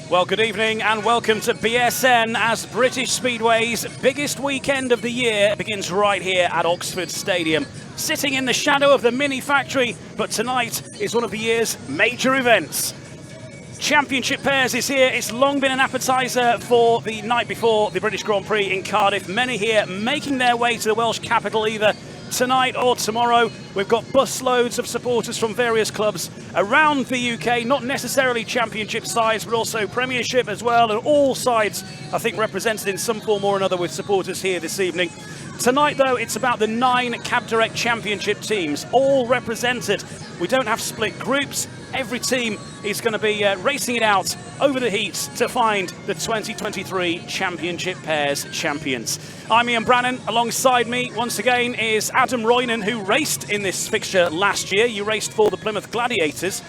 Well, good evening and welcome to BSN as British Speedway's biggest weekend of the year begins right here at Oxford Stadium. Sitting in the shadow of the mini factory, but tonight is one of the year's major events. Championship Pairs is here. It's long been an appetizer for the night before the British Grand Prix in Cardiff. Many here making their way to the Welsh capital either tonight or tomorrow. We've got busloads of supporters from various clubs around the UK, not necessarily championship sides, but also Premiership as well, and all sides, I think, represented in some form or another with supporters here this evening. Tonight, though, it's about the 9 Cab Direct Championship teams, all represented. We don't have split groups. Every team is going to be racing it out over the heats to find the 2023 Championship Pairs champions. I'm Ian Brannan. Alongside me, once again, is Adam Roynan, who raced in this fixture last year. You raced for the Plymouth Gladiators.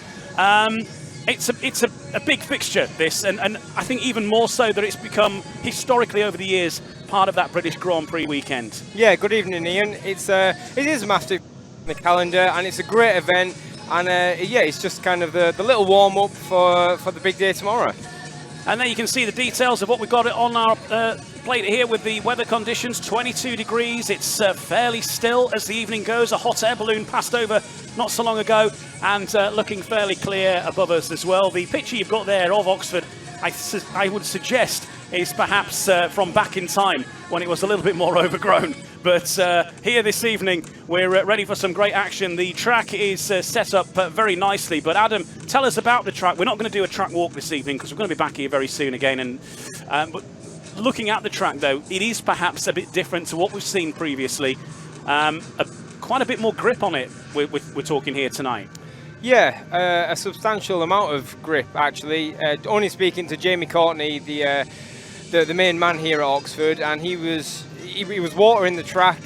It's a big fixture, this, and I think even more so that it's become, historically over the years, part of that British Grand Prix weekend. Yeah, good evening, Ian. It is massive in the calendar, and it's a great event. And yeah, it's just kind of the little warm-up for the big day tomorrow. And there you can see the details of what we've got on our plate here with the weather conditions. 22 degrees. It's fairly still as the evening goes. A hot air balloon passed over not so long ago, and looking fairly clear above us as well. The picture you've got there of Oxford, I would suggest, is perhaps from back in time when it was a little bit more overgrown. But here this evening, we're ready for some great action. The track is set up very nicely. But Adam, tell us about the track. We're not going to do a track walk this evening because we're going to be back here very soon again. And but looking at the track, though, it is perhaps a bit different to what we've seen previously. Quite a bit more grip on it we're talking here tonight. Yeah, a substantial amount of grip, actually. Only speaking to Jamie Courtney, the main man here at Oxford, and he was watering the track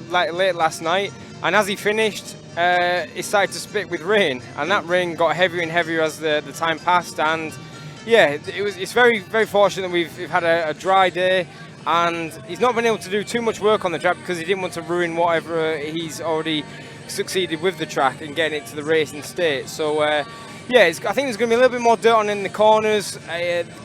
late last night, and as he finished, it started to spit with rain, and that rain got heavier and heavier as the time passed. And yeah, it's very, very fortunate that we've had a dry day, and he's not been able to do too much work on the track because he didn't want to ruin whatever he's already succeeded with the track and getting it to the racing state. So yeah, I think there's going to be a little bit more dirt on in the corners.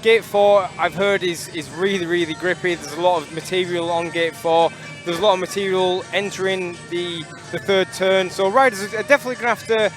Gate 4, I've heard, is really, really grippy. There's a lot of material on Gate 4. There's a lot of material entering the third turn. So riders are definitely going to have to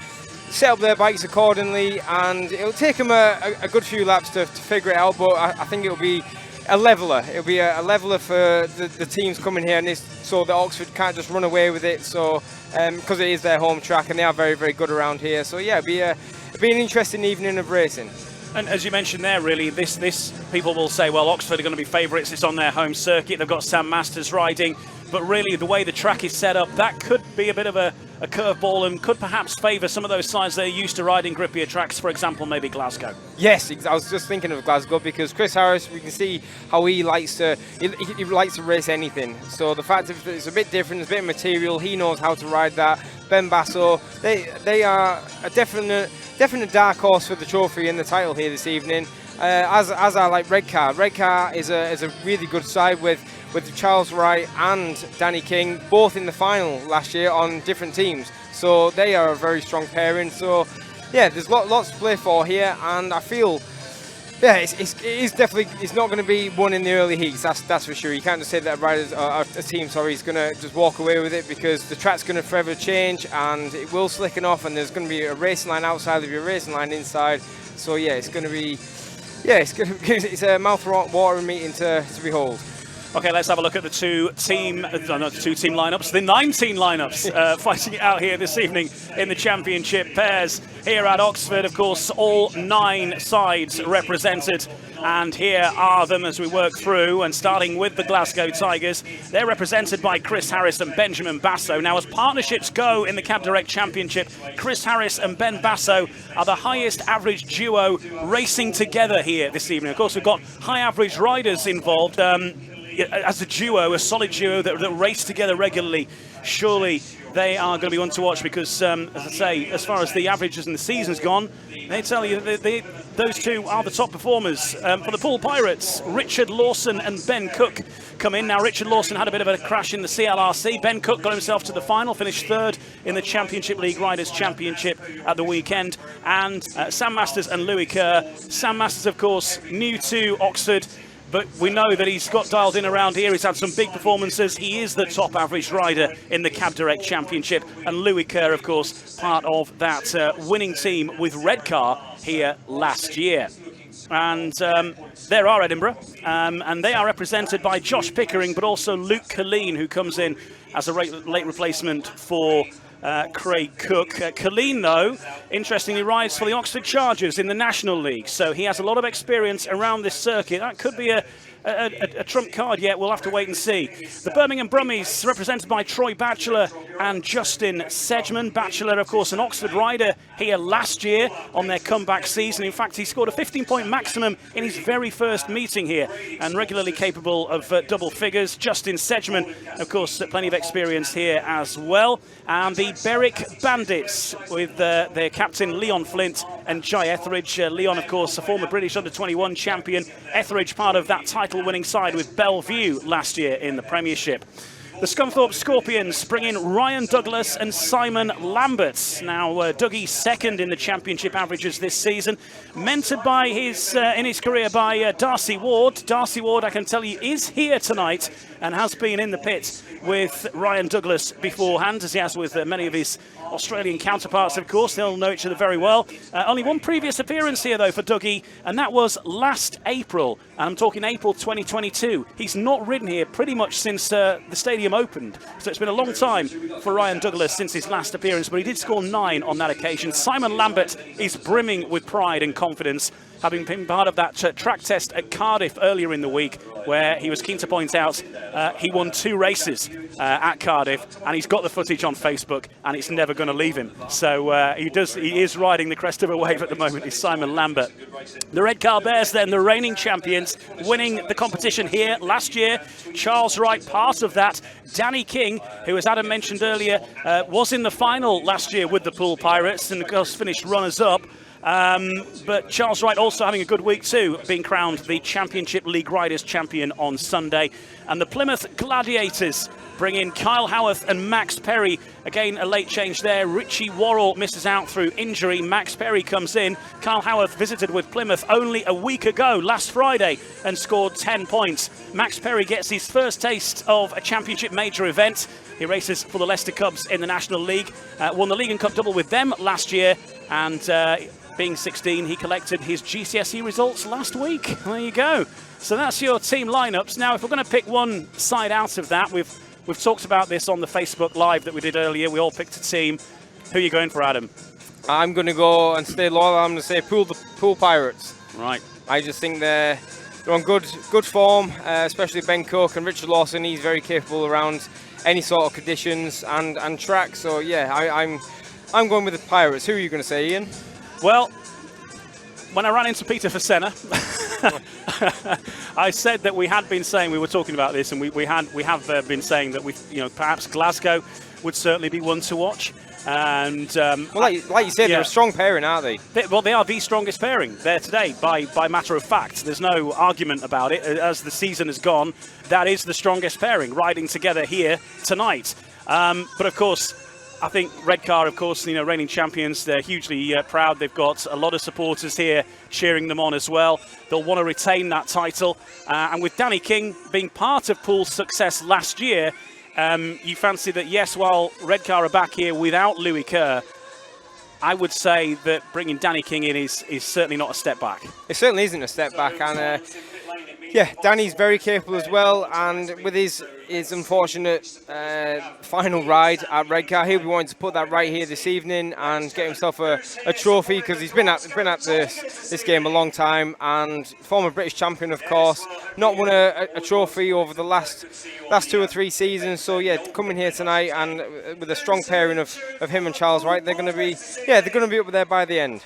set up their bikes accordingly, and it'll take them a good few laps to figure it out, but I think it'll be a leveller. It'll be a leveller for the teams coming here, and so that Oxford can't just run away with it. So because it is their home track, and they are very, very good around here. So yeah, it'll be an interesting evening of racing. And as you mentioned there, really, this people will say, well, Oxford are going to be favourites. It's on their home circuit. They've got Sam Masters riding. But really, the way the track is set up, that could be a bit of a curveball and could perhaps favour some of those sides that are used to riding grippier tracks, for example, maybe Glasgow. Yes, I was just thinking of Glasgow because Chris Harris, we can see how he likes to race anything. So the fact that it's a bit different, it's a bit of material, he knows how to ride that. Ben Basso, they are a definite dark horse for the trophy and the title here this evening. As I like Redcar. Redcar is a really good side with Charles Wright and Danny King, both in the final last year on different teams. So they are a very strong pairing. So yeah, there's lots to play for here, and I feel yeah, it's not going to be one in the early heats. That's for sure. You can't just say that a team is going to just walk away with it, because the track's going to forever change and it will slicken off, and there's going to be a racing line outside of your racing line inside. So yeah, it's a mouth-watering meeting to behold. Okay, let's have a look at the 19 lineups fighting it out here this evening in the Championship Pairs. Here at Oxford, of course, all 9 sides represented. And here are them as we work through, and starting with the Glasgow Tigers. They're represented by Chris Harris and Benjamin Basso. Now, as partnerships go in the Cab Direct Championship, Chris Harris and Ben Basso are the highest average duo racing together here this evening. Of course, we've got high average riders involved. As a duo, a solid duo that race together regularly, surely they are going to be one to watch, because, as I say, as far as the averages and the season's gone, they tell you that those two are the top performers. For the Pool Pirates, Richard Lawson and Ben Cook come in. Now, Richard Lawson had a bit of a crash in the CLRC. Ben Cook got himself to the final, finished third in the Championship League Riders' Championship at the weekend. And Sam Masters and Louis Kerr. Sam Masters, of course, new to Oxford, but we know that he's got dialed in around here. He's had some big performances. He is the top average rider in the Cab Direct Championship. And Louis Kerr, of course, part of that winning team with Redcar here last year. And there are Edinburgh, and they are represented by Josh Pickering, but also Luke Colleen, who comes in as a late replacement for Craig Cook. Colleen, though, interestingly rides for the Oxford Chargers in the National League, so he has a lot of experience around this circuit. That could be a trump card yet. We'll have to wait and see. The Birmingham Brummies, represented by Troy Batchelor and Justin Sedgman. Batchelor, of course, an Oxford rider here last year on their comeback season. In fact, he scored a 15-point maximum in his very first meeting here and regularly capable of double figures. Justin Sedgman, of course, plenty of experience here as well. And the Beric Bandits with their captain Leon Flint and Jai Etheridge. Leon, of course, a former British under-21 champion. Etheridge, part of that title-winning side with Bellevue last year in the Premiership. The Scunthorpe Scorpions bring in Ryan Douglas and Simon Lambert. Now, Dougie second in the championship averages this season, mentored by in his career by Darcy Ward. Darcy Ward, I can tell you, is here tonight and has been in the pit with Ryan Douglas beforehand, as he has with many of his Australian counterparts, of course. They'll know each other very well. Only one previous appearance here, though, for Dougie, and that was last April. And I'm talking April 2022. He's not ridden here pretty much since the stadium opened. So it's been a long time for Ryan Douglas since his last appearance, but he did score 9 on that occasion. Simon Lambert is brimming with pride and confidence, having been part of that track test at Cardiff earlier in the week, where he was keen to point out he won 2 races at Cardiff, and he's got the footage on Facebook, and it's never going to leave him. So he is riding the crest of a wave at the moment, is Simon Lambert. The Redcar Bears, then, the reigning champions, winning the competition here last year. Charles Wright, part of that. Danny King, who, as Adam mentioned earlier, was in the final last year with the Pool Pirates and, of course, finished runners-up. But Charles Wright also having a good week too, being crowned the Championship League Riders champion on Sunday. And the Plymouth Gladiators bring in Kyle Howarth and Max Perry. Again, a late change there. Richie Worrell misses out through injury. Max Perry comes in. Kyle Howarth visited with Plymouth only a week ago, last Friday, and scored 10 points. Max Perry gets his first taste of a championship major event. He races for the Leicester Cubs in the National League. Won the League and Cup double with them last year, and being 16, he collected his GCSE results last week. There you go. So that's your team lineups. Now, if we're going to pick one side out of that, we've talked about this on the Facebook Live that we did earlier. We all picked a team. Who are you going for, Adam? I'm going to go and stay loyal. I'm going to say the Pool Pirates. Right. I just think they're on good form, especially Ben Cook and Richard Lawson. He's very capable around any sort of conditions and track. So yeah, I'm going with the Pirates. Who are you going to say, Ian? Well, when I ran into Peter Fasenna, I said that we had been saying, we were talking about this, and we have been saying that perhaps Glasgow would certainly be one to watch. And well, like you said, they're a strong pairing, aren't they? They are the strongest pairing there today, by matter of fact. There's no argument about it. As the season has gone, that is the strongest pairing, riding together here tonight. But of course, I think Redcar, of course, reigning champions, they're hugely proud. They've got a lot of supporters here cheering them on as well. They'll want to retain that title. And with Danny King being part of Pool's success last year, you fancy that, yes, while Redcar are back here without Louis Kerr, I would say that bringing Danny King in is certainly not a step back. It certainly isn't a step back. And yeah, Danny's very capable as well, and with his unfortunate final ride at Redcar, he'll be wanting to put that right here this evening and get himself a trophy, because he's been at this game a long time, and former British champion, of course, not won a trophy over the last 2 or 3 seasons. So yeah, coming here tonight and with a strong pairing of him and Charles Wright, they're going to be up there by the end.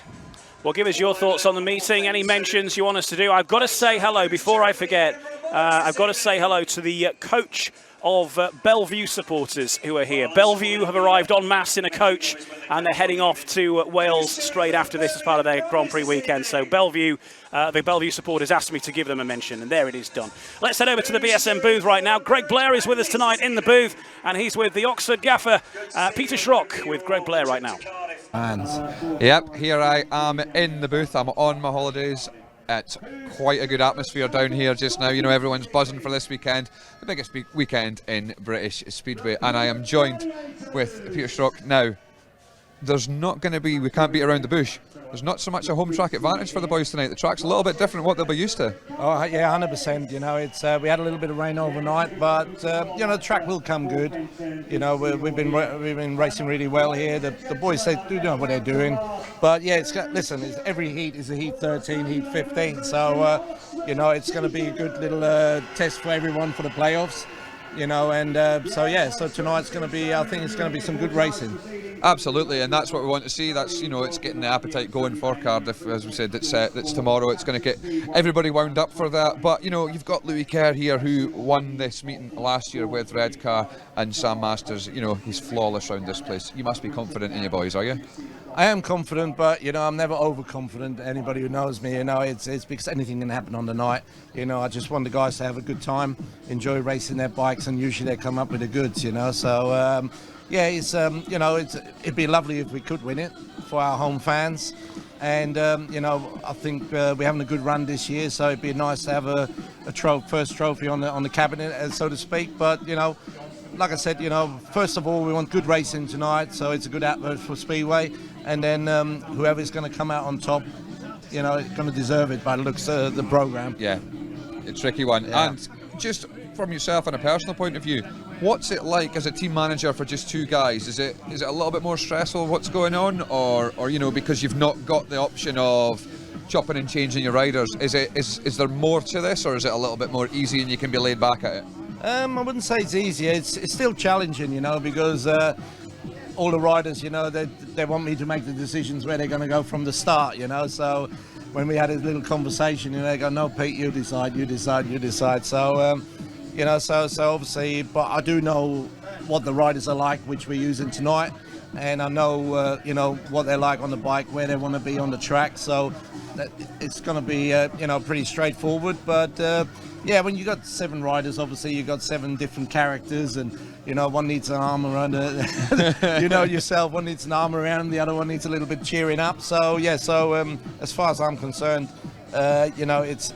Well, give us your thoughts on the meeting. Any mentions you want us to do? I've got to say hello before I forget. I've got to say hello to the coach of Bellevue supporters who are here. Bellevue have arrived en masse in a coach, and they're heading off to Wales straight after this as part of their Grand Prix weekend. So Bellevue, the Bellevue supporters asked me to give them a mention, and there it is done. Let's head over to the BSM booth right now. Greg Blair is with us tonight in the booth, and he's with the Oxford gaffer, Peter Schrock, with Greg Blair right now. Yep, here I am in the booth. I'm on my holidays. It's quite a good atmosphere down here just now. You know, everyone's buzzing for this weekend, the biggest weekend in British Speedway, and I am joined with Peter Schrock. Now, there's not going to be, we can't beat around the bush. There's not so much a home track advantage for the boys tonight. The track's a little bit different what they'll be used to. Oh yeah, 100%. You know, it's we had a little bit of rain overnight, but you know, the track will come good. You know, we've been racing really well here. The boys, they do know what they're doing. But yeah, listen, every heat is a heat 13, heat 15. So you know, it's going to be a good little test for everyone for the playoffs. You know, and so tonight's going to be, I think it's going to be some good racing. Absolutely, and that's what we want to see. That's, you know, it's getting the appetite going for Cardiff. As we said, it's tomorrow. It's going to get everybody wound up for that. But you know, you've got Louis Kerr here, who won this meeting last year with Redcar, and Sam Masters. You know, he's flawless around this place. You must be confident in your boys, are you? I am confident, but you know, I'm never overconfident. Anybody who knows me, you know, it's because anything can happen on the night. You know, I just want the guys to have a good time, enjoy racing their bikes, and usually they come up with the goods. You know, so yeah, it's you know, it'd be lovely if we could win it for our home fans, and you know, I think we're having a good run this year, so it'd be nice to have a first trophy on the cabinet, so to speak. But you know, like I said, you know, first of all, we want good racing tonight, so it's a good atmosphere for Speedway, and then whoever's going to come out on top, you know, is going to deserve it by the looks of the program. Yeah, a tricky one. Yeah. And just from yourself and a personal point of view, what's it like as a team manager for just two guys? Is it a little bit more stressful what's going on, or you know, because you've not got the option of chopping and changing your riders, is there more to this, or is it a little bit more easy and you can be laid back at it? I wouldn't say it's easy. It's still challenging, you know, because all the riders, you know, they want me to make the decisions where they're going to go from the start, you know. So when we had a little conversation, you know, they go, no, Pete, you decide. So you know, so obviously, but I do know what the riders are like, which we're using tonight, and I know you know, what they're like on the bike, where they want to be on the track. So it's going to be you know, pretty straightforward. But yeah, when you got 7 riders, obviously you got 7 different characters, and you know, one needs an arm around you know yourself, one needs an arm around, the other one needs a little bit cheering up. So yeah, so as far as I'm concerned, you know, it's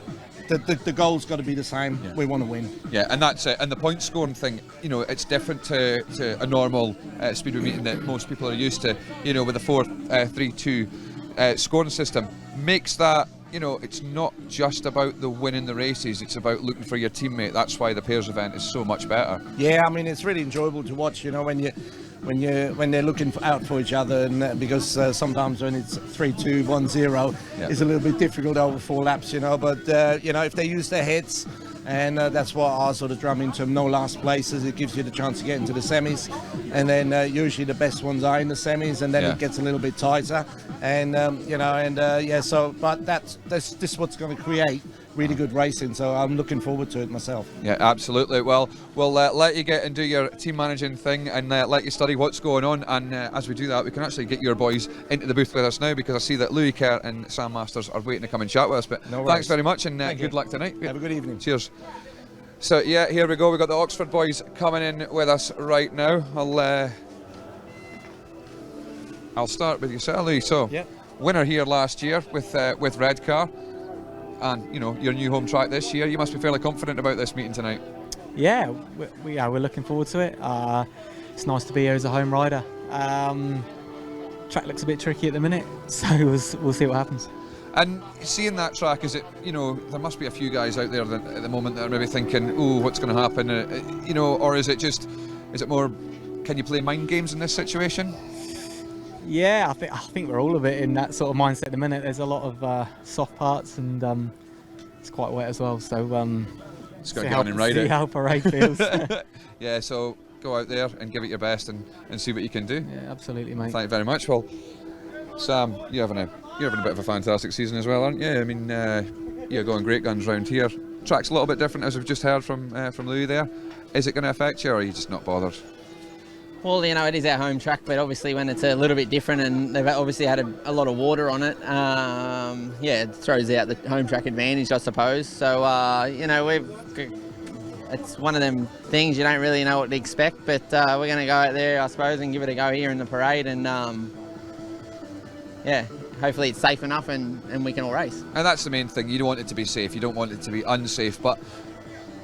the goal's got to be the same. Yeah. We want to win. Yeah, and that's it. And the point scoring thing, you know, it's different to a normal Speedway meeting that most people are used to. You know, with a 4-3-2 scoring system, makes that, you know, it's not just about the winning the races, it's about looking for your teammate. That's why the pairs event is so much better. Yeah, I mean, it's really enjoyable to watch, you know, when they're looking out for each other, and because sometimes when it's 3-2, 1-0, yeah, it's a little bit difficult over 4 laps, you know. But you know, if they use their heads, and that's what I sort of drum into them, no last places, it gives you the chance to get into the semis, and then usually the best ones are in the semis, and then it gets a little bit tighter, and you know, and yeah, so but this is what's going to create really good racing, so I'm looking forward to it myself. Yeah, absolutely. Well, we'll let you get and do your team managing thing, and let you study what's going on, and as we do that, we can actually get your boys into the booth with us now, because I see that Louis Kerr and Sam Masters are waiting to come and chat with us. But no, thanks very much, and good luck tonight. Have a good evening. Cheers. So yeah, here we go. We've got the Oxford boys coming in with us right now. I'll start with yourself, Louis. So, winner here last year with Redcar, and you know, your new home track this year. You must be fairly confident about this meeting tonight. Yeah, we're looking forward to it. It's nice to be here as a home rider. Track looks a bit tricky at the minute, so we'll see what happens. And seeing that track, is it, you know, there must be a few guys out there that, at the moment, that are maybe thinking, oh, what's going to happen, you know, or is it more, can you play mind games in this situation? Yeah, I think we're all a bit in that sort of mindset at the minute. There's a lot of soft parts, and it's quite wet as well, so just got to get on and ride it. See how parade feels. Yeah, so go out there and give it your best and see what you can do. Yeah, absolutely, mate. Thank you very much. Well, Sam, you're having a bit of a fantastic season as well, aren't you? I mean, you're going great guns round here. track's a little bit different, as we've just heard from Louis there. Is it going to affect you, or are you just not bothered? Well, you know, it is our home track, but obviously when it's a little bit different and they've obviously had a lot of water on it, it throws out the home track advantage, I suppose. So, you know, it's one of them things you don't really know what to expect, but we're going to go out there, I suppose, and give it a go here in the parade, and hopefully it's safe enough and we can all race. And that's the main thing. You don't want it to be safe, you don't want it to be unsafe, but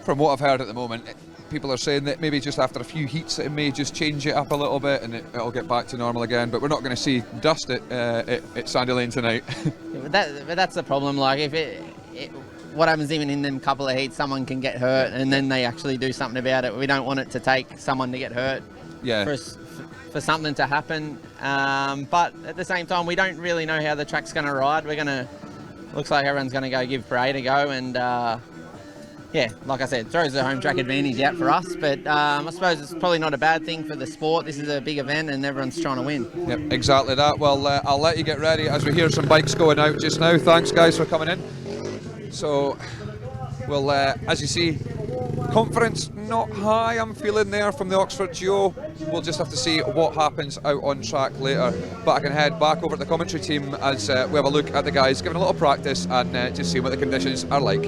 from what I've heard at the moment, people are saying that maybe just after a few heats it may just change it up a little bit and it'll get back to normal again, but we're not going to see dust at Sandy Lane tonight. But that's the problem. Like, if what happens even in them couple of heats, someone can get hurt and then they actually do something about it. We don't want it to take someone to get hurt for something to happen, but at the same time we don't really know how the track's going to ride. Looks like everyone's going to go give parade a go, and like I said, throws the home track advantage out for us, but I suppose it's probably not a bad thing for the sport. This is a big event and everyone's trying to win. Yep, exactly that. Well, I'll let you get ready as we hear some bikes going out just now. Thanks guys for coming in. So we'll, as you see, confidence not high I'm feeling there from the Oxford duo. We'll just have to see what happens out on track later, but I can head back over to the commentary team as we have a look at the guys giving a little practice and just see what the conditions are like.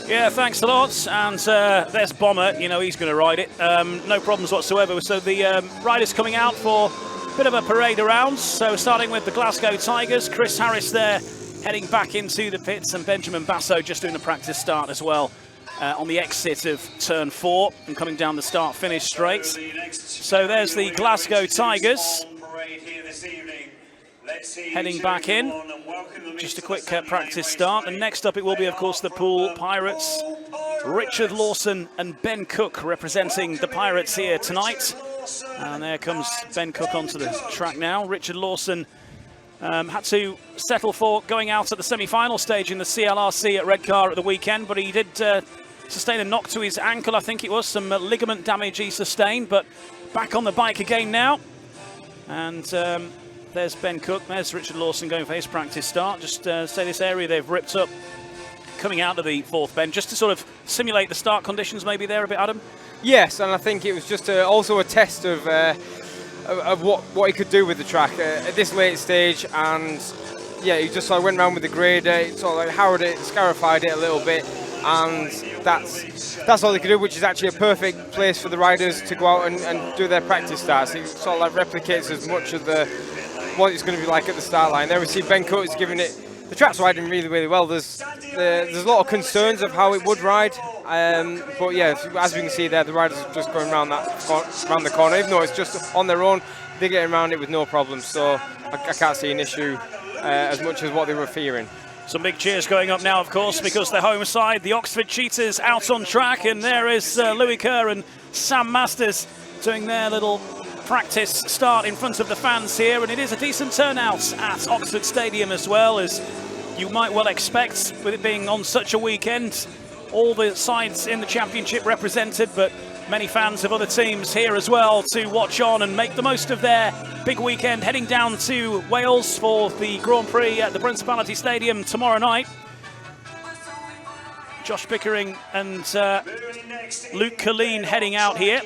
Yeah, thanks a lot. And there's Bomber, you know, he's going to ride it. No problems whatsoever. So the riders coming out for a bit of a parade around. So starting with the Glasgow Tigers, Chris Harris there heading back into the pits, and Benjamin Basso just doing the practice start as well on the exit of turn 4 and coming down the start-finish straight. So there's the Glasgow Tigers heading back in. Just a quick practice start, and next up it will be, of course, the Pool Pirates. Richard Lawson and Ben Cook representing the Pirates here tonight. And there comes Ben Cook onto the track now. Richard Lawson had to settle for going out at the semi-final stage in the CLRC at Redcar at the weekend, but he did sustain a knock to his ankle, I think it was, some ligament damage he sustained, but back on the bike again now. And there's Ben Cook, there's Richard Lawson going for his practice start. Just say this area they've ripped up coming out of the 4th bend, just to sort of simulate the start conditions maybe there a bit, Adam? Yes, and I think it was just also a test of what he could do with the track at this late stage. And yeah, he just sort of went around with the grader, sort of like harrowed it, scarified it a little bit, and that's all they could do, which is actually a perfect place for the riders to go out and do their practice starts. It sort of like replicates as much of what it's going to be like at the start line. There we see Ben Cook is giving it. The track's riding really, really well. There's a lot of concerns of how it would ride, but yeah, as we can see there, the riders are just going around the corner. Even though it's just on their own, they're getting around it with no problem. So I can't see an issue as much as what they were fearing. Some big cheers going up now, of course, because the home side, the Oxford Cheetahs, out on track, and there is Louis Kerr and Sam Masters doing their little practice start in front of the fans here, and it is a decent turnout at Oxford Stadium as well, as you might well expect with it being on such a weekend. All the sides in the championship represented, but many fans of other teams here as well to watch on and make the most of their big weekend, heading down to Wales for the Grand Prix at the Principality Stadium tomorrow night. Josh Pickering and Luke Colleen heading out here.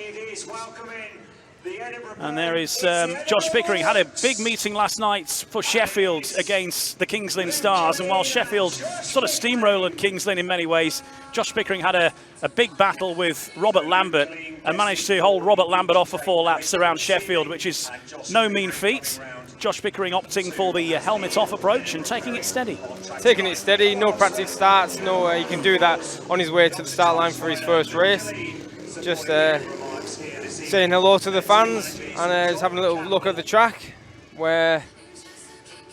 And there is Josh Pickering. Had a big meeting last night for Sheffield against the Kings Lynn Stars, and while Sheffield sort of steamrolled Kings Lynn in many ways, Josh Pickering had a big battle with Robert Lambert and managed to hold Robert Lambert off for 4 laps around Sheffield, which is no mean feat. Josh Pickering opting for the helmet off approach and taking it steady. Taking it steady, no practice starts, no he can do that on his way to the start line for his first race. Just saying hello to the fans, and he's having a little look at the track where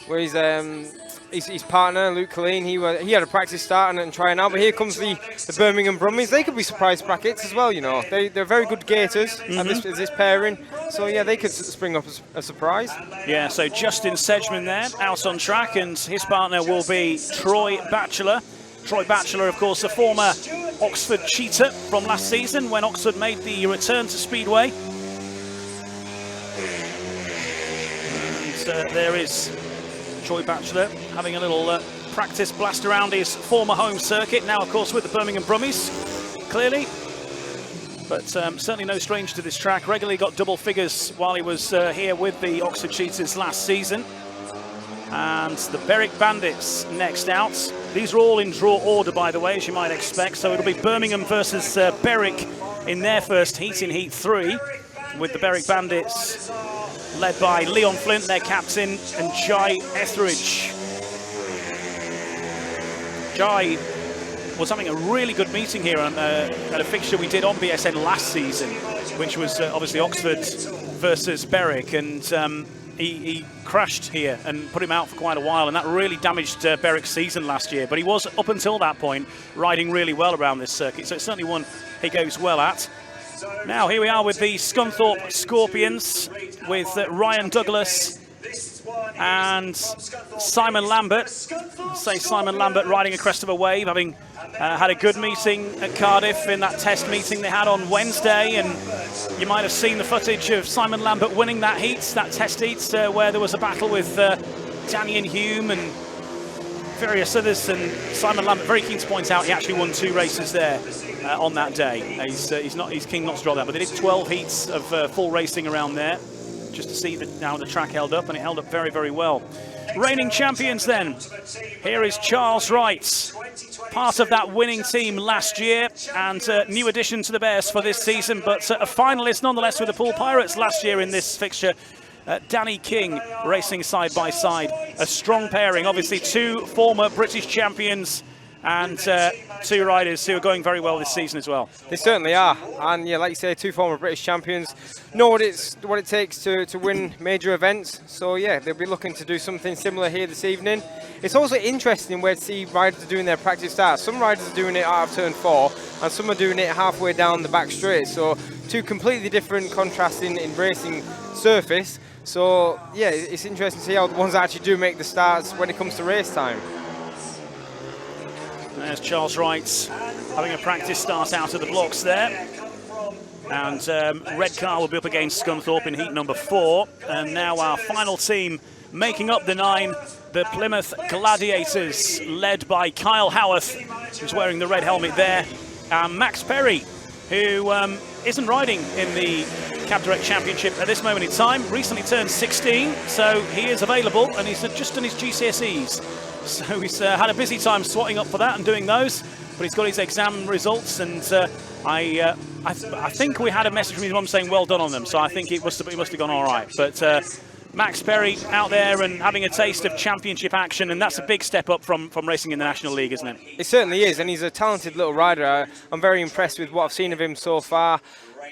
his partner Luke Colleen, he had a practice start and trying out, but here comes the Birmingham Brummies. They could be surprise brackets as well, you know. They're very good gators at this pairing, so yeah, they could spring up a surprise. Yeah, so Justin Sedgman there out on track, and his partner will be Troy Batchelor. Troy Batchelor, of course, a former Oxford Cheetah from last season when Oxford made the return to Speedway. And there is Troy Batchelor having a little practice blast around his former home circuit, now of course with the Birmingham Brummies, clearly. But certainly no stranger to this track. Regularly got double figures while he was here with the Oxford Cheetahs last season. And the Beric Bandits next out. These are all in draw order, by the way, as you might expect. So it'll be Birmingham versus Beric in their first heat, in Heat 3, with the Beric Bandits led by Leon Flint, their captain, and Jai Etheridge. Jai was having a really good meeting here on, at a fixture we did on BSN last season, which was obviously Oxford versus Berwick, and he crashed here and put him out for quite a while, and that really damaged Berwick's season last year. But he was, up until that point, riding really well around this circuit, so it's certainly one he goes well at. Now here we are with the Scunthorpe Scorpions, with Ryan Douglas and Simon Lambert. Say Simon Lambert riding a crest of a wave, having had a good meeting at Cardiff in that test meeting they had on Wednesday, and you might have seen the footage of Simon Lambert winning that heat, that test heat, where there was a battle with Danny and Hume and various others, and Simon Lambert, very keen to point out, he actually won 2 races there on that day. He's keen not to drop that, but they did 12 heats of full racing around there, just to see how the track held up, and it held up very, very well. Reigning champions then. Here is Charles Wright, part of that winning team last year, and new addition to the Bears for this season, but a finalist nonetheless with the Pool Pirates last year in this fixture. Danny King racing side by side. A strong pairing, obviously 2 former British champions and 2 riders who are going very well this season as well. They certainly are, and yeah, like you say, 2 former British champions know what it takes to win major events. So yeah, they'll be looking to do something similar here this evening. It's also interesting where to see riders doing their practice starts. Some riders are doing it out of turn 4, and some are doing it halfway down the back straight. So 2 completely different contrasting in racing surface. So yeah, it's interesting to see how the ones that actually do make the starts when it comes to race time. There's Charles Wright having a practice start out of the blocks there. And Redcar will be up against Scunthorpe in heat number 4. And now our final team making up the 9, the Plymouth Gladiators, led by Kyle Howarth, who's wearing the red helmet there. And Max Perry, who isn't riding in the Cab Direct Championship at this moment in time, recently turned 16, so he is available, and he's just done his GCSEs. So he's had a busy time swatting up for that and doing those, but he's got his exam results, and I think we had a message from his mum saying well done on them, so I think it must have gone all right. But Max Perry out there and having a taste of championship action, and that's a big step up from racing in the National League, isn't it? It certainly is, and he's a talented little rider. I'm very impressed with what I've seen of him so far.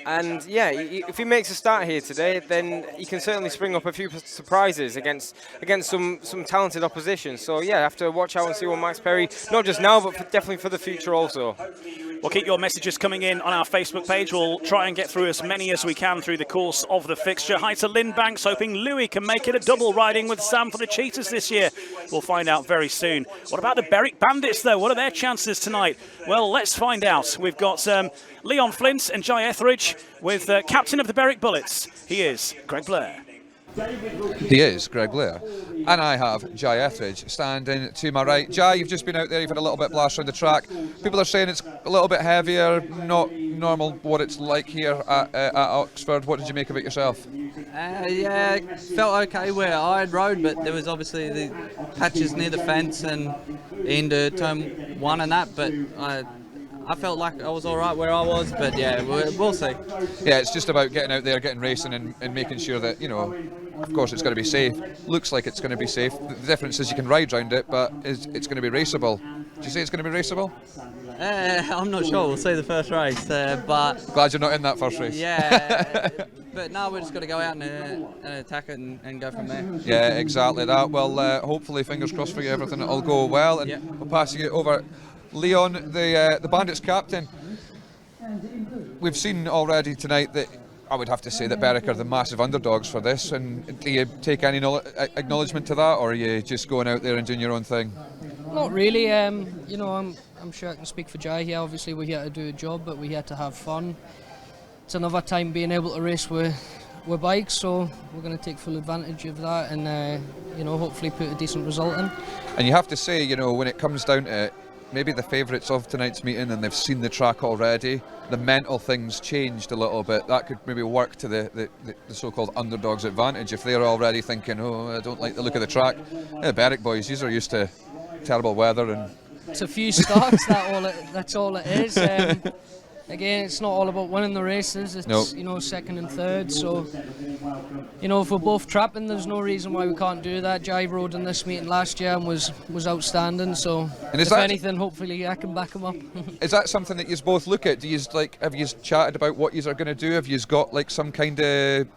And yeah, if he makes a start here today, then he can certainly spring up a few surprises against some talented opposition. So yeah, I have to watch out and see what Max Perry, not just now, but definitely for the future also. We'll keep your messages coming in on our Facebook page. We'll try and get through as many as we can through the course of the fixture. Hi to Lynn Banks, hoping Louis can make it a double riding with Sam for the Cheetahs this year. We'll find out very soon. What about the Beric Bandits, though? What are their chances tonight? Well, let's find out. We've got Leon Flint and Jai Etheridge with captain of the Berwick Bullets. He is Greg Blair. He is Greg Blair, and I have Jai Etheridge standing to my right. Jai, you've just been out there, you've had a little bit blast around the track. People are saying it's a little bit heavier, not normal what it's like here at Oxford. What did you make of it yourself? Yeah, felt okay where I had rode, but there was obviously the patches near the fence and into turn 1 and that, but I felt like I was all right where I was, but yeah, we'll see. Yeah, it's just about getting out there, getting racing, and making sure that, you know, of course it's going to be safe. Looks like it's going to be safe. The difference is you can ride around it, but it's going to be raceable. Did you say it's going to be raceable? I'm not sure. We'll see the first race, but... Glad you're not in that first race. Yeah, but no, we're just going to go out and attack it and go from there. Yeah, exactly that. Well, hopefully, fingers crossed for you, everything will go well, and we'll pass you over. Leon, the Bandits captain. We've seen already tonight that I would have to say that Beric are the massive underdogs for this, and do you take any acknowledgement to that, or are you just going out there and doing your own thing? Not really. You know, I'm sure I can speak for Jai here. Obviously we're here to do a job, but we're here to have fun. It's another time being able to race with we're bikes, so we're going to take full advantage of that and you know, hopefully put a decent result in. And you have to say, you know, when it comes down to it, maybe the favourites of tonight's meeting and they've seen the track already, the mental things changed a little bit. That could maybe work to the so-called underdog's advantage if they're already thinking, oh, I don't like the look of the track. Yeah, Beric boys, these are used to terrible weather and... It's a few starts, that's all it is. Again, it's not all about winning the races, it's you know, second and third, so you know, if we're both trapping, there's no reason why we can't do that. Jive rode in this meeting last year and was outstanding, so if anything, hopefully I can back him up. Is that something that you both look at? Do you have you chatted about what you are going to do? Have you got like some kind of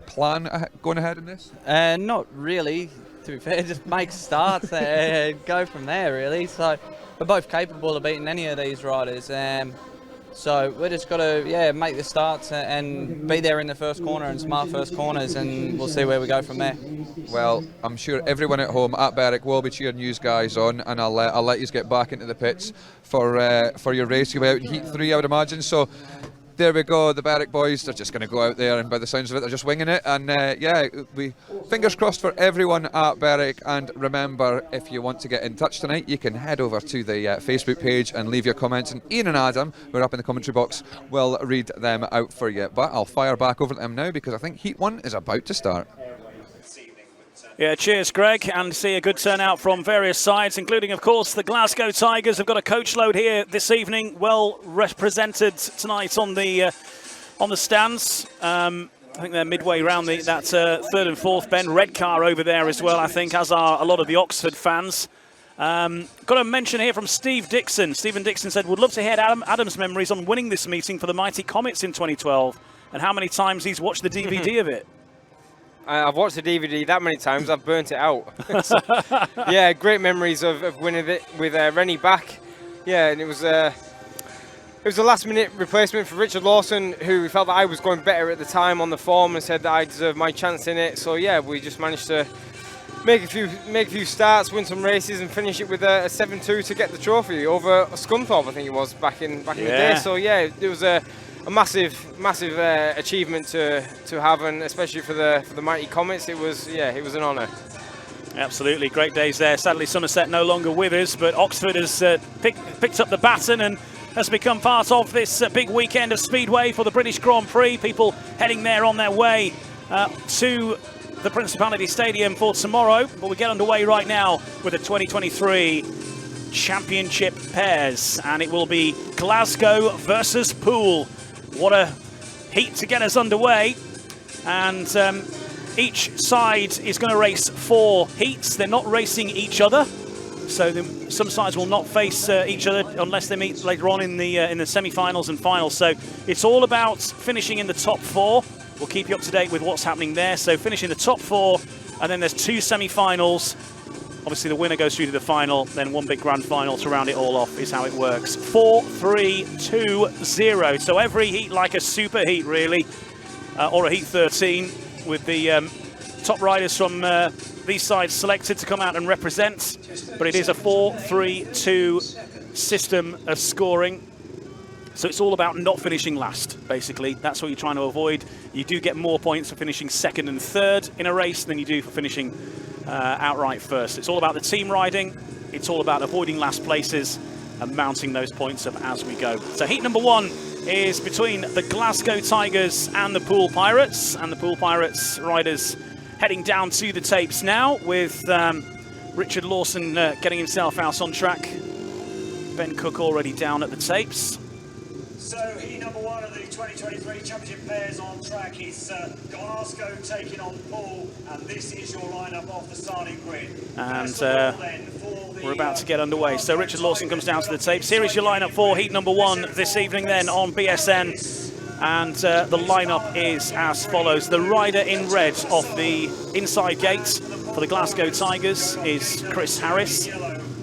plan going ahead in this? Not really, to be fair, just make starts and go from there really. So we're both capable of beating any of these riders. So we're just got to make the starts and be there in the first corner and smart first corners, and we'll see where we go from there. Well, I'm sure everyone at home at Beric will be cheering you guys on, and I'll let you get back into the pits for your race. You'll be out in Heat 3, I would imagine. So there we go, the Beric boys, they're just going to go out there, and by the sounds of it, they're just winging it. And we fingers crossed for everyone at Beric. And remember, if you want to get in touch tonight, you can head over to the Facebook page and leave your comments. And Ian and Adam, who are up in the commentary box, will read them out for you. But I'll fire back over to them now because I think Heat 1 is about to start. Yeah, cheers, Greg, and see a good turnout from various sides, including, of course, the Glasgow Tigers. Have got a coach load here this evening, well represented tonight on the stands. I think they're midway round that third and fourth bend. Redcar over there as well, I think, as are a lot of the Oxford fans. Got a mention here from Steve Dixon. Stephen Dixon said, would love to hear Adam's memories on winning this meeting for the Mighty Comets in 2012 and how many times he's watched the DVD of it. I've watched the DVD that many times, I've burnt it out. So, yeah, great memories of winning it with Rennie back. Yeah, and it was a last-minute replacement for Richard Lawson, who felt that I was going better at the time on the form and said that I deserved my chance in it. So yeah, we just managed to make a few starts, win some races, and finish it with a 7-2 to get the trophy over Scunthorpe, I think it was back in the day. So yeah, it was a massive achievement to have, and especially for the Mighty Comets, it was an honour. Absolutely, great days there. Sadly, Somerset no longer with us, but Oxford has picked up the baton and has become part of this big weekend of Speedway for the British Grand Prix. People heading there on their way to the Principality Stadium for tomorrow. But we get underway right now with the 2023 Championship pairs, and it will be Glasgow versus Poole. What a heat to get us underway, and each side is going to race 4 heats. They're not racing each other, so some sides will not face each other unless they meet later on in the semi-finals and finals. So it's all about finishing in the top 4. We'll keep you up to date with what's happening there. So finishing the top 4, and then there's 2 semi-finals. Obviously, the winner goes through to the final, then one big grand final to round it all off is how it works. 4, 3, 2, 0. So every heat like a super heat, really, or a heat 13, with the top riders from these sides selected to come out and represent. But it is a 4, 3, 2 system of scoring. So it's all about not finishing last, basically. That's what you're trying to avoid. You do get more points for finishing second and third in a race than you do for finishing outright first. It's all about the team riding. It's all about avoiding last places and mounting those points up as we go. So heat number 1 is between the Glasgow Tigers and the Poole Pirates. And the Poole Pirates riders heading down to the tapes now, with Richard Lawson getting himself out on track. Ben Cook already down at the tapes. So heat number 1 of the 2023 Championship pairs on track is Glasgow taking on Poole, and this is your lineup off the starting grid. And we're about to get underway. So Richard Lawson comes down to the tapes. Here is your lineup for heat number 1 this evening then on BSN. And the lineup is as follows. The rider in red off the inside gate for the Glasgow Tigers is Chris Harris.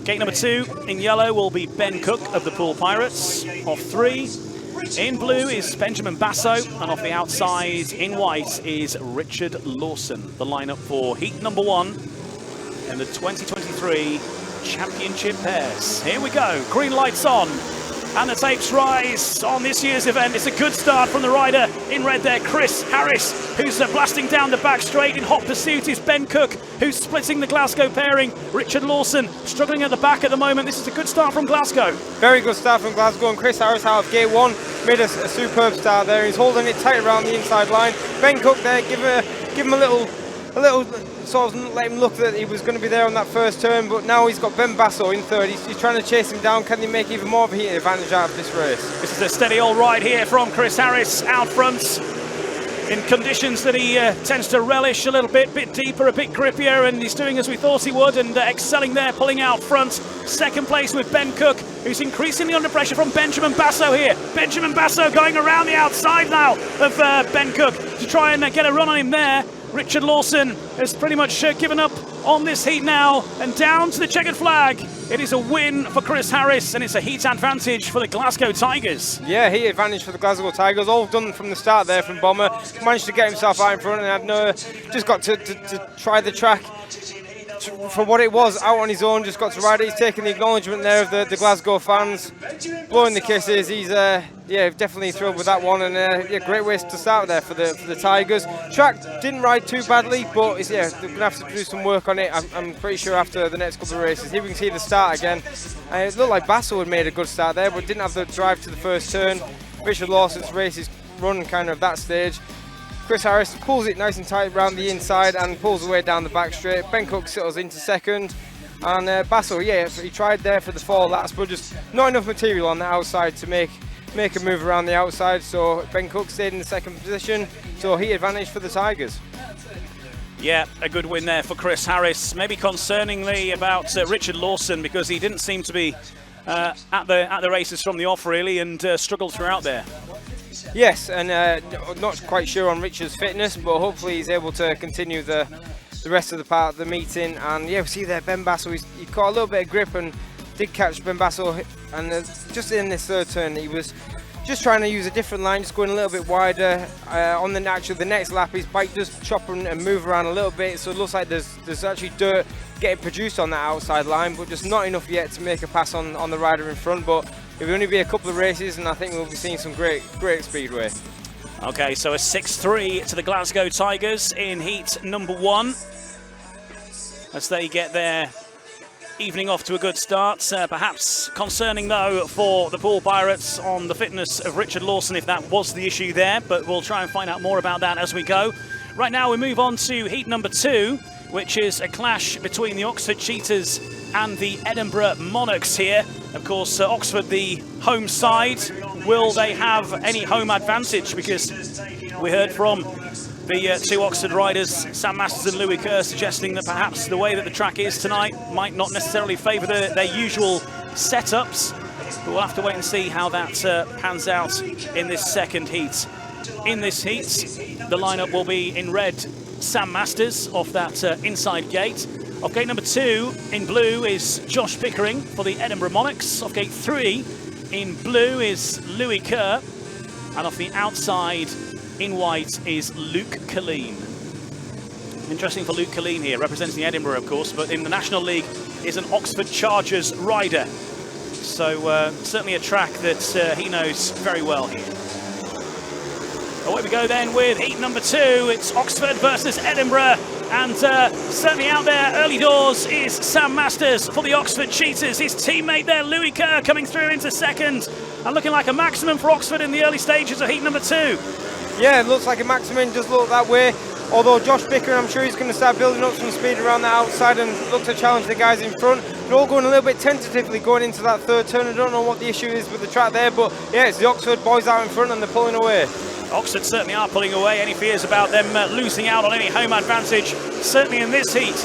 Gate number 2 in yellow will be Ben Cook of the Poole Pirates. Off 3 in blue is Benjamin Basso, and off the outside in white is Richard Lawson. The lineup for heat number 1 in the 2023 Championship pairs. Here we go, green lights on. And the tapes rise on this year's event. It's a good start from the rider in red there, Chris Harris, who's blasting down the back straight. In hot pursuit is Ben Cook, who's splitting the Glasgow pairing. Richard Lawson struggling at the back at the moment. This is a good start from Glasgow. Very good start from Glasgow, and Chris Harris out of gate 1 made a superb start there. He's holding it tight around the inside line. Ben Cook there, give him a little sort of let him look that he was going to be there on that first turn, but now he's got Ben Basso in third. He's trying to chase him down. Can they make even more of a heat advantage out of this race? This is a steady old ride here from Chris Harris out front in conditions that he tends to relish a little bit deeper, a bit grippier, and he's doing as we thought he would, and excelling there, pulling out front. Second place with Ben Cook, who's increasingly under pressure from Benjamin Basso here. Benjamin Basso going around the outside now of Ben Cook to try and get a run on him there. Richard Lawson has pretty much given up on this heat now, and down to the checkered flag. It is a win for Chris Harris, and it's a heat advantage for the Glasgow Tigers. Yeah, heat advantage for the Glasgow Tigers, all done from the start there from Bomber. Managed to get himself out in front and just got to try the track for what it was, out on his own, just got to ride it. He's taking the acknowledgement there of the Glasgow fans, blowing the kisses. He's definitely thrilled with that one, and great way to start there for the Tigers. Track didn't ride too badly, but they're going to have to do some work on it. I'm pretty sure after the next couple of races. Here we can see the start again. It looked like Basso had made a good start there, but didn't have the drive to the first turn. Richard Lawson's race is run kind of that stage. Chris Harris pulls it nice and tight around the inside and pulls away down the back straight. Ben Cook settles into second, and Basso, he tried there for the 4 laps, but just not enough material on the outside to make a move around the outside. So Ben Cook stayed in the second position, so heat advantage for the Tigers. Yeah, a good win there for Chris Harris. Maybe concerningly about Richard Lawson, because he didn't seem to be at the races from the off really, and struggled throughout there. Yes, and not quite sure on Richard's fitness, but hopefully he's able to continue the rest of the part of the meeting. And we see there Ben Basso, he caught a little bit of grip and did catch Ben Basso, and just in this third turn he was just trying to use a different line, just going a little bit wider. On the next lap his bike does chop and move around a little bit, so it looks like there's actually dirt getting produced on that outside line, but just not enough yet to make a pass on the rider in front. But it will only be a couple of races, and I think we'll be seeing some great Speedway. Okay, so a 6-3 to the Glasgow Tigers in heat number 1, as they get their evening off to a good start. Perhaps concerning though for the Pool Pirates on the fitness of Richard Lawson, if that was the issue there, but we'll try and find out more about that as we go. Right now we move on to heat number 2, which is a clash between the Oxford Cheetahs and the Edinburgh Monarchs here. Of course, Oxford the home side. Will they have any home advantage? Because we heard from the 2 Oxford riders, Sam Masters and Louis Kerr, suggesting that perhaps the way that the track is tonight might not necessarily favour their usual setups. But we'll have to wait and see how that pans out in this second heat. In this heat, the lineup will be in red, Sam Masters off that inside gate. Off gate number 2 in blue is Josh Pickering for the Edinburgh Monarchs. Off gate 3 in blue is Louis Kerr. And off the outside in white is Luke Colleen. Interesting for Luke Colleen here, representing Edinburgh of course, but in the National League is an Oxford Chargers rider. So certainly a track that he knows very well here. Away we go then with heat number 2. It's Oxford versus Edinburgh, and certainly out there early doors is Sam Masters for the Oxford Cheetahs. His teammate there, Louis Kerr, coming through into second, and looking like a maximum for Oxford in the early stages of heat number 2. Yeah, it looks like a maximum, does look that way. Although Josh Pickering, I'm sure he's going to start building up some speed around the outside and look to challenge the guys in front. They're all going a little bit tentatively going into that third turn. I don't know what the issue is with the track there, but yeah, it's the Oxford boys out in front and they're pulling away. Oxford certainly are pulling away. Any fears about them losing out on any home advantage, certainly in this heat,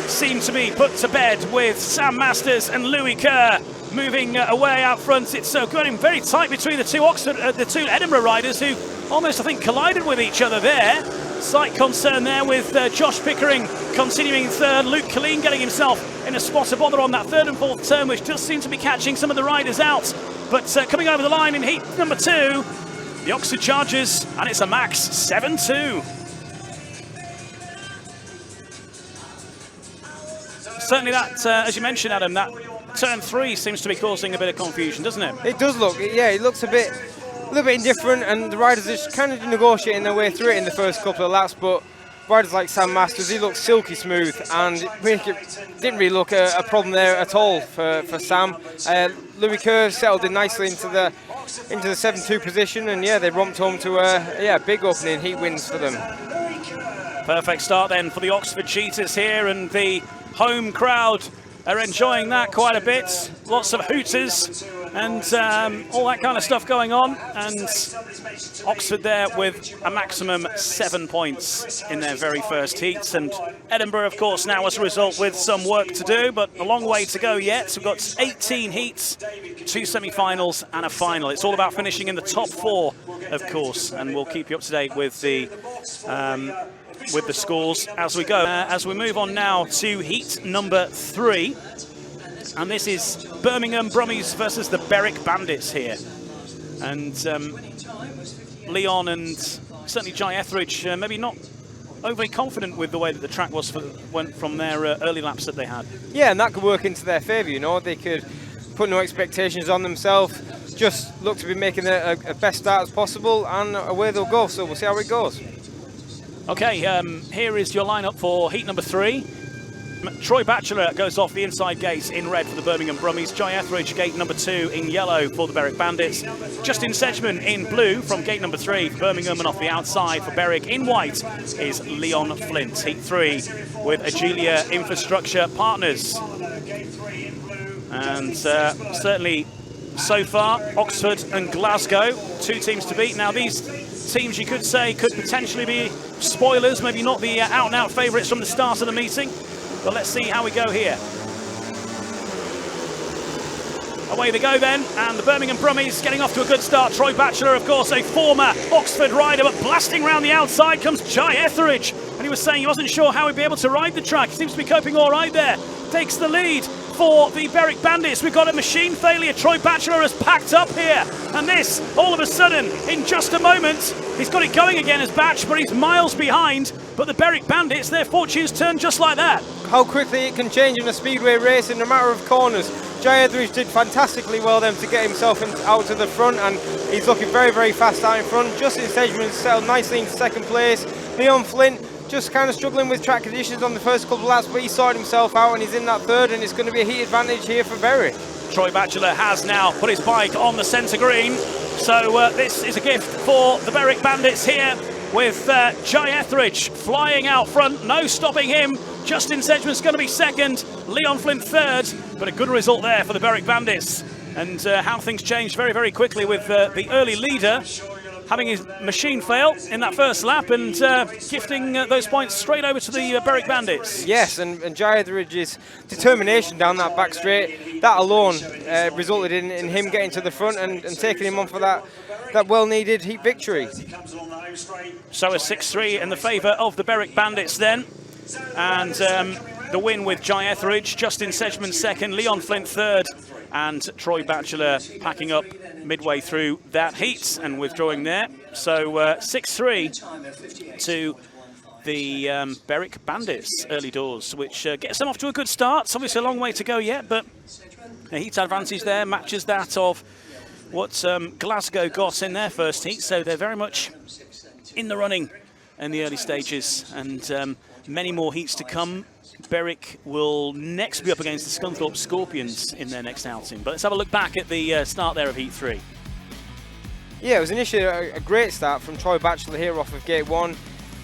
seem to be put to bed with Sam Masters and Louis Kerr moving away out front. It's going very tight between the 2 Edinburgh riders, who almost, I think, collided with each other there. Slight concern there with Josh Pickering continuing third. Luke Colleen getting himself in a spot of bother on that third and fourth turn, which does seem to be catching some of the riders out. But coming over the line in heat number 2, the Oxford Chargers, and it's a max 7-2. Certainly that, as you mentioned, Adam, that turn 3 seems to be causing a bit of confusion, doesn't it? It does look, yeah, it looks a little bit indifferent, and the riders are just kind of negotiating their way through it in the first couple of laps, but riders like Sam Masters, he looks silky smooth, and it didn't really look a problem there at all for Sam. Louis Kerr settled in nicely into the 7-2 position, and yeah, they romped home to a big opening heat wins for them. Perfect start then for the Oxford Cheetahs here, and the home crowd are enjoying that quite a bit. Lots of hooters and all that kind of stuff going on, and Oxford there with a maximum 7 points in their very first heats, and Edinburgh of course now as a result with some work to do, but a long way to go yet. So we've got 18 heats, 2 semi-finals and a final. It's all about finishing in the top 4 of course, and we'll keep you up to date with the scores as we go. As we move on now to heat number 3, and this is Birmingham Brummies versus the Beric Bandits here. And Leon and certainly Jai Etheridge maybe not overly confident with the way that the track went from their early laps that they had. Yeah, and that could work into their favour, you know. They could put no expectations on themselves, just look to be making a best start as possible, and away they'll go. So we'll see how it goes. Okay, here is your lineup for heat number 3. Troy Batchelor goes off the inside gate in red for the Birmingham Brummies. Jai Etheridge, gate number 2 in yellow for the Berwick Bandits. Justin Sedgman in blue from gate number 3 for Birmingham, and off the outside for Beric in white is Leon Flint. Heat 3 with Agilia Infrastructure Partners. And certainly so far, Oxford and Glasgow, 2 teams to beat. Now these teams you could say could potentially be spoilers, maybe not the out-and-out favourites from the start of the meeting, but let's see how we go here. Away they go then, and the Birmingham Brummies getting off to a good start. Troy Batchelor, of course, a former Oxford rider, but blasting around the outside comes Jai Etheridge, and he was saying he wasn't sure how he'd be able to ride the track. He seems to be coping all right there. Takes the lead for the Berwick Bandits. We've got a machine failure. Troy Batchelor has packed up here, and this, all of a sudden, in just a moment, he's got it going again as Batch, but he's miles behind. But the Berwick Bandits, their fortunes turn just like that. How quickly it can change in a speedway race in a matter of corners. Jai Etheridge did fantastically well then to get himself out to the front, and he's looking very, very fast out in front. Justin Sedgman settled nicely into second place. Leon Flint just kind of struggling with track conditions on the first couple of laps, but he sorted himself out and he's in that third, and it's going to be a heat advantage here for Beric. Troy Batchelor has now put his bike on the centre green, so this is a gift for the Berwick Bandits here with Jai Etheridge flying out front, no stopping him. Justin Sedgman's going to be second, Leon Flint third, but a good result there for the Berwick Bandits. And how things changed very, very quickly with the early leader having his machine fail in that first lap, and gifting those points straight over to the Berwick Bandits. Yes, and Jai Etheridge's determination down that back straight, that alone resulted in him getting to the front and taking him on for that well-needed heat victory. So a 6-3 in the favour of the Berwick Bandits then, and the win with Jai Etheridge, Justin Sedgman second, Leon Flint third, and Troy Batchelor packing up midway through that heat and withdrawing there. So 6-3 to the Berwick Bandits early doors, which gets them off to a good start. It's obviously a long way to go yet, but the heat advantage there matches that of what Glasgow got in their first heat, so they're very much in the running in the early stages, and many more heats to come. Beric will next be up against the Scunthorpe Scorpions in their next outing. But let's have a look back at the start there of Heat 3. Yeah, it was initially a great start from Troy Batchelor here off of gate 1.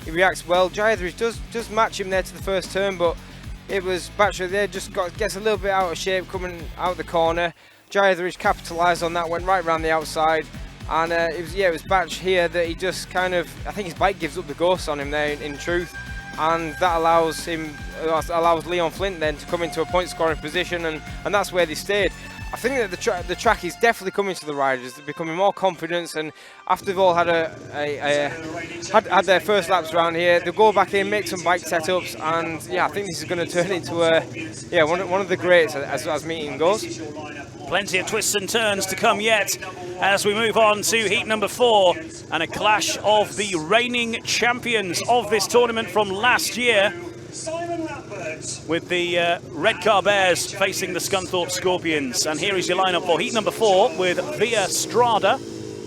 He reacts well. Jai Etheridge does match him there to the first turn, but it was Batchelor there just gets a little bit out of shape coming out the corner. Jai Etheridge capitalised on that, went right around the outside. And it was Batch here that he just kind of, I think his bike gives up the ghost on him there in truth. And that allows Leon Flint then to come into a point scoring position, and that's where they stayed. I think that the track is definitely coming to the riders. They're becoming more confident, and after they've all had their first laps around here, they'll go back in, make some bike setups, and yeah, I think this is going to turn into one of the greats as meeting goes. Plenty of twists and turns to come yet as we move on to heat number 4, and a clash of the reigning champions of this tournament from last year. with the Redcar Bears facing the Scunthorpe Scorpions. And here is your lineup for heat number 4 with Via Strada.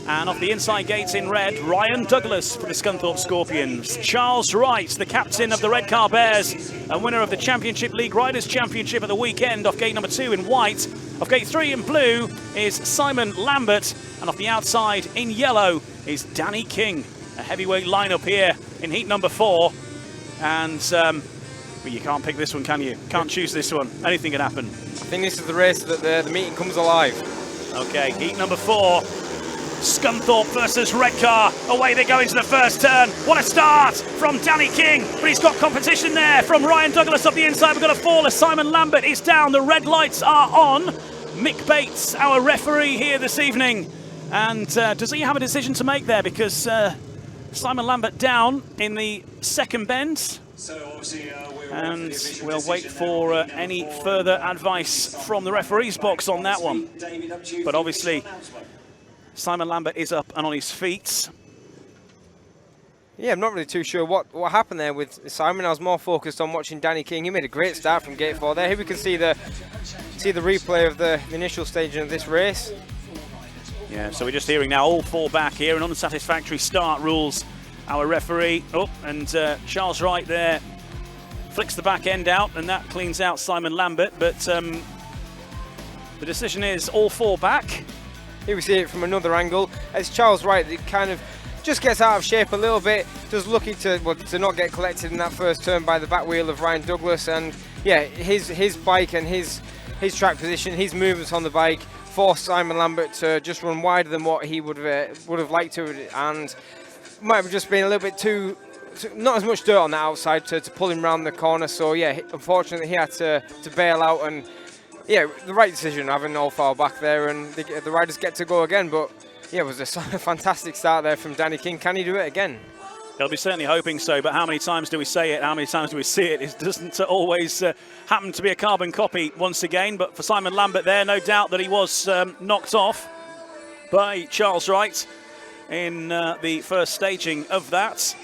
And off the inside gates in red, Ryan Douglas for the Scunthorpe Scorpions. Charles Wright, the captain of the Redcar Bears, and winner of the Championship League Riders Championship at the weekend, off gate number 2 in white. Off gate 3 in blue is Simon Lambert, and off the outside in yellow is Danny King. A heavyweight lineup here in heat number 4. And well, you can't pick this one, can you? Can't choose this one. Anything can happen. I think this is the race that the meeting comes alive. Okay, heat number 4. Scunthorpe versus Redcar. Away they go into the first turn. What a start from Danny King. But he's got competition there from Ryan Douglas up the inside. We've got a fall as Simon Lambert is down. The red lights are on. Mick Bates, our referee here this evening. And does he have a decision to make there? Because Simon Lambert down in the second bend. And we'll wait for any further advice from the referee's box on that one. But obviously, Simon Lambert is up and on his feet. Yeah, I'm not really too sure what happened there with Simon. I was more focused on watching Danny King. He made a great start from gate 4 there. Here we can see the replay of the initial staging of this race. Yeah, so we're just hearing now all 4 back here. An unsatisfactory start rules our referee. Oh, and Charles Wright there flicks the back end out, and that cleans out Simon Lambert. But the decision is all 4 back. Here we see it from another angle. It's Charles Wright that kind of just gets out of shape a little bit, just lucky to not get collected in that first turn by the back wheel of Ryan Douglas. And yeah, his bike and his track position, his movements on the bike forced Simon Lambert to just run wider than what he would have liked to, and might have just been a little bit too not as much dirt on the outside to pull him round the corner. So yeah, unfortunately he had to bail out, and yeah, the right decision having all 4 back there, and the riders get to go again. But yeah, it was a fantastic start there from Danny King. Can he do it again? They'll be certainly hoping so, but how many times do we say it? How many times do we see it? It doesn't always happen to be a carbon copy once again. But for Simon Lambert there, no doubt that he was knocked off by Charles Wright in the first staging of that.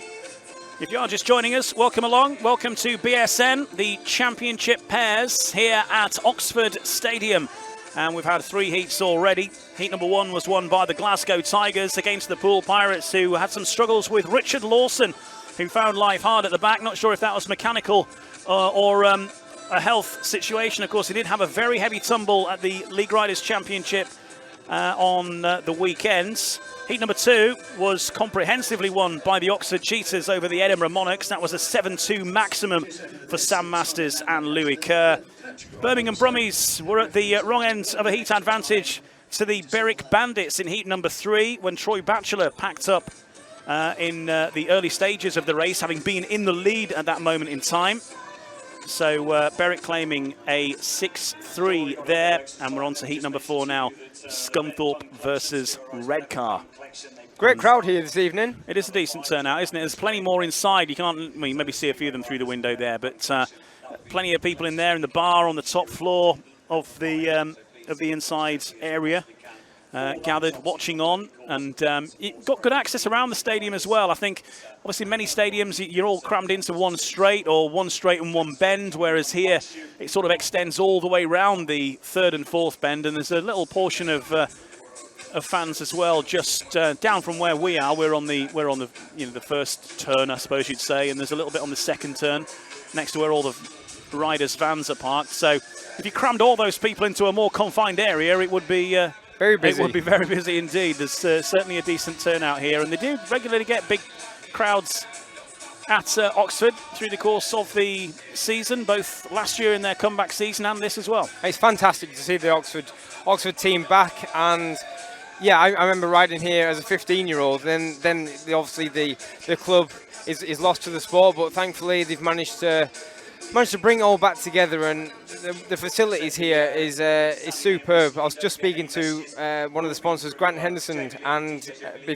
If you are just joining us, welcome along. Welcome to BSN, the championship pairs here at Oxford Stadium. And we've had 3 heats already. Heat number 1 was won by the Glasgow Tigers against the Poole Pirates, who had some struggles with Richard Lawson, who found life hard at the back. Not sure if that was mechanical or a health situation. Of course, he did have a very heavy tumble at the League Riders Championship on the weekends. Heat number 2 was comprehensively won by the Oxford Cheetahs over the Edinburgh Monarchs. That was a 7-2 maximum for Sam Masters and Louis Kerr. Birmingham Brummies were at the wrong end of a heat advantage to the Beric Bandits in heat number 3 when Troy Batchelor packed up in the early stages of the race, having been in the lead at that moment in time. So Beric claiming a 6-3 there, and we're on to heat number 4 now. Scunthorpe versus Redcar. Great crowd here this evening. It is a decent turnout, isn't it? There's plenty more inside. You can't maybe see a few of them through the window there, but plenty of people in there in the bar on the top floor of the inside area. Gathered, watching on, and it got good access around the stadium as well. I think, obviously, many stadiums, you're all crammed into one straight or one straight and one bend, whereas here it sort of extends all the way round the 3rd and 4th bend, and there's a little portion of fans as well, just down from where we are. We're on the the first turn, I suppose you'd say, and there's a little bit on the second turn, next to where all the riders' vans are parked. So if you crammed all those people into a more confined area, it would be very busy. It would be very busy indeed. There's certainly a decent turnout here, and they do regularly get big crowds at Oxford through the course of the season, both last year in their comeback season and this as well. It's fantastic to see the Oxford team back, and yeah, I remember riding here as a 15-year-old. Then obviously the club is lost to the sport, but thankfully they've managed to bring it all back together, and the facilities here is superb. I was just speaking to one of the sponsors, Grant Henderson, and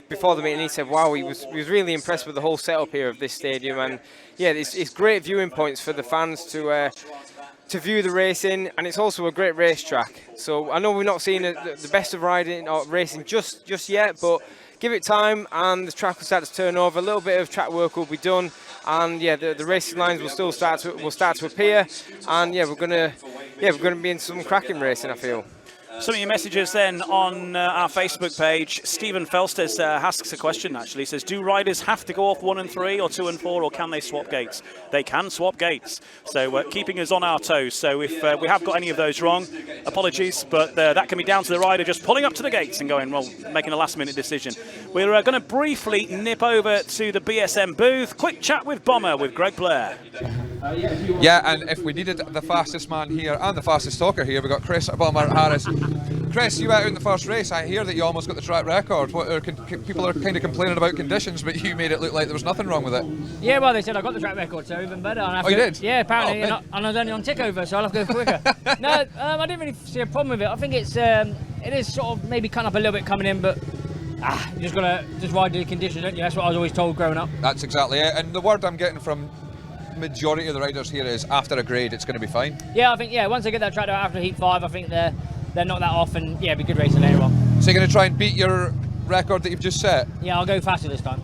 before the meeting he said, wow, he was really impressed with the whole setup here of this stadium. And yeah, it's great viewing points for the fans to view the racing, and it's also a great racetrack. So I know we're not seeing the best of riding or racing just yet, but give it time, and the track will start to turn over. A little bit of track work will be done, and yeah, the racing lines will still start to appear, and yeah, we're gonna be in some cracking racing, I feel. Some of your messages then on our Facebook page. Stephen Felstes asks a question, actually. He says, do riders have to go off 1 and 3 or 2 and 4, or can they swap gates? They can swap gates. So keeping us on our toes. So if we have got any of those wrong, apologies, but that can be down to the rider just pulling up to the gates and going, well, making a last-minute decision. We're going to briefly nip over to the BSM booth. Quick chat with Bomber with Greg Blair. Yeah, and if we needed the fastest man here and the fastest talker here, we've got Chris Bomber Harris. Chris, you went out in the first race. I hear that you almost got the track record. People are kind of complaining about conditions, but you made it look like there was nothing wrong with it. Yeah, well, they said I got the track record, so even better. You did? Yeah, apparently, and I was only on tick over, so I'll have to go quicker. No, I didn't really see a problem with it. I think it is sort of maybe cut up a little bit coming in, but you just gotta ride the conditions, don't you? That's what I was always told growing up. That's exactly it. And the word I'm getting from majority of the riders here is after a grade it's going to be fine. Yeah, I think once they get that track out after heat 5, I think they're not that off, and yeah, it'll be good racing later on. So you're going to try and beat your record that you've just set? Yeah, I'll go faster this time.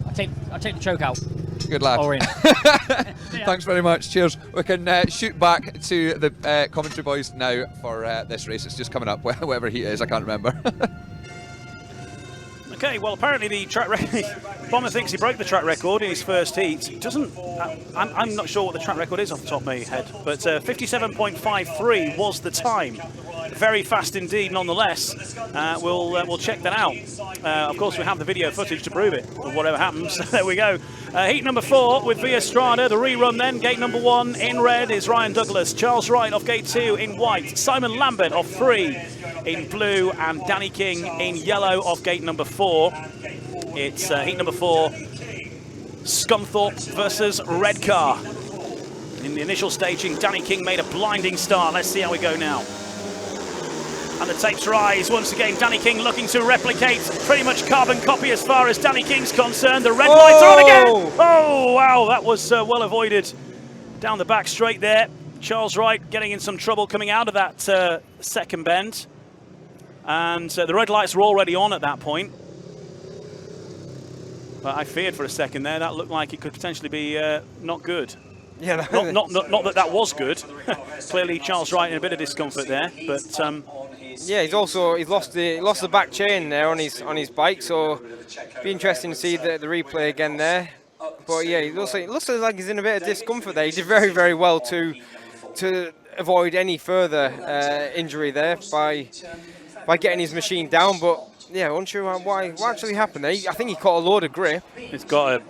I'll take the choke out. Good lad. Or in. Thanks very much. Cheers. We can shoot back to the commentary boys now for this race. It's just coming up, whatever heat is, I can't remember. Okay, well, apparently the track record, Bomber thinks he broke the track record in his first heat. Doesn't, I'm not sure what the track record is off the top of my head, but 57.53 was the time. Very fast indeed, nonetheless. We'll check that out. Of course, we have the video footage to prove it, or whatever happens. There we go. Heat number 4 with Via Strada, the rerun then. Gate number 1 in red is Ryan Douglas. Charles Wright off gate 2 in white. Simon Lambert off 3 in blue, and Danny King in yellow off gate number 4. It's heat number 4, Scunthorpe versus Redcar. In the initial staging, Danny King made a blinding start. Let's see how we go now. And the tapes rise once again. Danny King looking to replicate pretty much carbon copy as far as Danny King's concerned. The red lights are on again. Oh, wow, that was well avoided down the back straight there. Charles Wright getting in some trouble coming out of that second bend. And the red lights were already on at that point. But I feared for a second there. That looked like it could potentially be not good. Yeah, not that was good. Clearly, Charles Wright in a bit of discomfort there. But yeah, he's lost the back chain there on his bike. So be interesting to see the replay again there. But yeah, it looks like he's in a bit of discomfort there. He did very, very well to avoid any further injury there by getting his machine down. But yeah, unsure what actually happened there. I think he caught a load of grip. It's got a...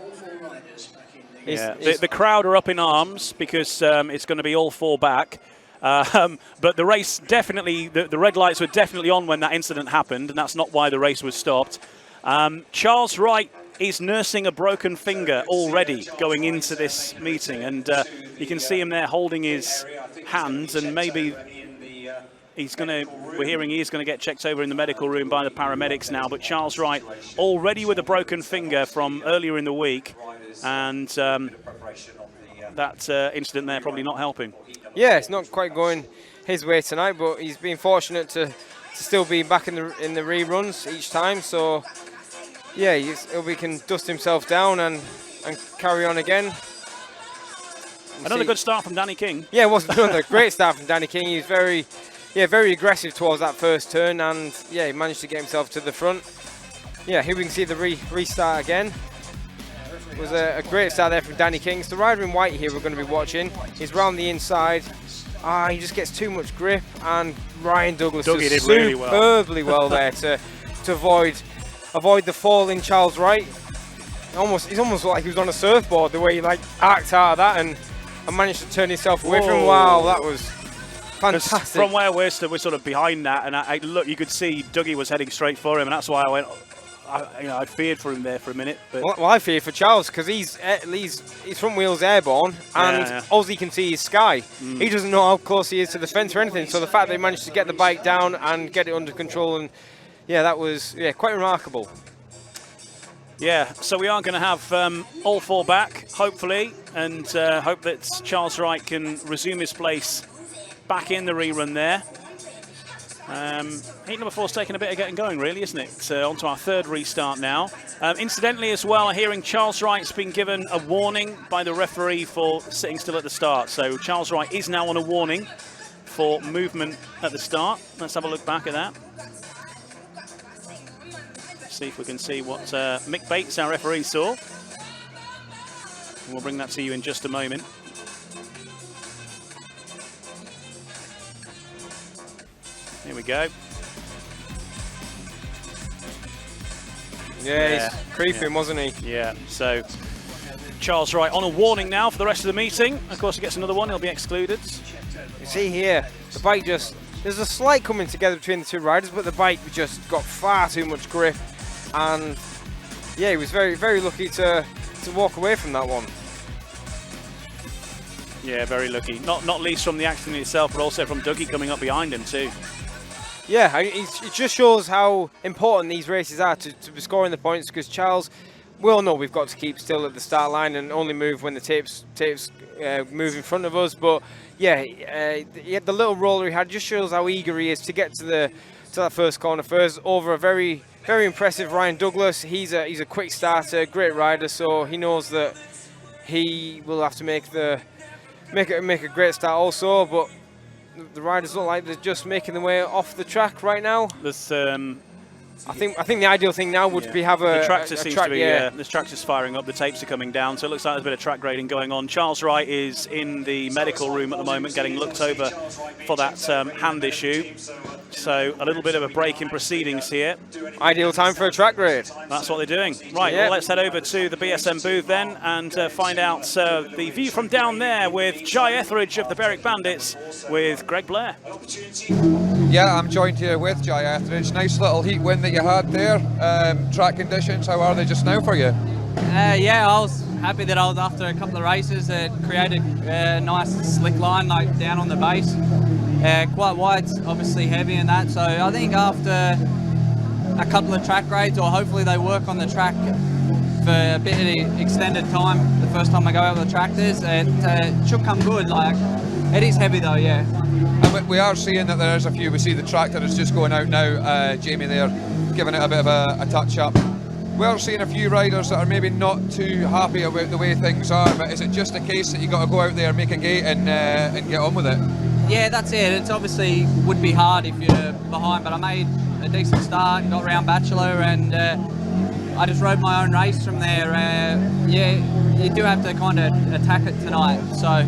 Yeah, the crowd are up in arms because it's going to be all 4 back. But the race definitely, the red lights were definitely on when that incident happened, and that's not why the race was stopped. Charles Wright is nursing a broken finger already going into this meeting, and you can see him there holding his hands, and maybe we're hearing he is going to get checked over in the medical room by the paramedics now. But Charles Wright already with a broken finger from earlier in the week, and that incident there probably not helping. Yeah, it's not quite going his way tonight, but he's been fortunate to still be back in the reruns each time. So yeah, he can dust himself down and carry on again. Another good start from Danny King. Yeah, it was another great start from Danny King. He was very aggressive towards that first turn, and yeah, he managed to get himself to the front. Yeah, here we can see the restart again. It was a great start there from Danny King. It's the rider in white here we're going to be watching. He's round the inside. He just gets too much grip, and Ryan Douglas did superbly well there to avoid the falling Charles Wright. He's almost like he was on a surfboard, the way he arced out of that and managed to turn himself away from him. Wow, that was fantastic. From where we're stood, we're sort of behind that, and look, you could see Dougie was heading straight for him, and that's why I went. I feared for him there for a minute. But well, I feared for Charles because his front wheel's airborne, and all he can see is sky. He doesn't know how close he is to the fence or anything. So the fact that he managed to get the bike down and get it under control, and yeah, that was quite remarkable. Yeah, so we are going to have all 4 back, hopefully, and hope that Charles Wright can resume his place back in the rerun there. Heat number 4's taking a bit of getting going, really, isn't it? On to our third restart now. Incidentally, as well, hearing Charles Wright's been given a warning by the referee for sitting still at the start. So Charles Wright is now on a warning for movement at the start. Let's have a look back at that. See if we can see what Mick Bates, our referee, saw. And we'll bring that to you in just a moment. Here we go. Yeah, he's creeping, wasn't he? Yeah, so Charles Wright on a warning now for the rest of the meeting. Of course, he gets another one, he'll be excluded. You see here, the bike just, there's a slight coming together between the two riders, but the bike just got far too much grip. And yeah, he was very, very lucky to walk away from that one. Yeah, very lucky. Not least from the accident itself, but also from Dougie coming up behind him too. Yeah, it just shows how important these races are to be scoring the points, because Charles, we all know we've got to keep still at the start line and only move when the tapes move in front of us. But yeah, the little roller he had just shows how eager he is to get to that first corner first over a very, very impressive Ryan Douglas. He's a quick starter, great rider, so he knows that he will have to make a great start also. But the riders look like they're just making their way off the track right now. There's, I think the ideal thing now would be have the tractor seems to be this tractor's firing up, the tapes are coming down, so it looks like there's a bit of track grading going on. Charles Wright is in the medical room at the moment getting looked over for that hand issue. So a little bit of a break in proceedings here. Ideal time for a track grade. That's what they're doing. Right, well, let's head over to the BSM booth then and find out the view from down there with Jai Etheridge of the Beric Bandits with Greg Blair. Yeah, I'm joined here with Jai Etheridge. Nice little heat win that you had there. Track conditions, how are they just now for you? Yeah, I was happy that I was after a couple of races that created a nice slick line like down on the base. Quite wide, obviously heavy in that, so I think after a couple of track grades, or hopefully they work on the track for a bit of extended time the first time I go out with the tractors, it should come good. Like, it is heavy though, yeah. And we are seeing that there's a few. We see the tractor is just going out now, Jamie there, giving it a bit of a touch-up. We're seeing a few riders that are maybe not too happy about the way things are, but is it just a case that you got to go out there, make a gate and get on with it? Yeah, that's it. It's obviously would be hard if you're behind, but I made a decent start, got round Bachelor, and I just rode my own race from there. Yeah, you do have to kind of attack it tonight. So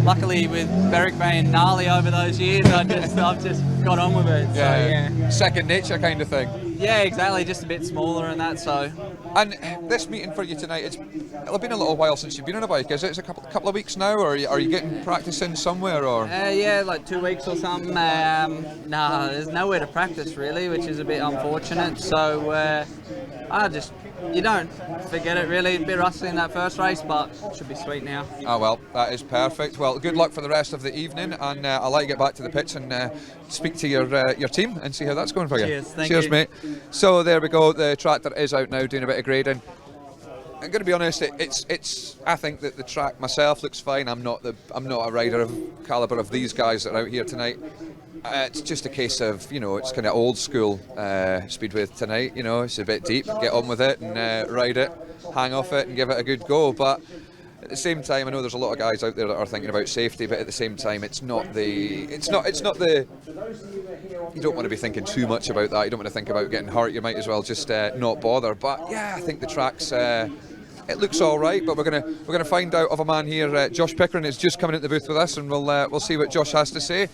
luckily with Beric being gnarly over those years, I've just got on with it. Yeah, so, yeah. Second nature kind of thing. Yeah, exactly, just a bit smaller and that, so. And this meeting for you tonight, it'll have been a little while since you've been on a bike, is it? It's a couple of weeks now, or are you getting practice in somewhere, or? Yeah, like 2 weeks or something. Nah, there's nowhere to practice really, which is a bit unfortunate, so you don't forget it really. A bit rusty in that first race, but it should be sweet now. Oh well, that is perfect. Well, good luck for the rest of the evening, and I'll let you get back to the pits and speak to your team and see how that's going for you. Cheers, thank Cheers, you. mate. So there we go. The tractor is out now doing a bit of grading. I'm going to be honest. It's. I think that the track myself looks fine. I'm not a rider of calibre of these guys that are out here tonight. It's just a case of, it's kind of old school Speedway tonight. It's a bit deep. Get on with it and ride it, hang off it, and give it a good go. But at the same time, I know there's a lot of guys out there that are thinking about safety. But at the same time, it's not the. You don't want to be thinking too much about that. You don't want to think about getting hurt. You might as well just not bother. But yeah, I think the track's. It looks all right, but we're gonna find out of a man here. Josh Pickering is just coming into the booth with us, and we'll see what Josh has to say.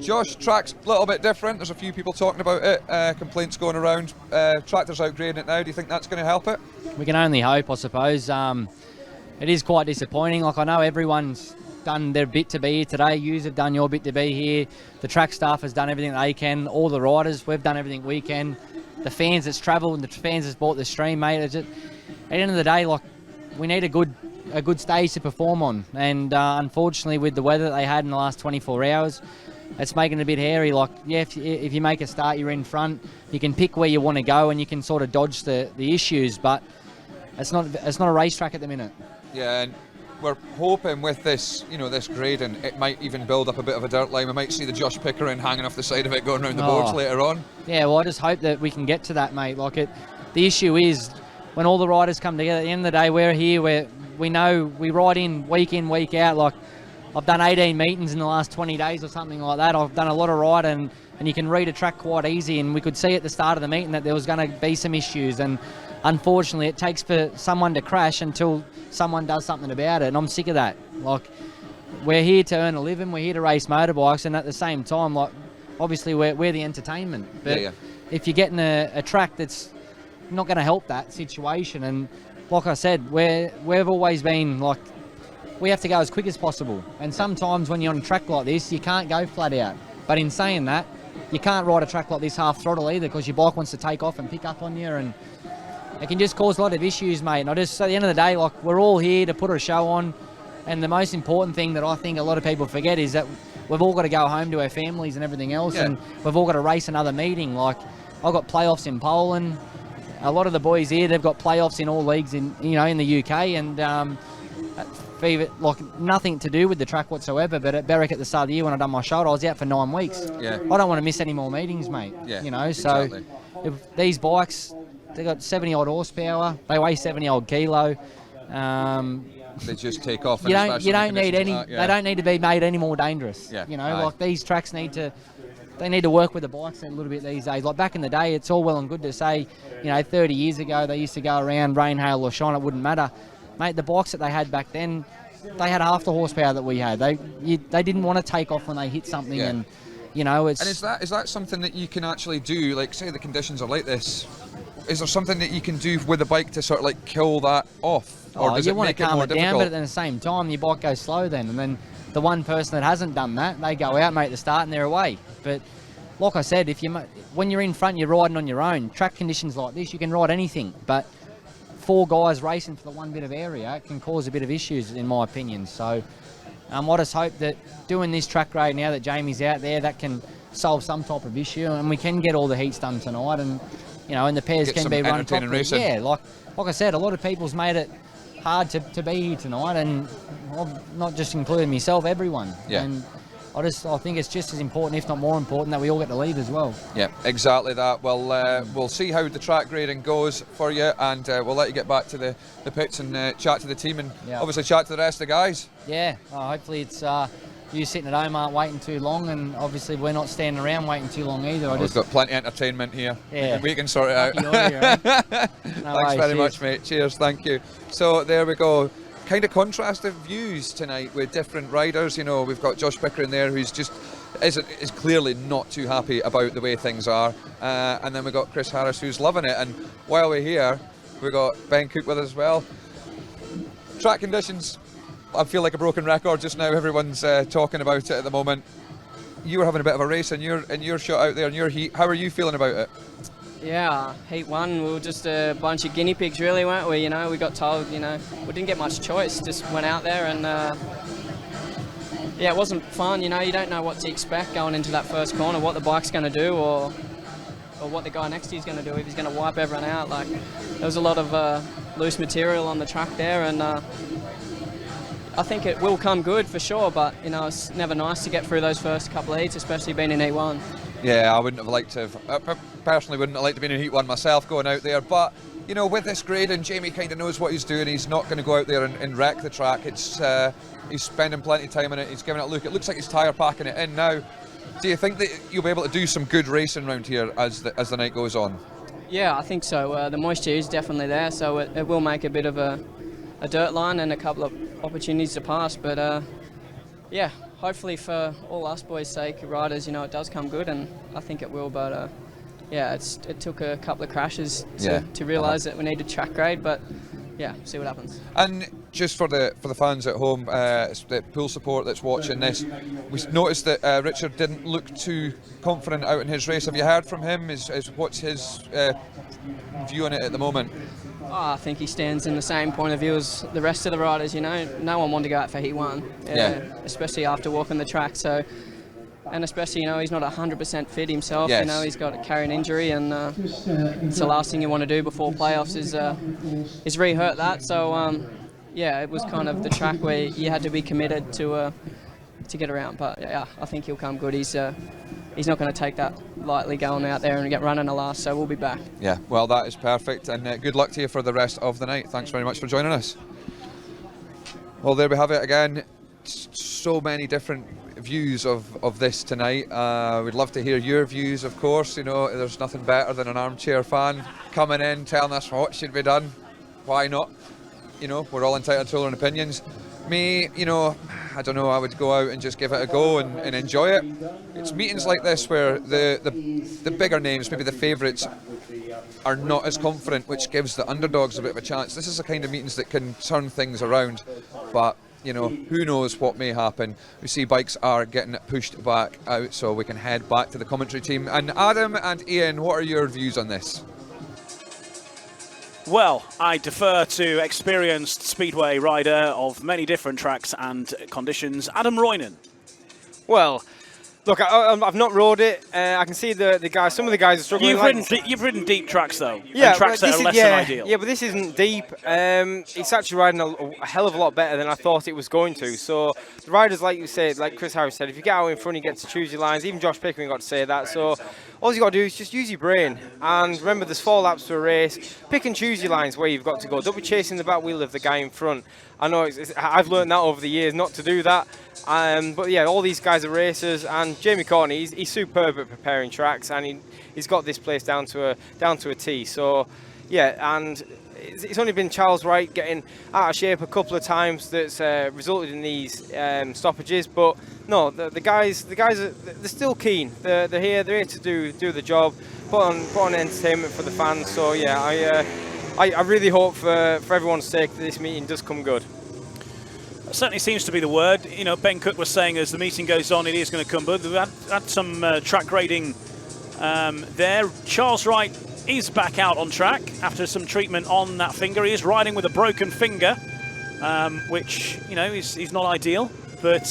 Josh, track's a little bit different. There's a few people talking about it. Complaints going around. Tractor's outgrading it now. Do you think that's going to help it? We can only hope, I suppose. It is quite disappointing. Like, I know everyone's done their bit to be here today. Yous have done your bit to be here. The track staff has done everything they can. All the riders, we've done everything we can. The fans that's travelled and the fans that's bought the stream, mate. At the end of the day, like, we need a good stage to perform on. And unfortunately, with the weather that they had in the last 24 hours, it's making it a bit hairy. Like, yeah, if you make a start, you're in front. You can pick where you want to go, and you can sort of dodge the issues. But it's not a racetrack at the minute. Yeah, and we're hoping with this, this grading, it might even build up a bit of a dirt line. We might see the Josh Pickering hanging off the side of it going around the boards later on. Yeah, well, I just hope that we can get to that, mate. The issue is when all the riders come together, at the end of the day, we're here, we know we ride in, week out. I've done 18 meetings in the last 20 days or something like that. I've done a lot of riding, and you can read a track quite easy, and we could see at the start of the meeting that there was going to be some issues, and unfortunately it takes for someone to crash until someone does something about it, and I'm sick of that. We're here to earn a living, we're here to race motorbikes, and at the same time, obviously we're the entertainment. But if you're getting a track that's not going to help that situation, and like I said, we've always been we have to go as quick as possible, and sometimes when you're on a track like this, you can't go flat out. But in saying that, you can't ride a track like this half throttle either, because your bike wants to take off and pick up on you, and it can just cause a lot of issues, mate. And at the end of the day, we're all here to put a show on, and the most important thing that I think a lot of people forget is that we've all got to go home to our families and everything else, and we've all got to race another meeting. I've got playoffs in Poland. A lot of the boys here, they've got playoffs in all leagues in the UK, and nothing to do with the track whatsoever, but at Beric at the start of the year when I done my shoulder, I was out for 9 weeks. Yeah. I don't want to miss any more meetings, mate. Yeah, so exactly. if these bikes, they got 70 odd horsepower, they weigh 70 odd kilo. They just take off. You don't need any. They don't need to be made any more dangerous. Yeah. These tracks need to work with the bikes a little bit these days. Back in the day, it's all well and good to say, 30 years ago they used to go around rain, hail or shine, it wouldn't matter. Mate, the bikes that they had back then, they had half the horsepower that we had. They didn't want to take off when they hit something, and it's. And is that something that you can actually do? Say the conditions are like this. Is there something that you can do with the bike to sort of kill that off, or does you it want make to it calm more it down, difficult? but at the same time, your bike goes slow then, and then the one person that hasn't done that, they go out, mate, at the start, and they're away. But like I said, when you're in front, you're riding on your own. Track conditions like this, you can ride anything, but 4 guys racing for the one bit of area can cause a bit of issues, in my opinion. So I just hope that doing this track grade now that Jamie's out there, that can solve some type of issue, and we can get all the heats done tonight, and and the pairs can be run properly. Racing. Yeah, like I said, a lot of people's made it hard to be here tonight, and not just including myself, everyone. Yeah. And I think it's just as important, if not more important, that we all get to leave as well. Yeah, exactly that. Well, we'll see how the track grading goes for you, and we'll let you get back to the pits and chat to the team, and obviously chat to the rest of the guys. Yeah, hopefully it's you sitting at home aren't waiting too long, and obviously we're not standing around waiting too long either. We've got plenty of entertainment here. Yeah. We can sort it out. Here, Thanks very much, mate. Cheers, thank you. So there we go. Kind of contrasted views tonight with different riders. We've got Josh Pickering there, who's just is clearly not too happy about the way things are, and then we've got Chris Harris, who's loving it. And while we're here, we've got Ben Cook with us as well. Track conditions, I feel like a broken record just now. Everyone's talking about it at the moment. You were having a bit of a race in your shot out there in your heat. How are you feeling about it? Yeah, heat 1, we were just a bunch of guinea pigs, really, weren't we? We got told, we didn't get much choice, just went out there, and it wasn't fun. You don't know what to expect going into that first corner, what the bike's going to do, or what the guy next to you is going to do, if he's going to wipe everyone out. There was a lot of loose material on the track there, and I think it will come good for sure, but it's never nice to get through those first couple of heats, especially being in heat 1. Yeah, I wouldn't have liked to have, personally wouldn't have liked to be in heat 1 myself going out there, but with this grade, and Jamie kind of knows what he's doing. He's not going to go out there and wreck the track. It's he's spending plenty of time on it. He's giving it a look. It looks like he's tyre packing it in now. Do you think that you'll be able to do some good racing around here as the night goes on? Yeah, I think so. The moisture is definitely there, so it will make a bit of a dirt line and a couple of opportunities to pass, but yeah, hopefully for all us boys' sake, riders, it does come good, and I think it will, but yeah, it took a couple of crashes to realise that we needed track grade, but yeah, see what happens. And just for the fans at home, the pool support that's watching this, we noticed that Richard didn't look too confident out in his race. Have you heard from him? What's his view on it at the moment? I think he stands in the same point of view as the rest of the riders. No one wanted to go out for heat 1, especially after walking the track. So, and especially he's not 100% fit himself. Yes. He's got a carrying injury, and it's the last thing you want to do before playoffs is re-hurt that. So yeah, it was kind of the track where you had to be committed to get around. But yeah, I think he'll come good. He's not going to take that lightly going out there and get running a last, so we'll be back. Yeah, well, that is perfect, and good luck to you for the rest of the night. Thanks very much for joining us. Well, there we have it again. So many different views of this tonight. We'd love to hear your views, of course. You know, there's nothing better than an armchair fan coming in, telling us what should be done, why not. You know, we're all entitled to our own opinions. Me, you know, I don't know, I would go out and just give it a go and enjoy it. It's meetings like this where the bigger names, maybe the favourites, are not as confident, which gives the underdogs a bit of a chance. This is the kind of meetings that can turn things around, but you know, who knows what may happen. We see bikes are getting pushed back out, so we can head back to the commentary team. And Adam and Ian, what are your views on this? Well, I defer to experienced Speedway rider of many different tracks and conditions, Adam Roynan. Well, look, I've not rode it. I can see the guys. Some of the guys are struggling. You've ridden deep tracks though. Yeah, and tracks that are less than ideal. Yeah, but this isn't deep. It's actually riding a hell of a lot better than I thought it was going to. So the riders, like you said, like Chris Harris said, if you get out in front, you get to choose your lines. Even Josh Pickering got to say that. So all you got to do is just use your brain. And remember, there's 4 laps to a race. Pick and choose your lines where you've got to go. Don't be chasing the back wheel of the guy in front. I know I've learned that over the years not to do that. But yeah, all these guys are racers, and Jamie Courtney, he's superb at preparing tracks, and he's got this place down to a T. So yeah, and it's only been Charles Wright getting out of shape a couple of times that's resulted in these stoppages. But no, the guys they're still keen. They're here to do the job, put on entertainment for the fans. So yeah, I really hope for everyone's sake that this meeting does come good. Certainly seems to be the word. You know, Ben Cook was saying as the meeting goes on, it is going to come good. We've had some track grading there. Charles Wright is back out on track after some treatment on that finger. He is riding with a broken finger, which, you know, is not ideal. But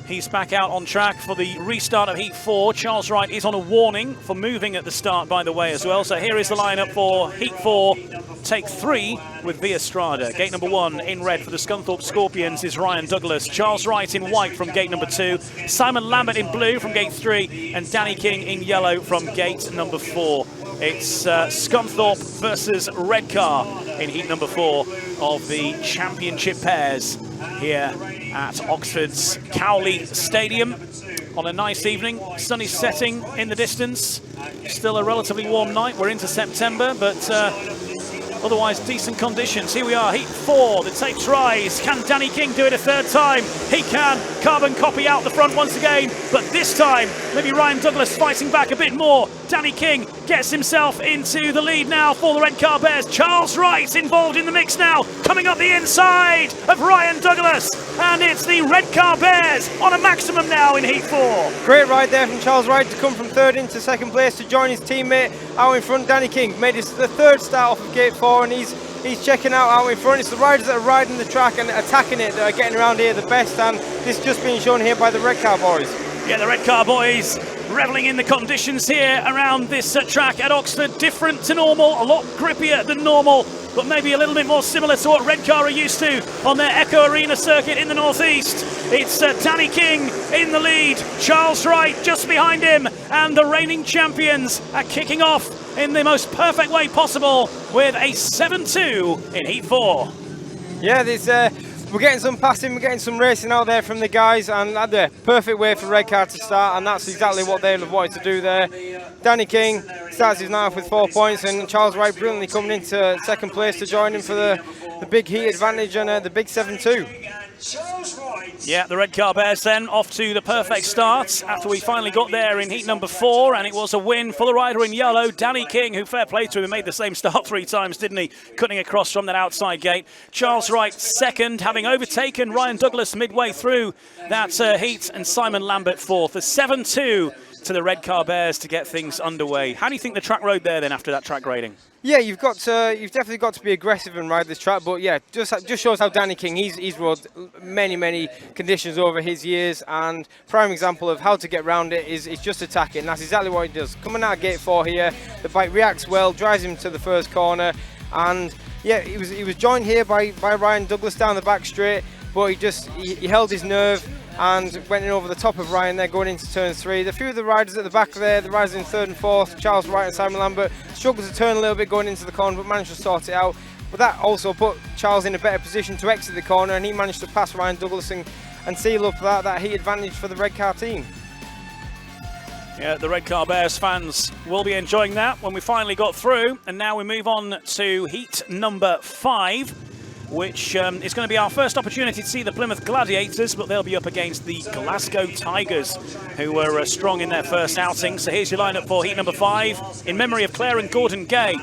he's back out on track for the restart of Heat 4. Charles Wright is on a warning for moving at the start, by the way, as well. So here is the lineup for Heat 4, take 3 with Via Strada. Gate number 1 in red for the Scunthorpe Scorpions is Ryan Douglas. Charles Wright in white from gate number 2. Simon Lambert in blue from gate 3. And Danny King in yellow from gate number 4. It's Scunthorpe versus Redcar in heat number 4 of the championship pairs here at Oxford's Cowley Stadium on a nice evening. Sunny setting in the distance. Still a relatively warm night. We're into September, but otherwise decent conditions. Here we are, heat 4, the tapes rise. Can Danny King do it a third time? He can. Carbon copy out the front once again, but this time maybe Ryan Douglas fighting back a bit more. Danny King gets himself into the lead now for the Redcar Bears. Charles Wright involved in the mix now, coming up the inside of Ryan Douglas, and it's the Redcar Bears on a maximum now in heat 4. Great ride there from Charles Wright to come from 3rd into 2nd place to join his teammate out in front. Danny King made the 3rd start off of gate 4, and he's checking out in front. It's the riders that are riding the track and attacking it that are getting around here the best, and this is just being shown here by the Redcar boys. Yeah, the Redcar boys revelling in the conditions here around this track at Oxford. Different to normal, a lot grippier than normal, but maybe a little bit more similar to what Redcar are used to on their Echo Arena circuit in the northeast. It's Danny King in the lead, Charles Wright just behind him, and the reigning champions are kicking off in the most perfect way possible with a 7-2 in Heat 4. Yeah, we're getting some passing, we're getting some racing out there from the guys, and the perfect way for Redcar to start, and that's exactly what they've wanted to do there. Danny King starts his night off with 4 points, and Charles Wright brilliantly coming into 2nd place to join him for the big heat advantage and the big 7-2. Yeah, the Redcar Bears then off to the perfect start after we finally got there in heat number 4, and it was a win for the rider in yellow, Danny King, who fair play to him, made the same start 3 times, didn't he? Cutting across from that outside gate. Charles Wright 2nd, having overtaken Ryan Douglas midway through that heat, and Simon Lambert 4th. A 7-2 to the Redcar Bears to get things underway. How do you think the track rode there then after that track grading? Yeah, you've definitely got to be aggressive and ride this track, but yeah, just shows how Danny King, he's rode many conditions over his years, and prime example of how to get around it is just attack it, and that's exactly what he does. Coming out of gate 4 here, the bike reacts well, drives him to the first corner, and yeah, he was joined here by Ryan Douglas down the back straight, but he held his nerve and went in over the top of Ryan there going into turn 3. A few of the riders at the back there, the riders in 3rd and 4th, Charles Wright and Simon Lambert, struggled to turn a little bit going into the corner, but managed to sort it out. But that also put Charles in a better position to exit the corner, and he managed to pass Ryan Douglas and seal up that heat advantage for the Redcar team. Yeah, the Redcar Bears fans will be enjoying that when we finally got through. And now we move on to heat number 5, which is going to be our first opportunity to see the Plymouth Gladiators, but they'll be up against the Glasgow Tigers, who were strong in their first outing. So here's your lineup for heat number 5, in memory of Claire and Gordon Gay.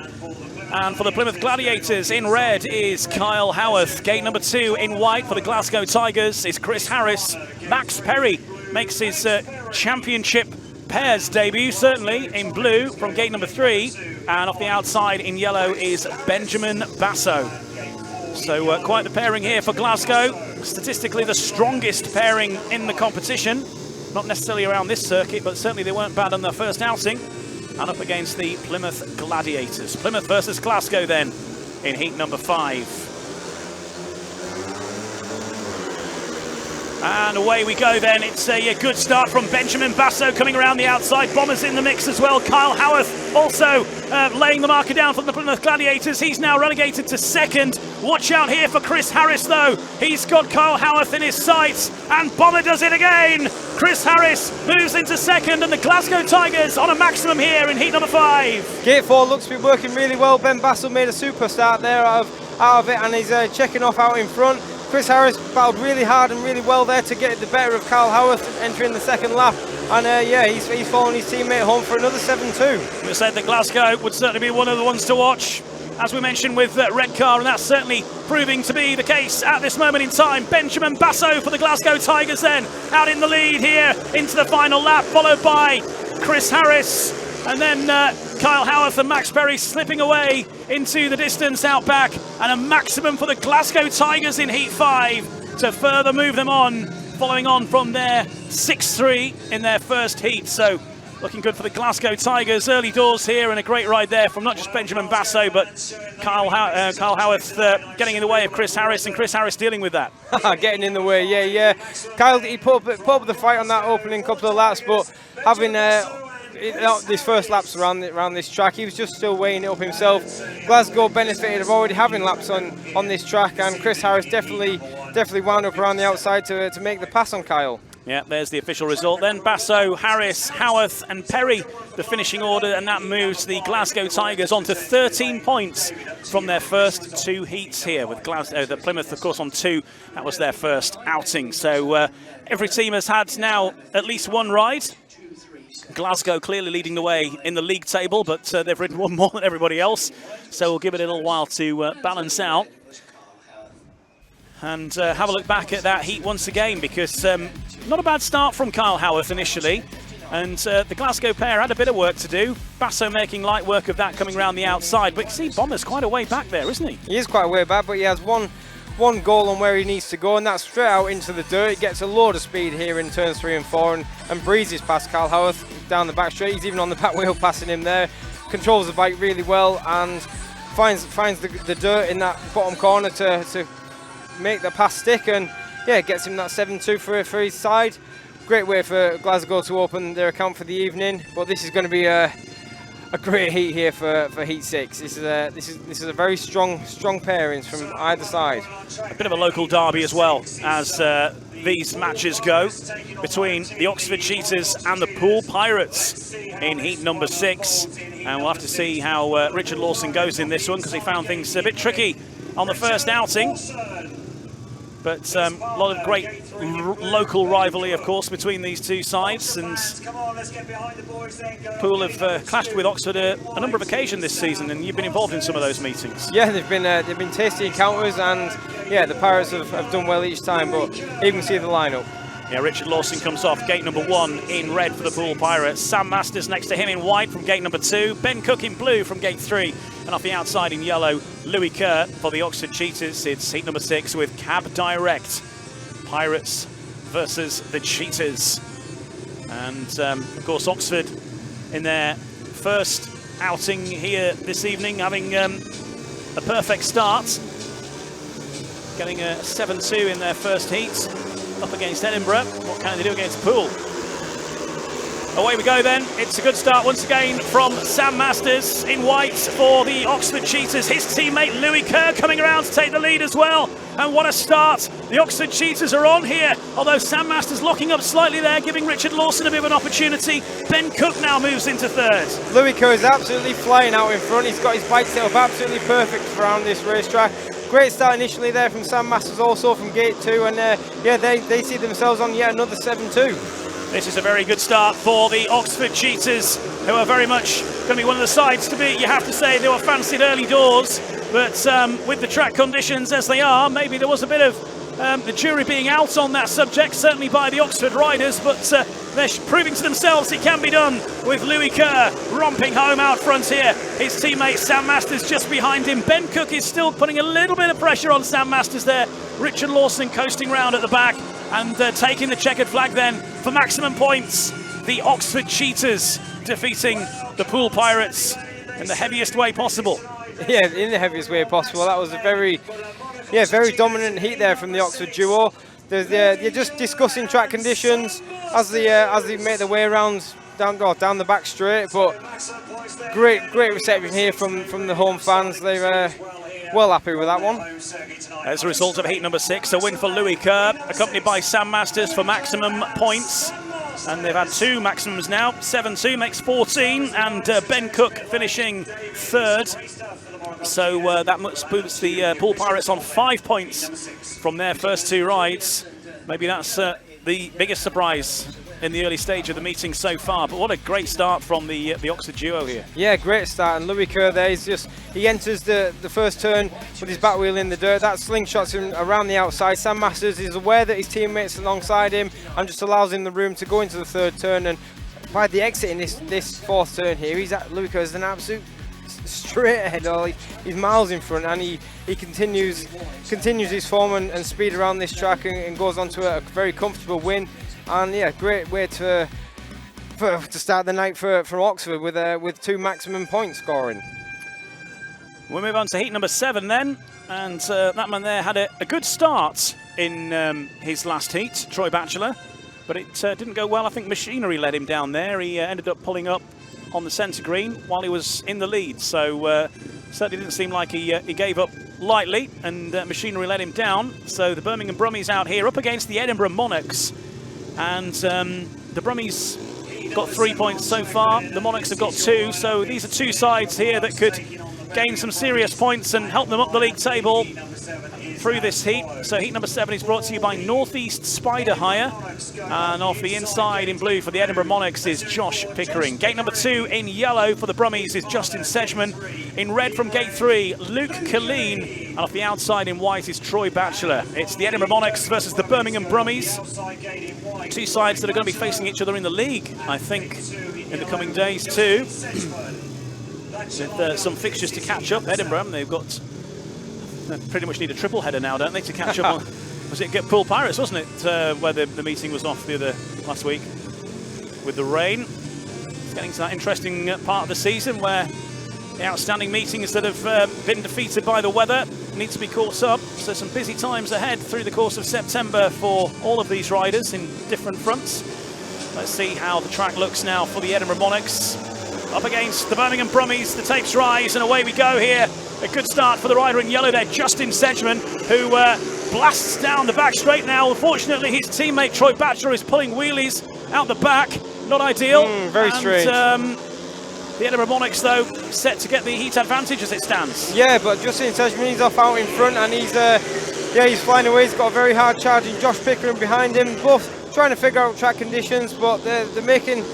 And for the Plymouth Gladiators, in red is Kyle Howarth. Gate number 2 in white for the Glasgow Tigers is Chris Harris. Max Perry makes his championship pairs debut, certainly, in blue from gate number 3. And off the outside in yellow is Benjamin Basso. So quite the pairing here for Glasgow. Statistically the strongest pairing in the competition. Not necessarily around this circuit, but certainly they weren't bad on their first outing. And up against the Plymouth Gladiators. Plymouth versus Glasgow then in heat number 5. And away we go then. It's a good start from Benjamin Basso coming around the outside. Bombers in the mix as well. Kyle Howarth also laying the marker down for the Plymouth Gladiators. He's now relegated to 2nd. Watch out here for Chris Harris though. He's got Kyle Howarth in his sights, and Bomber does it again. Chris Harris moves into 2nd, and the Glasgow Tigers on a maximum here in heat number 5. Gate 4 looks to be working really well. Ben Basso made a super start there out of it, and he's checking off out in front. Chris Harris battled really hard and really well there to get the better of Kyle Howarth entering the 2nd lap. And yeah, he's following his teammate home for another 7-2. We said that Glasgow would certainly be one of the ones to watch, as we mentioned with Redcar, and that's certainly proving to be the case at this moment in time. Benjamin Basso for the Glasgow Tigers then, out in the lead here into the final lap, followed by Chris Harris. And then Kyle Howarth and Max Perry slipping away into the distance out back, and a maximum for the Glasgow Tigers in heat 5 to further move them on, following on from their 6-3 in their first heat. So looking good for the Glasgow Tigers. Early doors here, and a great ride there from not just Benjamin Basso, but Kyle Howarth getting in the way of Chris Harris, and Chris Harris dealing with that. Getting in the way, yeah. Kyle, he put up the fight on that opening couple of laps, but having these first laps around this track, he was just still weighing it up himself. Glasgow benefited of already having laps on this track, and Chris Harris definitely wound up around the outside to make the pass on Kyle. Yeah, there's the official result then. Basso, Harris, Howarth and Perry, the finishing order, and that moves the Glasgow Tigers on to 13 points from their first 2 heats here, with the Plymouth, of course, on 2. That was their first outing. So every team has had now at least one ride. Glasgow clearly leading the way in the league table, but they've ridden one more than everybody else. So we'll give it a little while to balance out. And have a look back at that heat once again, because not a bad start from Kyle Howarth initially. And the Glasgow pair had a bit of work to do. Basso making light work of that coming around the outside. But you see, Bomber's quite a way back there, isn't he? He is quite a way back, but he has one goal on where he needs to go, and that's straight out into the dirt. He gets a load of speed here in turns 3 and 4 and breezes past Kyle Howarth down the back straight. He's even on the back wheel passing him there. Controls the bike really well and finds the dirt in that bottom corner to make the pass stick, and yeah, gets him that 7-2 for his side. Great way for Glasgow to open their account for the evening, but this is going to be a great heat here for heat 6. This is a very strong pairings from either side. A bit of a local derby as well, as these matches go between the Oxford Cheaters and the Poole Pirates in heat number 6. And we'll have to see how Richard Lawson goes in this one, because he found things a bit tricky on the first outing. But a lot of great local rivalry, of course, between these two sides. And Poole have clashed with Oxford a number of occasions this season, and you've been involved in some of those meetings. Yeah, they've been tasty encounters, and yeah, the Pirates have done well each time. But you can see the lineup. Yeah, Richard Lawson comes off gate number 1 in red for the Poole Pirates. Sam Masters next to him in white from gate number 2. Ben Cook in blue from gate 3. And off the outside in yellow, Louis Kerr for the Oxford Cheaters. It's heat number 6 with Cab Direct. Pirates versus the Cheaters. And of course, Oxford in their first outing here this evening, having a perfect start, getting a 7-2 in their first heat up against Edinburgh. What can they do against Poole? Away we go then. It's a good start once again from Sam Masters in white for the Oxford Cheaters. His teammate Louis Kerr coming around to take the lead as well. And what a start. The Oxford Cheaters are on here, although Sam Masters locking up slightly there, giving Richard Lawson a bit of an opportunity. Ben Cook now moves into third. Louis Kerr is absolutely flying out in front. He's got his bike set up absolutely perfect around this racetrack. Great start initially there from Sam Masters, also from gate 2, and yeah, they see themselves on yet another 7-2. This is a very good start for the Oxford Cheaters, who are very much going to be one of the sides to beat. You have to say they were fancied early doors, but with the track conditions as they are, maybe there was a bit of the jury being out on that subject, certainly by the Oxford riders, but they're proving to themselves it can be done with Louis Kerr romping home out front here. His teammate Sam Masters just behind him. Ben Cook is still putting a little bit of pressure on Sam Masters there. Richard Lawson coasting round at the back and taking the checkered flag then for maximum points. The Oxford Cheaters defeating the Poole Pirates in the heaviest way possible. Yeah, in the heaviest way possible. That was a very dominant heat there from the Oxford duo. You're just discussing track conditions as they make their way around down the back straight. But great reception here from the home fans. They're well happy with that one. As a result of heat number 6, a win for Louis Kerr, accompanied by Sam Masters for maximum points. And they've had 2 maximums now. 7-2 makes 14, and Ben Cook finishing third. So that puts the Poole Pirates on 5 points from their first 2 rides. Maybe that's the biggest surprise in the early stage of the meeting so far. But what a great start from the Oxford duo here. Yeah, great start. And Louis Kerr there, he enters the first turn with his back wheel in the dirt. That slingshots him around the outside. Sam Masters is aware that his teammates alongside him and just allows him the room to go into the third turn. And by the exit in this fourth turn here, Louis Kerr is an absolute straight ahead. He's miles in front, and he continues his form and speed around this track and goes on to a very comfortable win. And yeah, great way to start the night for Oxford with 2 maximum point scoring. We'll move on to heat number 7 then, and that man there had a good start in his last heat, Troy Batchelor, but it didn't go well. I think machinery let him down there. He ended up pulling up on the centre green while he was in the lead, so certainly didn't seem like he gave up lightly, and machinery let him down. So the Birmingham Brummies out here up against the Edinburgh Monarchs, and the Brummies got 3 points so far, the Monarchs have got 2, so these are 2 sides here that could gain some serious points and help them up the league table through this heat. So heat number 7 is brought to you by Northeast Spider Hire, and off the inside in blue for the Edinburgh Monarchs is Josh Pickering. Gate number 2 in yellow for the Brummies is Justin Sedgman. In red from gate 3, Luke Colleen, and off the outside in white is Troy Batchelor. It's the Edinburgh Monarchs versus the Birmingham Brummies. 2 sides that are going to be facing each other in the league, I think, in the coming days too. With some fixtures to catch up. Edinburgh, they've got pretty much need a triple header now, don't they, to catch up on? Was it Poole Pirates, wasn't it, where the meeting was off last week with the rain? It's getting to that interesting part of the season where the outstanding meetings that have been defeated by the weather need to be caught up. So some busy times ahead through the course of September for all of these riders in different fronts. Let's see how the track looks now for the Edinburgh Monarchs. Up against the Birmingham Brummies, the tapes rise, and away we go here. A good start for the rider in yellow there, Justin Sedgman, who blasts down the back straight now. Unfortunately, his teammate Troy Batchelor is pulling wheelies out the back. Not ideal. Very strange. The Edinburgh Monarchs, though, set to get the heat advantage as it stands. Yeah, but Justin Sedgman, he's off out in front, and he's flying away. He's got a very hard charging Josh Pickering behind him. Both trying to figure out track conditions, but they're making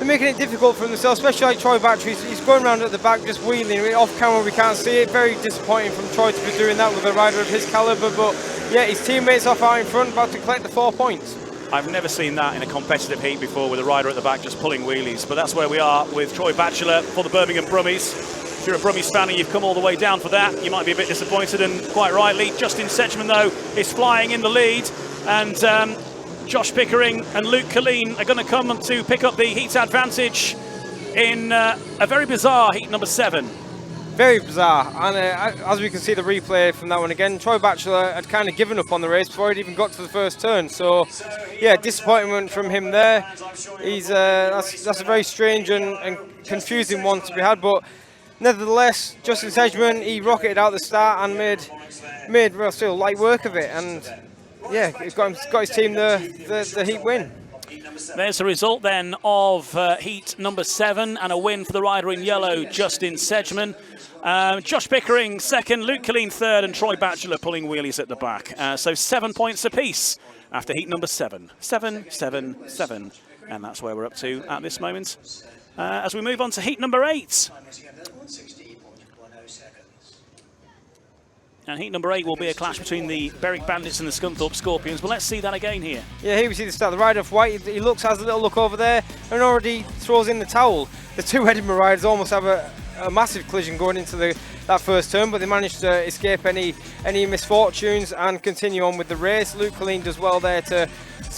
it difficult for themselves, especially like Troy Batchelor. He's going around at the back, just wheeling. Off camera, we can't see it. Very disappointing from Troy to be doing that with a rider of his calibre. But yeah, his teammates off out in front, about to collect the 4 points. I've never seen that in a competitive heat before, with a rider at the back just pulling wheelies. But that's where we are with Troy Batchelor for the Birmingham Brummies. If you're a Brummies fan and you've come all the way down for that, you might be a bit disappointed, and quite rightly. Justin Sedgman, though, is flying in the lead, and Josh Pickering and Luke Colleen are going to come to pick up the heat advantage in a very bizarre heat number 7. very bizarre. And as we can see the replay from that one again, Troy Batchelor had kind of given up on the race before he'd even got to the first turn. So yeah, disappointment from him there. He's that's a very strange and confusing one to be had, but nevertheless, Justin Sedgman, he rocketed out the start and made real still light work of it, and yeah, he's got his team the heat win. There's the result then of heat number 7 and a win for the rider in yellow, Justin Sedgman. Josh Pickering second, Luke Killeen third, and Troy Batchelor pulling wheelies at the back. So 7 points apiece after heat number 7. 7, 7, 7. And that's where we're up to at this moment. As we move on to heat number 8. And heat number 8 will be a clash between the Berwick Bandits and the Scunthorpe Scorpions, but let's see that again here. Yeah, here we see the start. The rider of White, he has a little look over there and already throws in the towel. The two Edinburgh riders almost have a massive collision going into that first turn, but they managed to escape any misfortunes and continue on with the race. Luke Killeen does well there to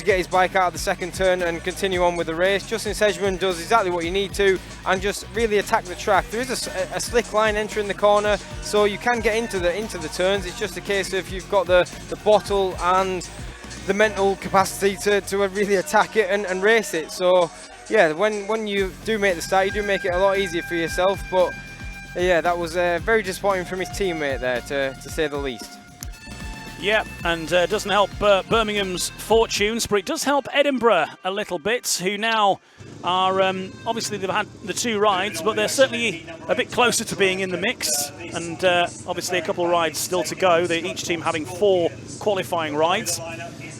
get his bike out of the second turn and continue on with the race. Justin Sedgman does exactly what you need to and just really attack the track. There is a slick line entering the corner, so you can get into the turns. It's just a case of you've got the bottle and the mental capacity to really attack it and race it. So yeah, when you do make the start, you do make it a lot easier for yourself. But yeah, that was very disappointing from his teammate there, to say the least. Yeah, and doesn't help Birmingham's fortunes, but it does help Edinburgh a little bit, who now are, obviously they've had the 2 rides, but they're certainly a bit closer to being in the mix, and obviously a couple of rides still to go, each team having 4 qualifying rides.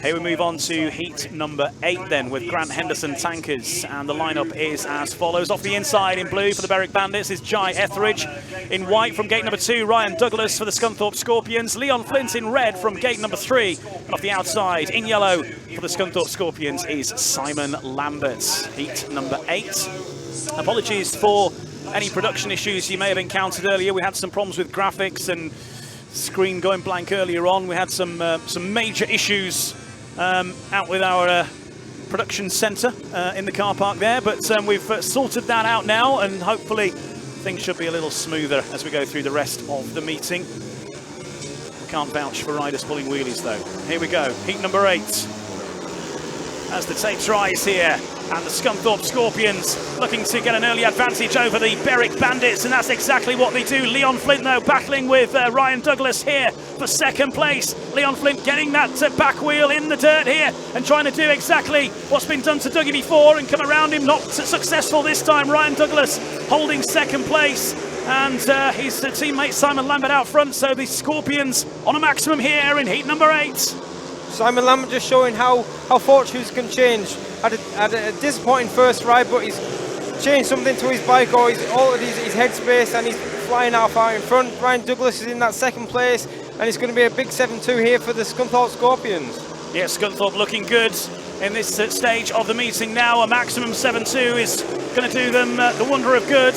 Here we move on to heat number 8 then, with Grant Henderson tankers, and the lineup is as follows. Off the inside in blue for the Berwick Bandits is Jai Etheridge. In white from gate number 2, Ryan Douglas for the Scunthorpe Scorpions. Leon Flint in red from gate number 3. And off the outside in yellow for the Scunthorpe Scorpions is Simon Lambert. Heat number 8. Apologies for any production issues you may have encountered earlier. We had some problems with graphics and screen going blank earlier on. We had some major issues out with our production centre in the car park there, but we've sorted that out now, and hopefully things should be a little smoother as we go through the rest of the meeting. We can't vouch for riders pulling wheelies though. Here we go, heat number 8. As the tapes rise here, and the Scunthorpe Scorpions looking to get an early advantage over the Beric Bandits, and that's exactly what they do. Leon Flint, though, battling with Ryan Douglas here for second place. Leon Flint getting that back wheel in the dirt here and trying to do exactly what's been done to Dougie before and come around him. Not successful this time. Ryan Douglas holding second place, and his teammate Simon Lambert out front. So the Scorpions on a maximum here in heat number 8. Simon Lambert just showing how fortunes can change. Had a disappointing first ride, but he's changed something to his bike, or he's altered his headspace, and he's flying out far in front. Ryan Douglas is in that second place, and it's going to be a big 7-2 here for the Scunthorpe Scorpions. Yeah, Scunthorpe looking good in this stage of the meeting now. A maximum 7-2 is going to do them the wonder of good,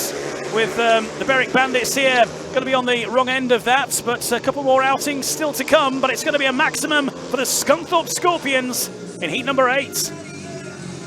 with the Berwick Bandits here going to be on the wrong end of that, but a couple more outings still to come, but it's going to be a maximum for the Scunthorpe Scorpions in heat number 8.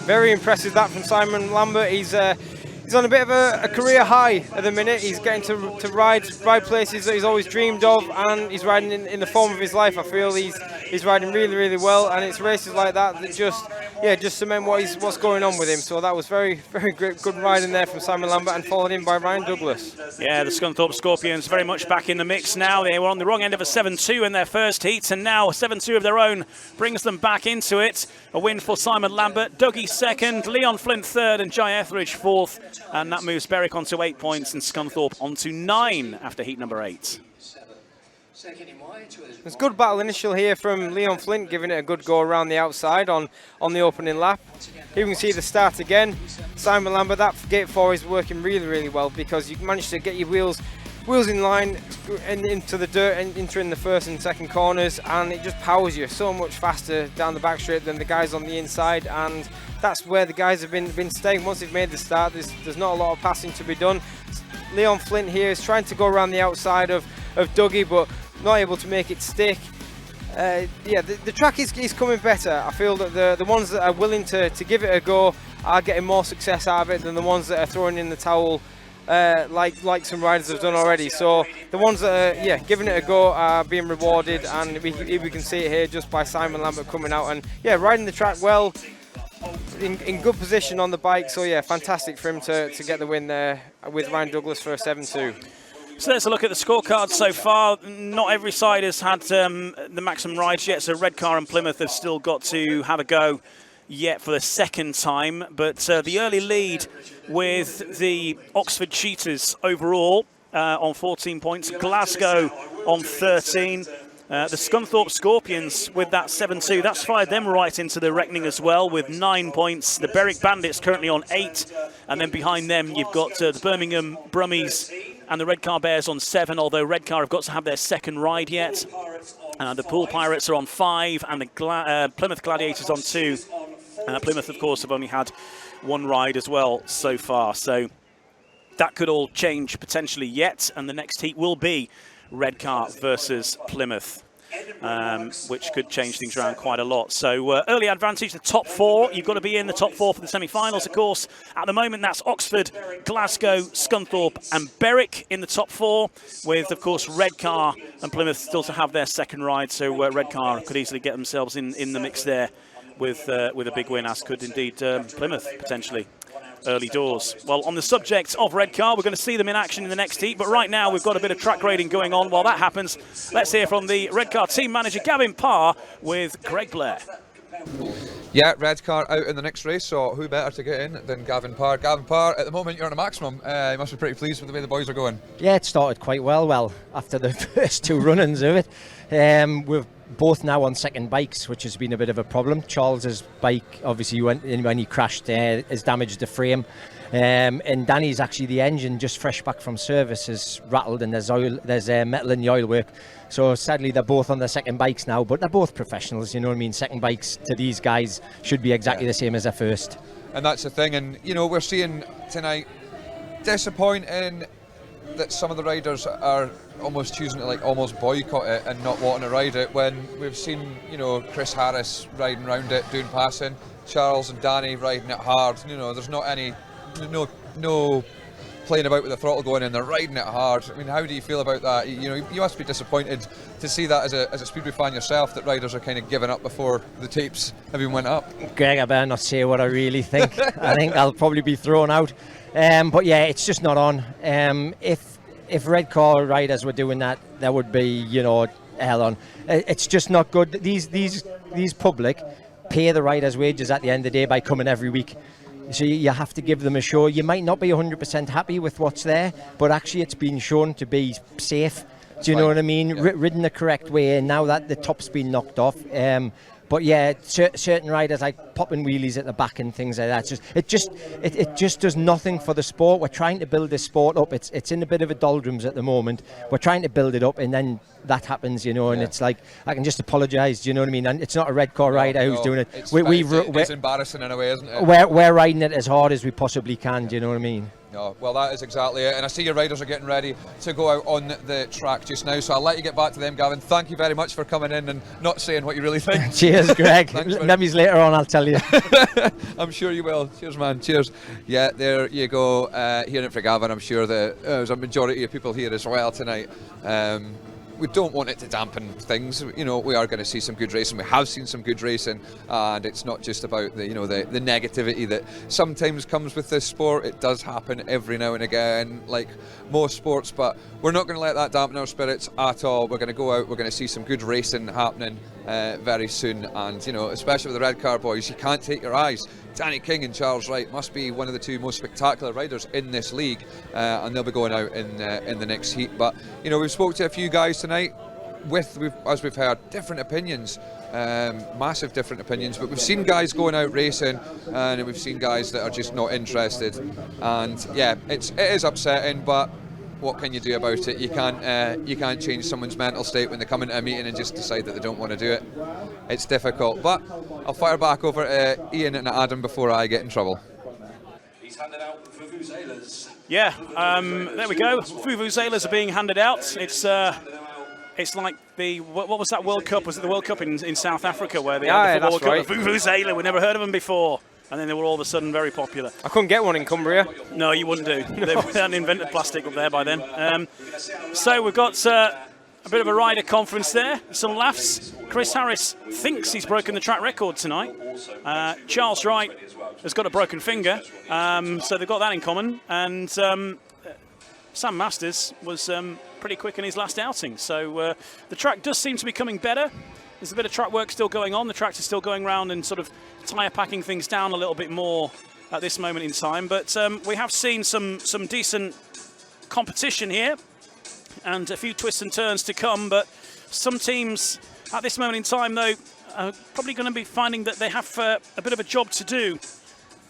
Very impressive that from Simon Lambert. He's on a bit of a career high at the minute. He's getting to ride places that he's always dreamed of, and he's riding in the form of his life. I feel he's riding really, really well, and it's races like that just cement what's going on with him. So that was very, very good riding there from Simon Lambert, and followed in by Ryan Douglas. Yeah, the Scunthorpe Scorpions very much back in the mix now. They were on the wrong end of a 7-2 in their first heat, and now a 7-2 of their own brings them back into it. A win for Simon Lambert, Dougie second, Leon Flint third, and Jai Etheridge fourth. And that moves Beric onto 8 points and Scunthorpe onto 9 after heat number 8. There's a good battle initial here from Leon Flint, giving it a good go around the outside on the opening lap. Here we can see the start again. Simon Lambert, that gate 4 is working really, really well, because you managed to get your wheels in line and into the dirt and entering the first and second corners, and it just powers you so much faster down the back straight than the guys on the inside, and that's where the guys have been staying. Once they've made the start, there's not a lot of passing to be done. Leon Flint here is trying to go around the outside of Dougie, but not able to make it stick. Yeah, the track is coming better. I feel that the ones that are willing to give it a go are getting more success out of it than the ones that are throwing in the towel like some riders have done already. So the ones that are giving it a go are being rewarded, and we can see it here just by Simon Lambert coming out and riding the track well, in good position on the bike. So fantastic for him to get the win there with Ryan Douglas for a 7-2. So let's look at the scorecard so far. Not every side has had the maximum rides yet, so Redcar and Plymouth have still got to have a go yet for the second time. But the early lead with the Oxford Cheetahs overall on 14 points, Glasgow on 13. The Scunthorpe Scorpions with that 7-2, that's fired them right into the reckoning as well with 9 points. The Beric Bandits currently on 8, and then behind them you've got the Birmingham Brummies and the Redcar Bears on 7, although Redcar have got to have their second ride yet. The Pool Pirates are on 5, and the Plymouth Gladiators on 2. Plymouth, of course, have only had one ride as well so far, so that could all change potentially yet, and the next heat will be Redcar versus Plymouth, which could change things around quite a lot. So early advantage, the top 4. You've got to be in the top 4 for the semi-finals, of course. At the moment, that's Oxford, Glasgow, Scunthorpe and Berwick in the top 4, with, of course, Redcar and Plymouth still to have their second ride. So Redcar could easily get themselves in the mix there with a big win, as could indeed Plymouth, potentially. Early doors. Well, on the subject of Redcar, we're going to see them in action in the next heat, but right now we've got a bit of track grading going on. While that happens, let's hear from the Redcar team manager, Gavin Parr, with Greg Blair. Yeah, Redcar out in the next race, so who better to get in than Gavin Parr? Gavin Parr, at the moment you're on a maximum. You must be pretty pleased with the way the boys are going. Yeah, it started quite well after the first 2 run-ins of it. We're both now on second bikes, which has been a bit of a problem. Charles's bike, obviously, when he crashed, has damaged the frame. And Danny's actually, the engine, just fresh back from service, is rattled, and there's metal in the oil work. So sadly, they're both on their second bikes now, but they're both professionals, you know what I mean? Second bikes to these guys should be exactly the same as their first. And that's the thing, and we're seeing tonight, disappointing that some of the riders are almost choosing to almost boycott it and not wanting to ride it, when we've seen Chris Harris riding around it, doing passing, Charles and Danny riding it hard. There's not any no playing about with the throttle going in, they're riding it hard. I mean, how do you feel about that? You must be disappointed to see that as a Speedway fan yourself, that riders are kind of giving up before the tapes have even went up. Greg, I better not say what I really think. I think I'll probably be thrown out. But yeah, it's just not on. If Redcar riders were doing that, there would be, hell on. It's just not good. These public pay the riders' wages at the end of the day by coming every week. So you have to give them a show. You might not be 100% happy with what's there, but actually it's been shown to be safe. Do you know what I mean? Yeah. Ridden the correct way, and now that the top's been knocked off. But yeah, certain riders like popping wheelies at the back and things like that. It just does nothing for the sport. We're trying to build this sport up. It's in a bit of a doldrums at the moment. We're trying to build it up, and then that happens, and it's like, I can just apologise. Do you know what I mean? And it's not a Redcar rider who's doing it. It's embarrassing in a way, isn't it? We're riding it as hard as we possibly can. Do you know what I mean? No, well, that is exactly it. And I see your riders are getting ready to go out on the track just now, so I'll let you get back to them, Gavin. Thank you very much for coming in and not saying what you really think. Cheers, Greg. Maybe later on I'll tell you. I'm sure you will. Cheers, man. Cheers. Yeah, there you go. Hearing it for Gavin, I'm sure that there's a majority of people here as well tonight. We don't want it to dampen things. We are going to see some good racing. We have seen some good racing, and it's not just about the negativity that sometimes comes with this sport. It does happen every now and again, like most sports, but we're not going to let that dampen our spirits at all. We're going to go out. We're going to see some good racing happening very soon, and especially with the Redcar boys, you can't take your eyes. Danny King and Charles Wright must be one of the 2 most spectacular riders in this league, and they'll be going out in the next heat. But we've spoke to a few guys tonight as we've heard, different opinions, massive different opinions, but we've seen guys going out racing, and we've seen guys that are just not interested, and yeah, it is upsetting, but what can you do about it? You can't change someone's mental state when they come into a meeting and just decide that they don't want to do it. It's difficult, but I'll fire back over to Ian and Adam before I get in trouble. He's handed out vuvuzelas. Yeah, there we go. Vuvuzelas are being handed out. It's like the, what was that World Cup? Was it the World Cup in South Africa where they had the football World Cup? Vuvuzela, we never heard of them before. and then they were all of a sudden very popular. I couldn't get one in Cumbria. No, you wouldn't do. They hadn't invented plastic up there by then. So we've got a bit of a rider conference there, some laughs. Chris Harris thinks he's broken the track record tonight. Charles Wright has got a broken finger, so they've got that in common. And Sam Masters was pretty quick in his last outing. So the track does seem to be coming better. There's a bit of track work still going on. The tracks are still going around and sort of tyre packing things down a little bit more at this moment in time. But we have seen some decent competition here and a few twists and turns to come. But some teams at this moment in time, though, are probably going to be finding that they have a bit of a job to do,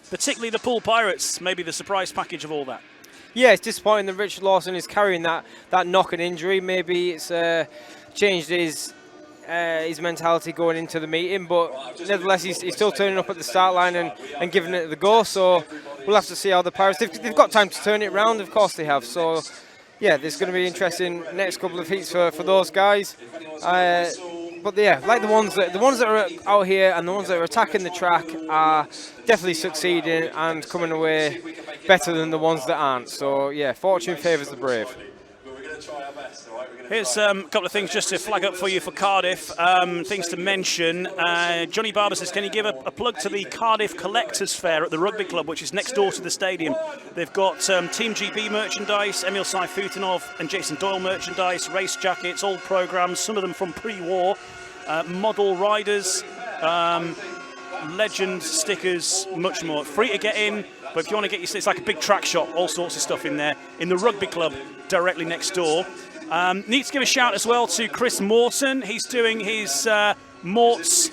particularly the Pool Pirates, maybe the surprise package of all that. Yeah, it's disappointing that Richard Lawson is carrying that knock and injury. Maybe it's changed his mentality going into the meeting, but nevertheless he's still turning up at the start line and giving it the go. So we'll have to see how the Pirates, they've got time to turn it around, of course they have. So yeah, there's going to be interesting next couple of heats for those guys. But yeah, like the ones that are out here and the ones that are attacking the track are definitely succeeding and coming away better than the ones that aren't. So yeah, fortune favours the brave. Here's a couple of things just to flag up for you for Cardiff. Things to mention. Johnny Barber says, can you give a plug to the Cardiff Collectors Fair at the Rugby Club, which is next door to the stadium? They've got Team GB merchandise, Emil Saifutinov and Jason Doyle merchandise, race jackets, old programmes, some of them from pre-war, model riders, legend stickers, much more. Free to get in, but if you want to get your, it's like a big track shop, all sorts of stuff in there, in the Rugby Club directly next door. Need to give a shout as well to Chris Morton. He's doing his Mort's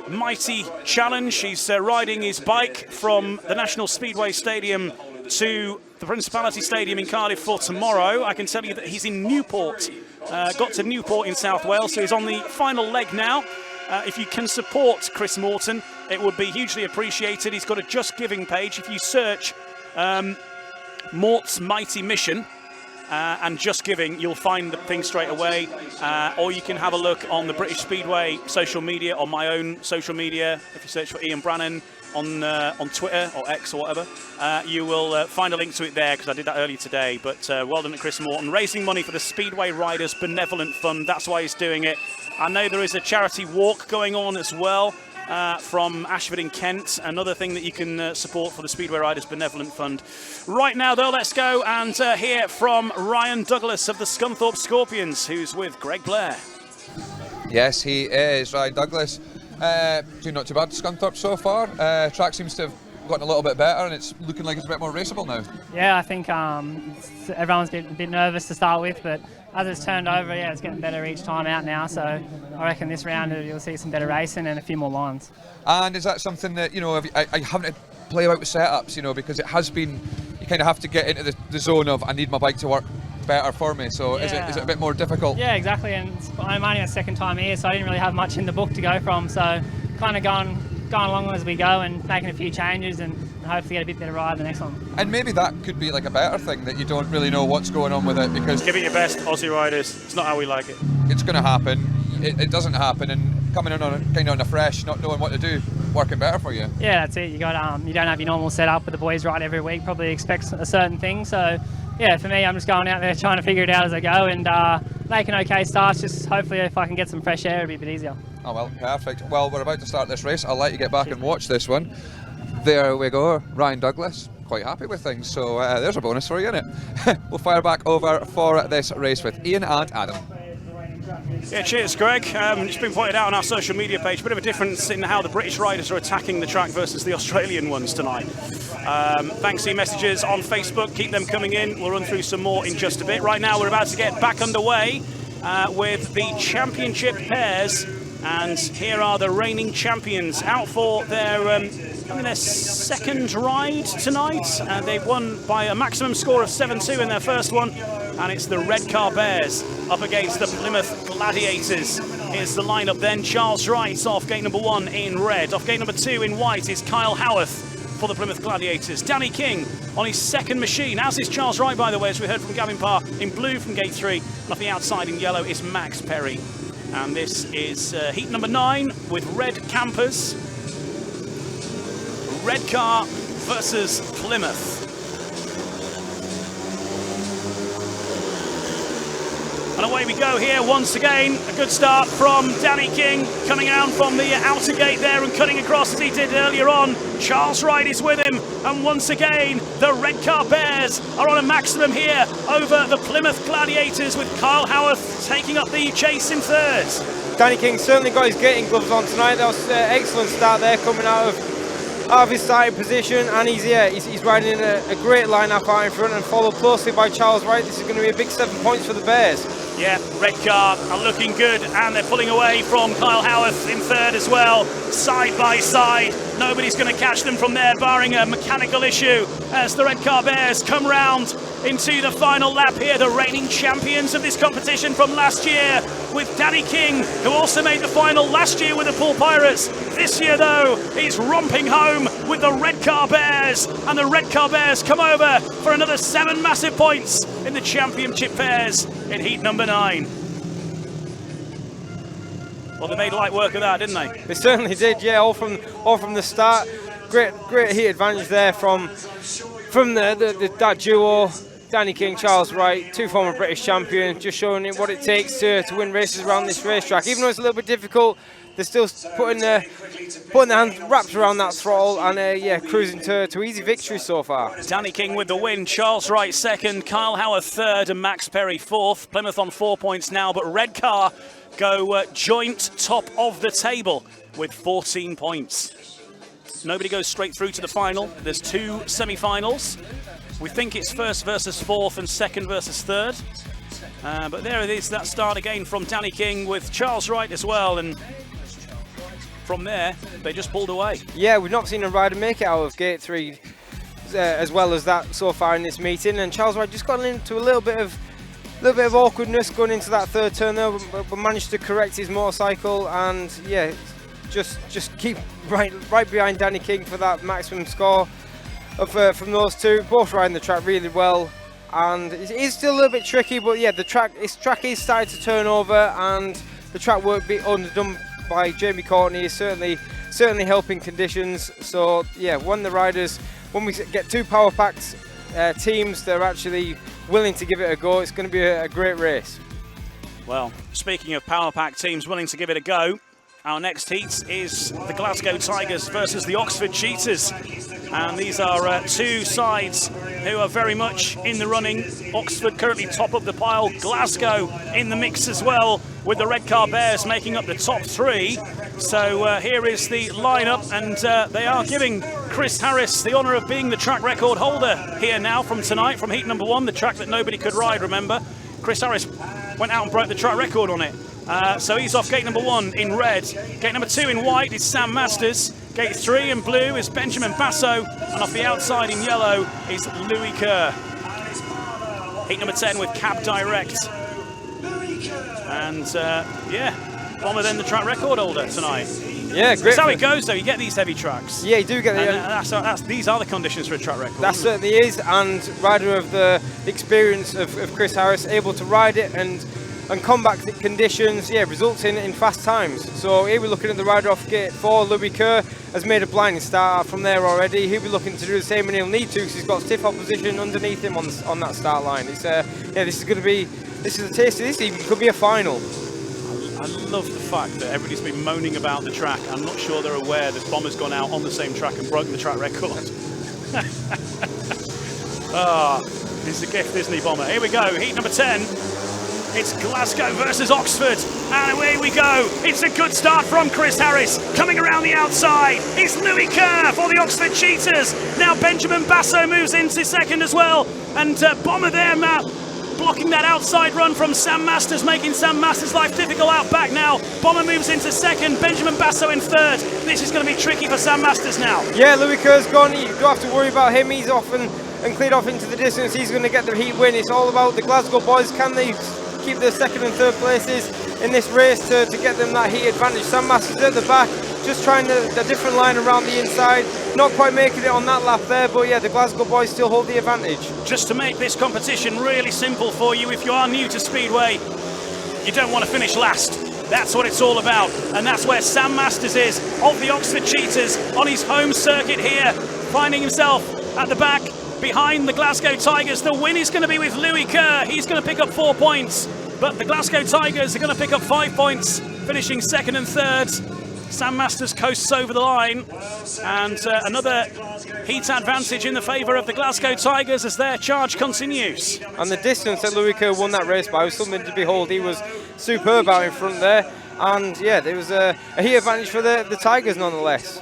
Mighty Challenge. He's riding his bike from the National Speedway Stadium to the Principality Stadium in Cardiff for tomorrow. I can tell you that he's in Newport. Got to Newport in South Wales, so he's on the final leg now. If you can support Chris Morton, it would be hugely appreciated. He's got a Just Giving page. If you search Mort's Mighty Mission, and Just Giving, you'll find the thing straight away, or you can have a look on the British Speedway social media, on my own social media. If you search for Ian Brannan on Twitter or X or whatever, you will find a link to it there, because I did that earlier today. But well done to Chris Morton, raising money for the Speedway Riders Benevolent Fund. That's why he's doing it. I know there is a charity walk going on as well, from Ashford in Kent, another thing that you can support for the Speedway Riders Benevolent Fund. Right now though, let's go and hear from Ryan Douglas of the Scunthorpe Scorpions, who's with Greg Blair. Yes, he is, Ryan Douglas. Doing not too bad, Scunthorpe so far. Track seems to have gotten a little bit better and it's looking like it's a bit more raceable now. Yeah, I think everyone's been a bit nervous to start with, but as it's turned over, yeah, it's getting better each time out now. So I reckon this round you'll see some better racing and a few more lines. And is that something that, you know, I haven't play about with setups, you know, because it has been, you kind of have to get into the zone of I need my bike to work better for me. So yeah. Is it a bit more difficult? Yeah, exactly. And I'm only a second time here, so I didn't really have much in the book to go from. So kind of going along as we go and making a few changes and hopefully get a bit better ride the next one. And maybe that could be like a better thing, that you don't really know what's going on with it, because give it your best, Aussie riders. It's not how we like it. It's going to happen. It doesn't happen, and coming in on kind of on a fresh, not knowing what to do, working better for you. Yeah, that's it. You got you don't have your normal setup with the boys ride every week. Probably expect a certain thing. So yeah, for me, I'm just going out there trying to figure it out as I go and making okay starts. Just hopefully, if I can get some fresh air, it'll be a bit easier. Oh well, perfect. Well, we're about to start this race. I'll let you get back and watch this one. There we go, Ryan Douglas, quite happy with things, so there's a bonus for you, innit? We'll fire back over for this race with Ian and Adam. Yeah, cheers, Greg. It's been pointed out on our social media page, a bit of a difference in how the British riders are attacking the track versus the Australian ones tonight. Thanks for your messages on Facebook, keep them coming in. We'll run through some more in just a bit. Right now we're about to get back underway with the championship pairs. And here are the reigning champions out for their second ride tonight. They've won by a maximum score of 7-2 in their first one. And it's the Redcar Bears up against the Plymouth Gladiators. Here's the lineup then. Charles Wright off gate number 1 in red. Off gate number 2 in white is Kyle Howarth for the Plymouth Gladiators. Danny King on his second machine, as is Charles Wright, by the way, as we heard from Gavin Parr, in blue from gate 3. And off the outside in yellow is Max Perry. And this is heat number 9 with red campers. Redcar versus Plymouth. And away we go here once again. A good start from Danny King, coming out from the outer gate there and cutting across as he did earlier on. Charles Wright is with him, and once again the Redcar Bears are on a maximum here over the Plymouth Gladiators, with Kyle Howarth taking up the chase in third. Danny King certainly got his gating gloves on tonight. That was an excellent start there, coming out of his starting position, and he's riding a great line-up out in front and followed closely by Charles Wright. This is going to be a big 7 points for the Bears. Yeah, Redcar are looking good, and they're pulling away from Kyle Howarth in third as well, side by side. Nobody's going to catch them from there, barring a mechanical issue, as the Redcar Bears come round into the final lap here, the reigning champions of this competition from last year, with Danny King, who also made the final last year with the Pool Pirates. This year, though, he's romping home with the Redcar Bears, and the Redcar Bears come over for another 7 massive points in the championship pairs in heat number 9. Well, they made light work of that, didn't they? They certainly did, yeah, all from the start. Great heat advantage there from that duo. Danny King, Charles Wright, 2 former British champions, just showing what it takes to win races around this racetrack. Even though it's a little bit difficult, they're still putting their hands wrapped around that throttle and cruising to easy victory so far. Danny King with the win, Charles Wright second, Kyle Howarth third, and Max Perry fourth. Plymouth on 4 points now, but Redcar go joint top of the table with 14 points. Nobody goes straight through to the final. There's 2 semi-finals. We think it's first versus fourth and second versus third. But there it is, that start again from Danny King with Charles Wright as well. And from there, they just pulled away. Yeah, we've not seen a rider make it out of gate 3 as well as that so far in this meeting. And Charles Wright just got into a little bit of awkwardness going into that third turn there, but managed to correct his motorcycle and just keep right behind Danny King for that maximum score from those two. Both riding the track really well, and it is still a little bit tricky, but yeah, the track is starting to turn over, and the track work being underdone by Jamie Courtney is certainly helping conditions. So yeah, when we get 2 power packed teams that are actually willing to give it a go, it's going to be a great race. Well, speaking of power pack teams willing to give it a go, our next heat is the Glasgow Tigers versus the Oxford Cheetahs. And these are 2 sides who are very much in the running. Oxford currently top of the pile, Glasgow in the mix as well, with the Redcar Bears making up the top 3. So here is the lineup, and they are giving Chris Harris the honour of being the track record holder here now from tonight, from heat number 1, the track that nobody could ride, remember. Chris Harris went out and broke the track record on it. So he's off gate number 1 in red. Gate number 2 in white is Sam Masters. Gate 3 in blue is Benjamin Basso. And off the outside in yellow is Louis Kerr. Heat number 10 with Cab Direct. And Bomber then the track record holder tonight. Yeah, great. That's how it goes, though. You get these heavy tracks. Yeah, you do get the. These are the conditions for a track record. That certainly is, and rider of the experience of Chris Harris, able to ride it and combat the conditions, results in fast times. So here we're looking at the rider off gate 4, Louis Kerr, has made a blinding start from there already. He'll be looking to do the same, and he'll need to because he's got stiff opposition underneath him on that start line. It's this is a taste of this. Even could be a final. I love the fact that everybody's been moaning about the track. I'm not sure they're aware that Bomber's gone out on the same track and broken the track record. It's a gift, isn't he, Bomber? Here we go, heat number 10. It's Glasgow versus Oxford, and away we go. It's a good start from Chris Harris. Coming around the outside, it's Louis Kerr for the Oxford Cheetahs. Now Benjamin Basso moves into second as well, and Bomber there, Matt, blocking that outside run from Sam Masters, making Sam Masters' life difficult out back now. Bomber moves into second, Benjamin Basso in third. This is going to be tricky for Sam Masters now. Yeah, Louis Kerr's gone. You don't have to worry about him. He's off and cleared off into the distance. He's going to get the heat win. It's all about the Glasgow boys. Can they keep their second and third places in this race to get them that heat advantage? Sam Masters at the back, just trying a different line around the inside. Not quite making it on that lap there, but yeah, the Glasgow boys still hold the advantage. Just to make this competition really simple for you, if you are new to Speedway, you don't want to finish last. That's what it's all about, and that's where Sam Masters is, of the Oxford Cheetahs, on his home circuit here, finding himself at the back behind the Glasgow Tigers. The win is going to be with Louis Kerr. He's going to pick up 4 points, but the Glasgow Tigers are going to pick up 5 points, finishing second and third. Sam Masters coasts over the line, and another heat advantage in the favour of the Glasgow Tigers as their charge continues. And the distance that Louis Kerr won that race by was something to behold. He was superb out in front there, and yeah, there was a heat advantage for the Tigers nonetheless.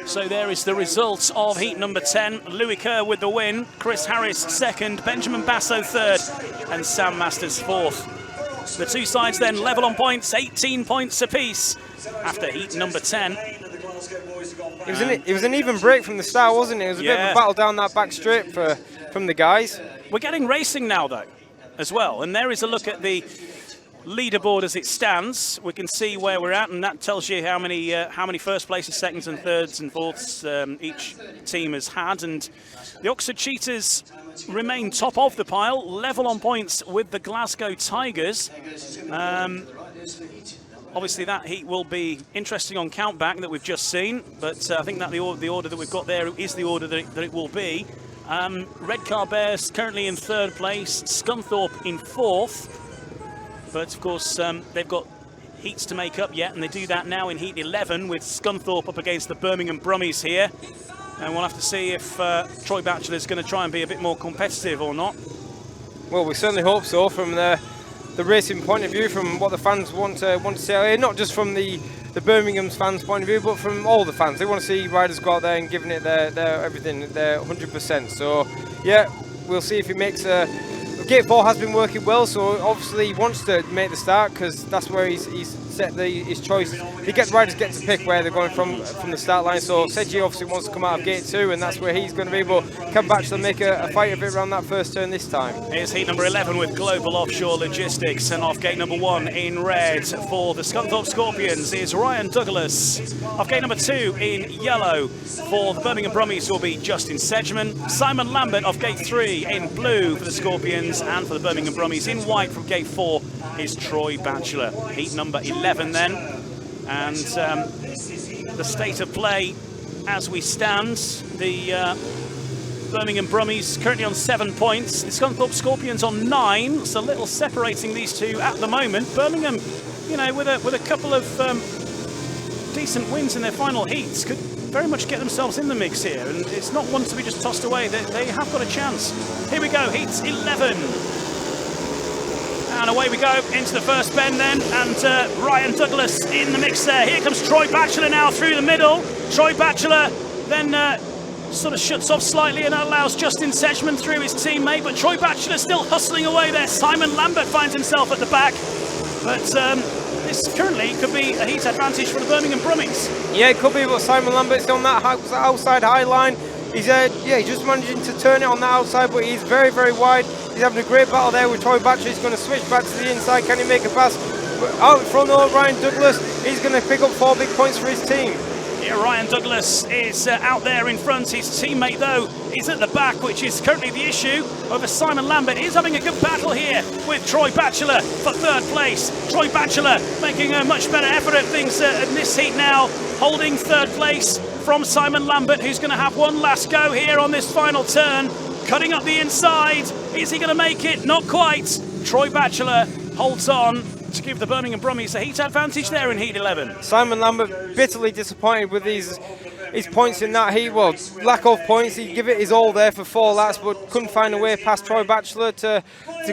So there is the result of heat number 10. Louis Kerr with the win, Chris Harris second, Benjamin Basso third, and Sam Masters fourth. The two sides then level on points, 18 points apiece after heat number 10. It was an even break from the start, wasn't it? It was a bit of a battle down that back straight from the guys. We're getting racing now, though, as well. And there is a look at the leaderboard as it stands. We can see where we're at, and that tells you how many first places, seconds and thirds and fourths each team has had. And the Oxford Cheetahs remain top of the pile, level on points with the Glasgow Tigers. Obviously that heat will be interesting on countback that we've just seen, but I think that the order that we've got there is the order that it will be. Redcar Bears currently in third place, Scunthorpe in fourth, but of course they've got heats to make up yet, and they do that now in heat 11 with Scunthorpe up against the Birmingham Brummies here. And we'll have to see if Troy Batchelor is going to try and be a bit more competitive or not. Well, we certainly hope so from the racing point of view, from what the fans want to see, not just from the Birmingham's fans' point of view, but from all the fans. They want to see riders go out there and giving it their everything, their 100%. So, yeah, we'll see if he makes a... Gate 4 has been working well, so obviously he wants to make the start because that's where he's set his choice. Riders get to pick where they're going from the start line, so Seji obviously wants to come out of Gate 2 and that's where he's going to be, but can Batchelor make a fight of it around that first turn this time? Here's heat number 11 with Global Offshore Logistics, and off gate number 1 in red for the Scunthorpe Scorpions is Ryan Douglas. Off gate number 2 in yellow for the Birmingham Brummies will be Justin Sedgman. Simon Lambert off gate 3 in blue for the Scorpions, and for the Birmingham Brummies in white from gate 4 is Troy Batchelor. Heat number 11 then, and the state of play as we stand, the Birmingham Brummies currently on 7 points, the Scunthorpe Scorpions on 9, so little separating these two at the moment. Birmingham, you know, with a couple of decent wins in their final heats, could very much get themselves in the mix here, and it's not one to be just tossed away. They have got a chance. Here we go, heat 11. And away we go into the first bend then, and Ryan Douglas in the mix there. Here comes Troy Batchelor now through the middle. Troy Batchelor then sort of shuts off slightly and allows Justin Sedgman through his teammate, but Troy Batchelor still hustling away there. Simon Lambert finds himself at the back, but this currently could be a heat advantage for the Birmingham Brummies. Yeah, it could be, but Simon Lambert's on that outside high line. He's just managing to turn it on the outside, but he's very, very wide. He's having a great battle there with Troy Batchelor. He's going to switch back to the inside. Can he make a pass? Out in front of Ryan Douglas. He's going to pick up 4 big points for his team. Yeah, Ryan Douglas is out there in front. His teammate, though, is at the back, which is currently the issue over Simon Lambert. He's having a good battle here with Troy Batchelor for third place. Troy Batchelor making a much better effort at things in this heat now, holding third place from Simon Lambert, who's going to have one last go here on this final turn. Cutting up the inside. Is he going to make it? Not quite. Troy Batchelor holds on to give the Birmingham Brummies a heat advantage there in heat 11. Simon Lambert bitterly disappointed with his points in that heat. Well, lack of points. He'd give it his all there for 4 laps, but couldn't find a way past Troy Batchelor to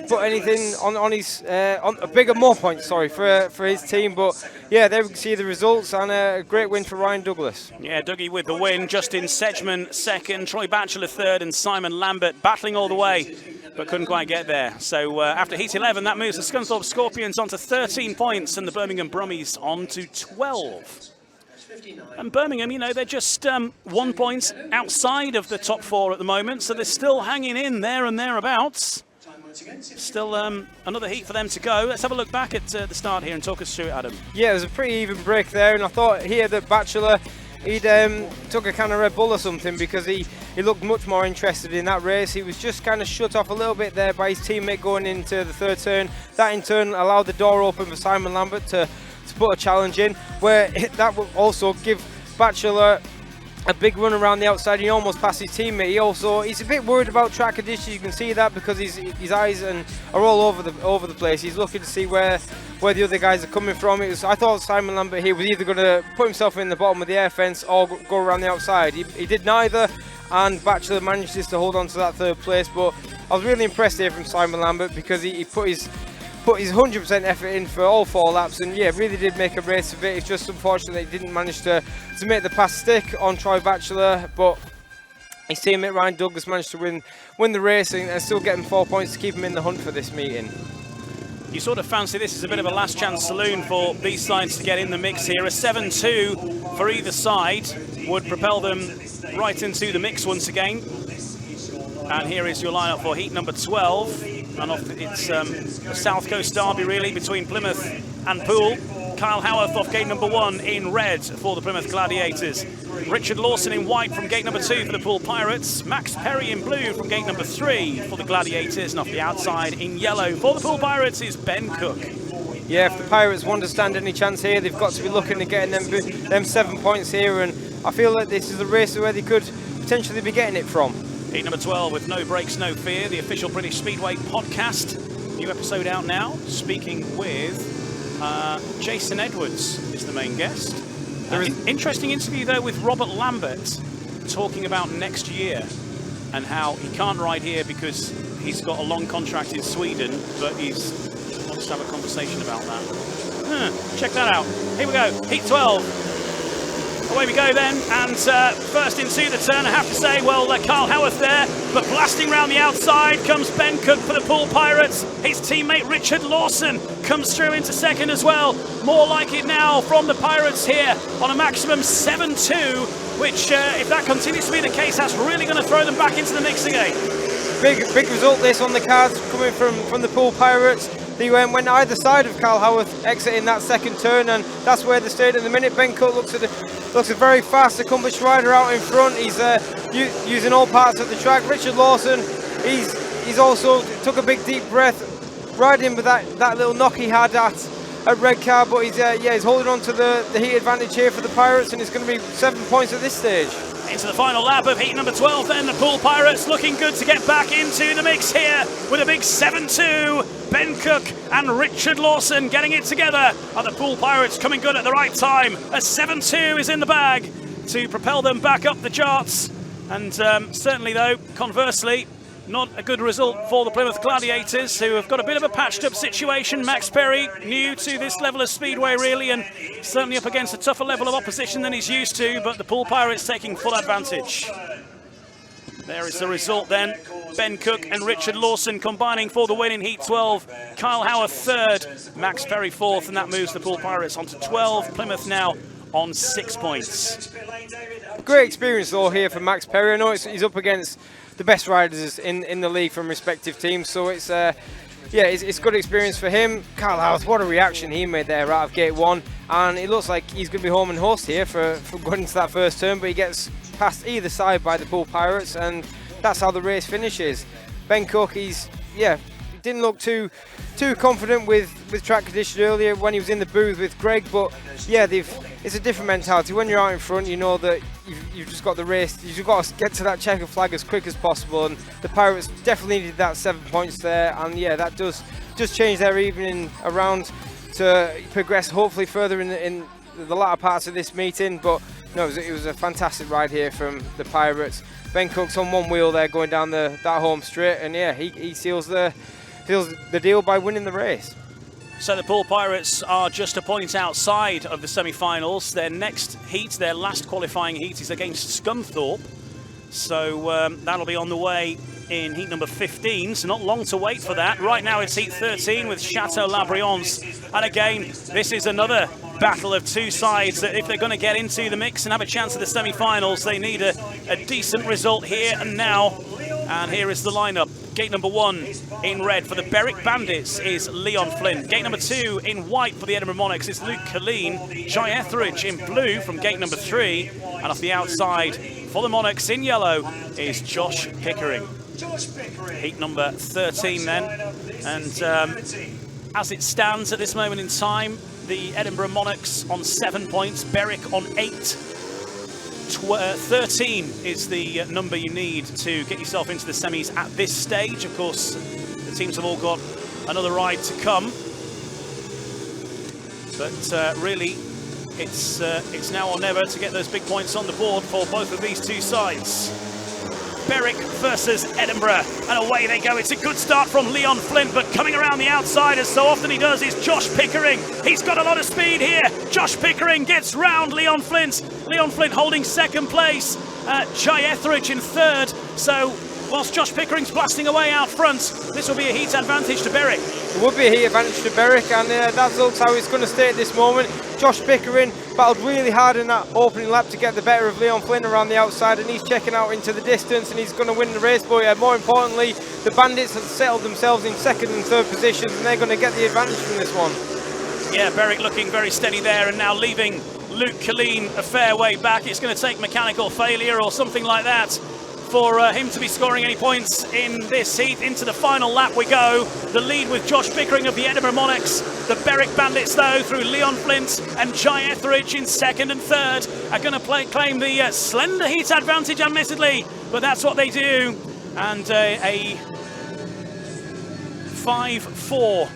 put anything on his more points. Sorry, for his team. But yeah, there we can see the results, and a great win for Ryan Douglas. Yeah, Dougie with the win. Justin Sedgman second, Troy Batchelor third, and Simon Lambert battling all the way, but couldn't quite get there. So after heat 11, that moves the Scunthorpe Scorpions onto 13 points and the Birmingham Brummies on to 12. And Birmingham, you know, they're just 1 point outside of the top 4 at the moment, so they're still hanging in there and thereabouts. Still another heat for them to go. Let's have a look back at the start here and talk us through it, Adam. Yeah, it was a pretty even break there, and I thought here that Batchelor he'd took a kind of Red Bull or something, because he looked much more interested in that race. He was just kind of shut off a little bit there by his teammate going into the third turn. That in turn allowed the door open for Simon Lambert to put a challenge in, where that would also give Batchelor a big run around the outside. He almost passed his teammate. He's a bit worried about track conditions. You can see that because his eyes are all over the place. He's looking to see where the other guys are coming from. I thought Simon Lambert here was either going to put himself in the bottom of the air fence or go around the outside. He did neither, and Batchelor managed to hold on to that third place. But I was really impressed here from Simon Lambert, because he put his 100% effort in for all 4 laps, and yeah, really did make a race of it. It's just unfortunate he didn't manage to make the pass stick on Troy Batchelor, but his teammate Ryan Douglas managed to win the race and still get him 4 points to keep him in the hunt for this meeting. You sort of fancy this as a bit of a last chance saloon for B-sides to get in the mix here. A 7-2 for either side would propel them right into the mix once again. And here is your lineup for heat number 12. And it's a South Coast derby really between Plymouth and Poole. Kyle Howarth off gate number 1 in red for the Plymouth Gladiators. Richard Lawson in white from gate number 2 for the Poole Pirates. Max Perry in blue from gate number 3 for the Gladiators. And off the outside in yellow for the Poole Pirates is Ben Cook. Yeah, if the Pirates want to stand any chance here, they've got to be looking at getting them 7 points here. And I feel like this is a race where they could potentially be getting it from. Heat number 12 with No Brakes, No Fear, the official British Speedway podcast. New episode out now, speaking with Jason Edwards is the main guest. Interesting interview though with Robert Lambert, talking about next year and how he can't ride here because he's got a long contract in Sweden, but he wants to have a conversation about that. Check that out. Here we go, heat 12. Away we go then, and first into the turn, I have to say, well, Carl Howarth there, but blasting round the outside comes Ben Cook for the Poole Pirates. His teammate Richard Lawson comes through into second as well. More like it now from the Pirates here on a maximum 7-2, which, if that continues to be the case, that's really going to throw them back into the mix again. Big result this on the cards coming from the Poole Pirates. They went either side of Carl Howarth exiting that second turn, and that's where they stayed at the minute. Ben Cook looks a very fast, accomplished rider out in front. He's using all parts of the track. Richard Lawson, he's also took a big deep breath, riding with that little knock he had at Redcar, but he's holding on to the heat advantage here for the Pirates, and it's going to be 7 points at this stage. Into the final lap of heat number 12 then, the Poole Pirates looking good to get back into the mix here with a big 7-2. Ben Cook and Richard Lawson getting it together. Are the Poole Pirates coming good at the right time? A 7-2 is in the bag to propel them back up the charts. And certainly though, conversely, not a good result for the Plymouth Gladiators, who have got a bit of a patched up situation. Max Perry, new to this level of Speedway really, and certainly up against a tougher level of opposition than he's used to, but the Poole Pirates taking full advantage. There is the result then. Ben Cook and Richard Lawson combining for the win in Heat 12. Kyle Howarth third, Max Perry fourth, and that moves the Poole Pirates onto 12. Plymouth now on 6 points. Great experience though here for Max Perry. I know he's up against the best riders in the league from respective teams, so it's good experience for him. Carl Howarth, what a reaction he made there out of gate 1, and it looks like he's going to be home and host here for going into that first turn, but he gets past either side by the Poole Pirates, and that's how the race finishes. Ben Cook, he didn't look too confident with track condition earlier when he was in the booth with Greg, but yeah, it's a different mentality. When you're out in front, you know that you've just got the race, you've got to get to that checker flag as quick as possible, and the Pirates definitely needed that 7 points there, and yeah, that does change their evening around to progress hopefully further in the latter parts of this meeting. But no, it was a fantastic ride here from the Pirates. Ben Cook's on one wheel there going down that home straight, and yeah, he seals the deal by winning the race. So the Poole Pirates are just a point outside of the semi-finals. Their next heat, their last qualifying heat, is against Scunthorpe. So that'll be on the way in heat number 15, so not long to wait for that. Right now it's heat 13 with Chateau Labriance. And again, this is another battle of two sides that if they're going to get into the mix and have a chance at the semi-finals, they need a decent result here and now. And here is the lineup. Gate number 1 in red for the Beric Bandits is Leon Flynn. Gate number 2 in white for the Edinburgh Monarchs is Luke Colleen. Jai Etheridge in blue from gate number 3. And off the outside for the Monarchs in yellow is Josh Pickering. Heat number 13 then. And as it stands at this moment in time, the Edinburgh Monarchs on 7 points, Beric on 8. 13 is the number you need to get yourself into the semis at this stage. Of course, the teams have all got another ride to come. But really, it's now or never to get those big points on the board for both of these two sides. Beric versus Edinburgh, and away they go. It's a good start from Leon Flint, but coming around the outside, as so often he does, is Josh Pickering. He's got a lot of speed here. Josh Pickering gets round Leon Flint. Leon Flint holding second place. Jai Etheridge in third. So whilst Josh Pickering's blasting away out front, this will be a heat advantage to Beric. It would be a heat advantage to Beric, and that looks how it's going to stay at this moment. Josh Pickering battled really hard in that opening lap to get the better of Leon Flynn around the outside, and he's checking out into the distance, and he's going to win the race. But more importantly, the Bandits have settled themselves in second and third positions, and they're going to get the advantage from this one. Yeah, Beric looking very steady there, and now leaving Luke Killeen a fair way back. It's going to take mechanical failure or something like that for him to be scoring any points in this heat. Into the final lap we go. The lead with Josh Pickering of the Edinburgh Monarchs. The Berwick Bandits, though, through Leon Flint and Jai Etheridge in second and third, are going to claim the slender heat advantage, admittedly, but that's what they do. And a 5-4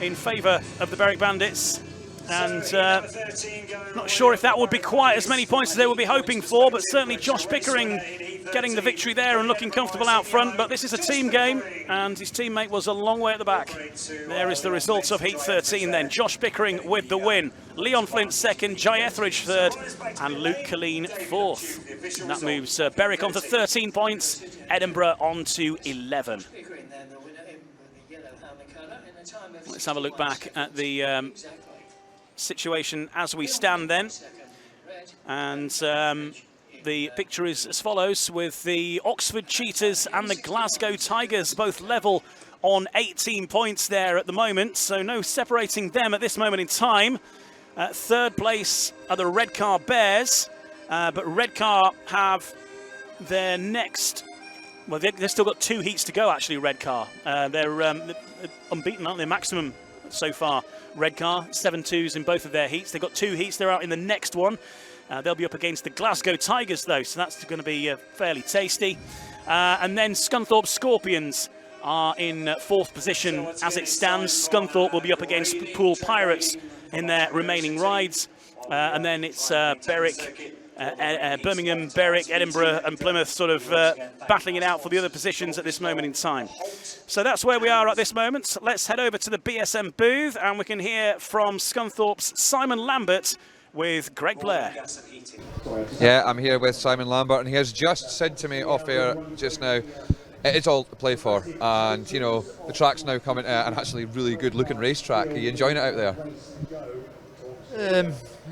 in favour of the Berwick Bandits. And not sure if that would be quite as many points as they would be hoping for, but certainly Josh Pickering getting the victory there and looking comfortable out front. But this is a team game, and his teammate was a long way at the back. There is the results of Heat 13 then. Josh Pickering with the win. Leon Flint second, Jai Etheridge third, and Luke Killeen fourth. And that moves Beric on to 13 points, Edinburgh on to 11. Let's have a look back at the situation as we stand then, and the picture is as follows, with the Oxford Cheetahs and the Glasgow Tigers both level on 18 points there at the moment, so no separating them at this moment in time. Third place are the Redcar Bears, but Redcar have their next, well, they've still got 2 heats to go actually, Redcar. They're unbeaten, aren't they? Maximum so far. Redcar, 7-2s in both of their heats. They've got 2 heats, they're out in the next one. They'll be up against the Glasgow Tigers though, so that's going to be fairly tasty. And then Scunthorpe Scorpions are in 4th position as it stands. Scunthorpe will be up against Poole Pirates in their remaining rides. And then it's Berwick, Birmingham, Berwick, Edinburgh and Plymouth sort of battling it out for the other positions at this moment in time. So that's where we are at this moment. Let's head over to the BSM booth and we can hear from Scunthorpe's Simon Lambert with Greg Blair. Yeah, I'm here with Simon Lambert, and he has just said to me off air just now, it's all to play for, and you know, the track's now coming to an actually really good looking racetrack. Are you enjoying it out there?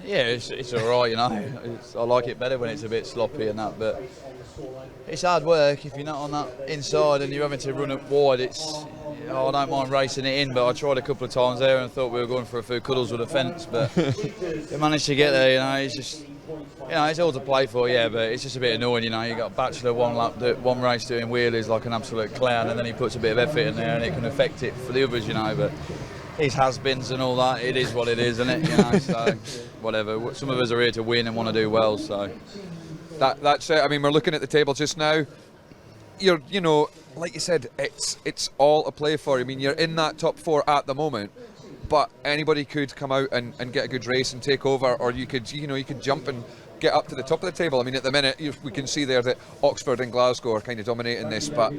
Yeah, it's alright, you know. I like it better when it's a bit sloppy and that, but it's hard work if you're not on that inside and you're having to run it wide. I don't mind racing it in, but I tried a couple of times there and thought we were going for a few cuddles with a fence, but we managed to get there, you know. It's just, you know, it's all to play for, yeah, but it's just a bit annoying, you know. You got Bachelor one race doing wheelies like an absolute clown, and then he puts a bit of effort in there and it can affect it for the others, you know, but he's has-beens and all that. It is what it is, isn't it? You know, so whatever. Some of us are here to win and want to do well, so that's it. I mean, we're looking at the table just now. You know, like you said, it's all a play for. I mean, you're in that top 4 at the moment, but anybody could come out and get a good race and take over, or you could jump and get up to the top of the table. I mean, at the minute we can see there that Oxford and Glasgow are kind of dominating this, but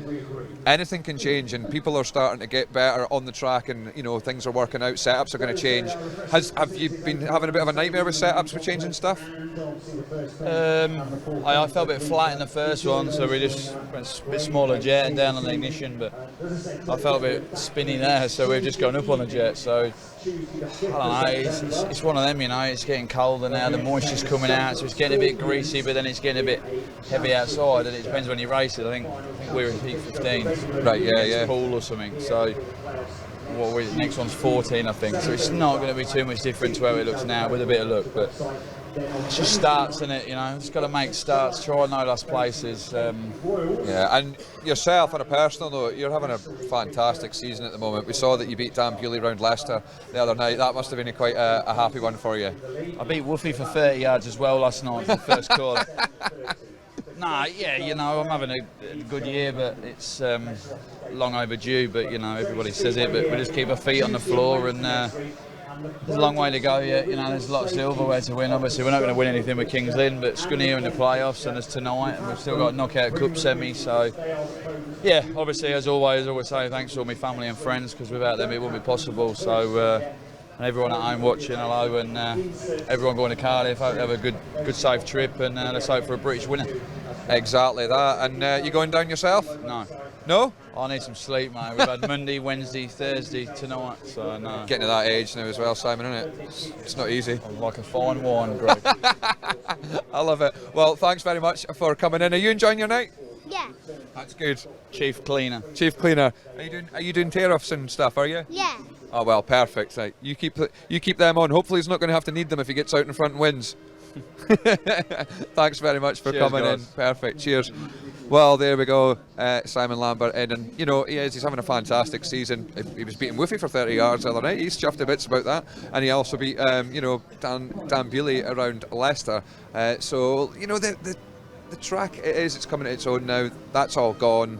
anything can change, and people are starting to get better on the track, and you know, things are working out. Setups are going to change. Have you been having a bit of a nightmare with setups with changing stuff? I felt a bit flat in the first one, so we just went a bit smaller jet and down on the ignition, but I felt a bit spinny there, so we've just gone up on the jet. So I don't know, it's one of them, you know. It's getting colder now, the moisture's coming out, so it's getting a bit greasy, but then it's getting a bit heavy outside, and it depends when you race it. I think we're in peak 15, right? Yeah. Pool or something. So the next one's 14, I think. So it's not going to be too much different to how it looks now, with a bit of luck. But it's just starts, isn't it? You know, just got to make starts, try no last places. Yeah, and yourself on a personal note, you're having a fantastic season at the moment. We saw that you beat Dan Bewley round Leicester the other night. That must have been quite a happy one for you. I beat Woofy for 30 yards as well last night for the first quarter. Nah, yeah, you know, I'm having a good year, but it's long overdue. But you know, everybody says it, but we just keep our feet on the floor, and there's a long way to go yet. You know, there's a lot of silverware to win. Obviously, we're not going to win anything with Kings Lynn, but Scunthorpe in the playoffs, and there's tonight, and we've still got a knockout cup semi. So, yeah, obviously, as always, I always say thanks to all my family and friends, because without them, it wouldn't be possible. So. And everyone at home watching, hello, and everyone going to Cardiff, hope you have a good safe trip, and let's hope for a British winner. Exactly that. And you going down yourself? No. No? I need some sleep, mate. We've had Monday, Wednesday, Thursday, tonight, so no. Getting to that age now as well, Simon, isn't it? It's not easy. I'm like a fine wine, Greg. I love it. Well, thanks very much for coming in. Are you enjoying your night? Yeah. That's good. Chief cleaner. Chief cleaner. Are you doing tear-offs and stuff, are you? Yeah. Oh, well, perfect. Right. You keep them on. Hopefully he's not going to have to need them if he gets out in front and wins. Thanks very much for coming guys. in. Perfect. Cheers. Well, there we go. Simon Lambert in, and you know he's having a fantastic season. He was beating Woofy for 30 yards the other night. He's chuffed to bits about that, and he also beat Dan Bewley around Leicester. So you know the track it's coming to its own now. That's all gone.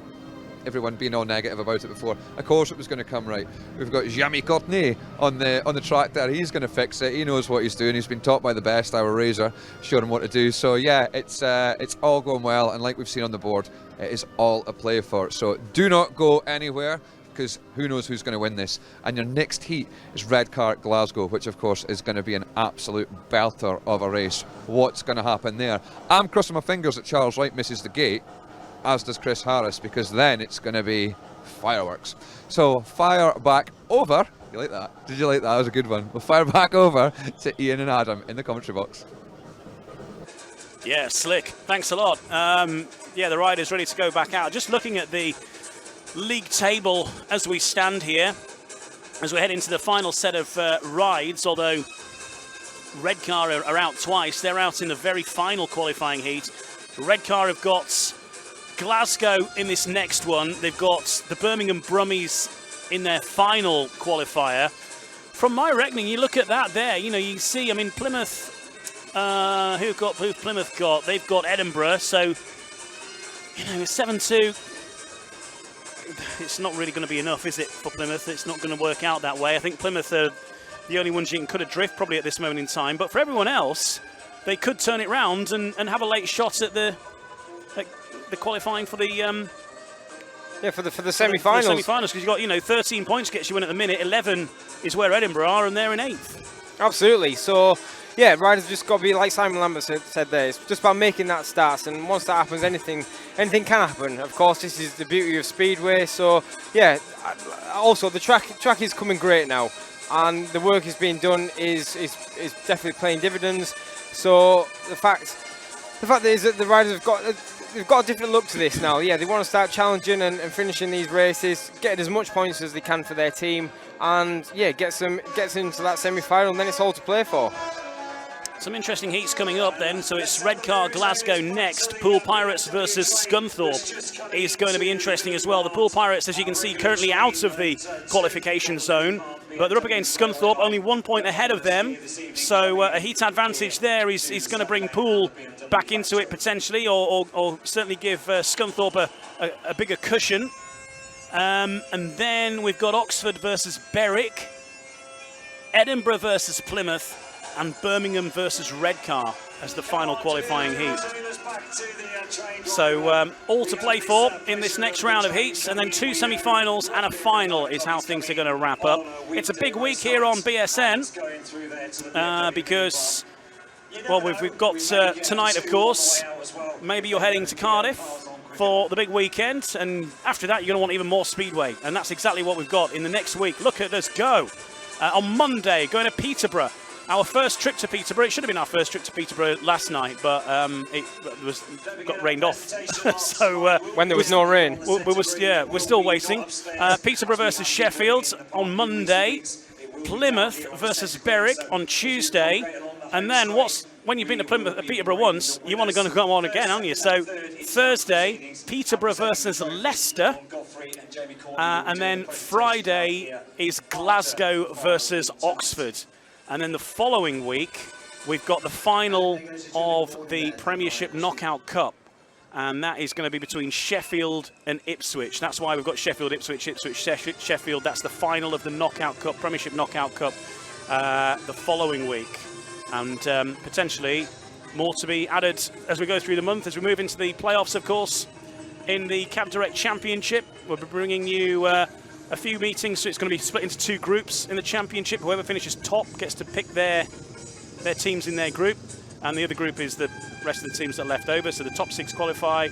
Everyone being all negative about it before. Of course it was going to come right. We've got Jamie Courtney on the track there. He's going to fix it. He knows what he's doing. He's been taught by the best, our Razor, showing him what to do. So yeah, it's all going well, and like we've seen on the board, it is all a play for. So do not go anywhere, because who knows who's going to win this. And your next heat is Redcar Glasgow, which of course is going to be an absolute belter of a race. What's going to happen there? I'm crossing my fingers that Charles Wright misses the gate, as does Chris Harris, because then it's going to be fireworks. So fire back over. You like that? Did you like that? That was a good one. We'll fire back over to Ian and Adam in the commentary box. Yeah, slick. Thanks a lot. Yeah, the rider's ready to go back out. Just looking at the league table as we stand here, as we head into the final set of rides, although Redcar are out twice. They're out in the very final qualifying heat. Redcar have got Glasgow in this next one. They've got the Birmingham Brummies in their final qualifier. From my reckoning, you look at that there, you know, you see, I mean, Plymouth, who've Plymouth got? They've got Edinburgh, so, you know, 7-2, it's not really going to be enough, is it, for Plymouth? It's not going to work out that way. I think Plymouth are the only ones you can cut adrift probably at this moment in time, but for everyone else, they could turn it round and have a late shot at the qualifying for the for the semi-finals. The semi-finals, because you've got 13 points gets you in at the minute. 11 is where Edinburgh are, and they're in 8th. Absolutely. So yeah, riders just got to be like Simon Lambert said there. It's just about making that start, and once that happens, anything can happen. Of course, this is the beauty of Speedway. So yeah, also the track is coming great now, and the work is being done is definitely paying dividends. So the fact is that the riders they've got a different look to this now. Yeah, they want to start challenging and finishing these races, getting as much points as they can for their team, and yeah, gets into that semi-final, and then it's all to play for. Some interesting heats coming up then. So it's Redcar Glasgow next. Pool Pirates versus Scunthorpe is going to be interesting as well. The Pool Pirates, as you can see, currently out of the qualification zone, but they're up against Scunthorpe, only 1 point ahead of them. So a heat advantage there is going to bring Pool back into it potentially, or certainly give Scunthorpe a bigger cushion. And then we've got Oxford versus Beric, Edinburgh versus Plymouth, and Birmingham versus Redcar as the final qualifying heat. So all to play for in this next round of heats, and then 2 semi-finals and a final is how things are going to wrap up. It's a big week here on BSN because, well, we've got tonight, of course. Maybe you're heading to Cardiff for the big weekend, and after that you're going to want even more Speedway, and that's exactly what we've got in the next week. Look at us go. On Monday, going to Peterborough. Our first trip to Peterborough. It should have been our first trip to Peterborough last night, but it got rained off. So when there was no rain, we're still waiting. Peterborough versus Sheffield on Monday. Plymouth versus Beric on Tuesday, and then what's when you've been to Peterborough once, you want to go on again, aren't you? So Thursday, Peterborough versus Leicester. And then Friday is Glasgow versus Oxford. And then the following week, we've got the final of the Premiership Knockout Cup. And that is going to be between Sheffield and Ipswich. That's why we've got Sheffield, Ipswich, Ipswich, Sheffield. That's the final of the Knockout Cup, Premiership Knockout Cup, the following week. And potentially more to be added as we go through the month, as we move into the playoffs, of course, in the Cab Direct Championship. We'll be bringing you a few meetings, so it's going to be split into 2 groups in the Championship. Whoever finishes top gets to pick their teams in their group, and the other group is the rest of the teams that are left over. So the top 6 qualify,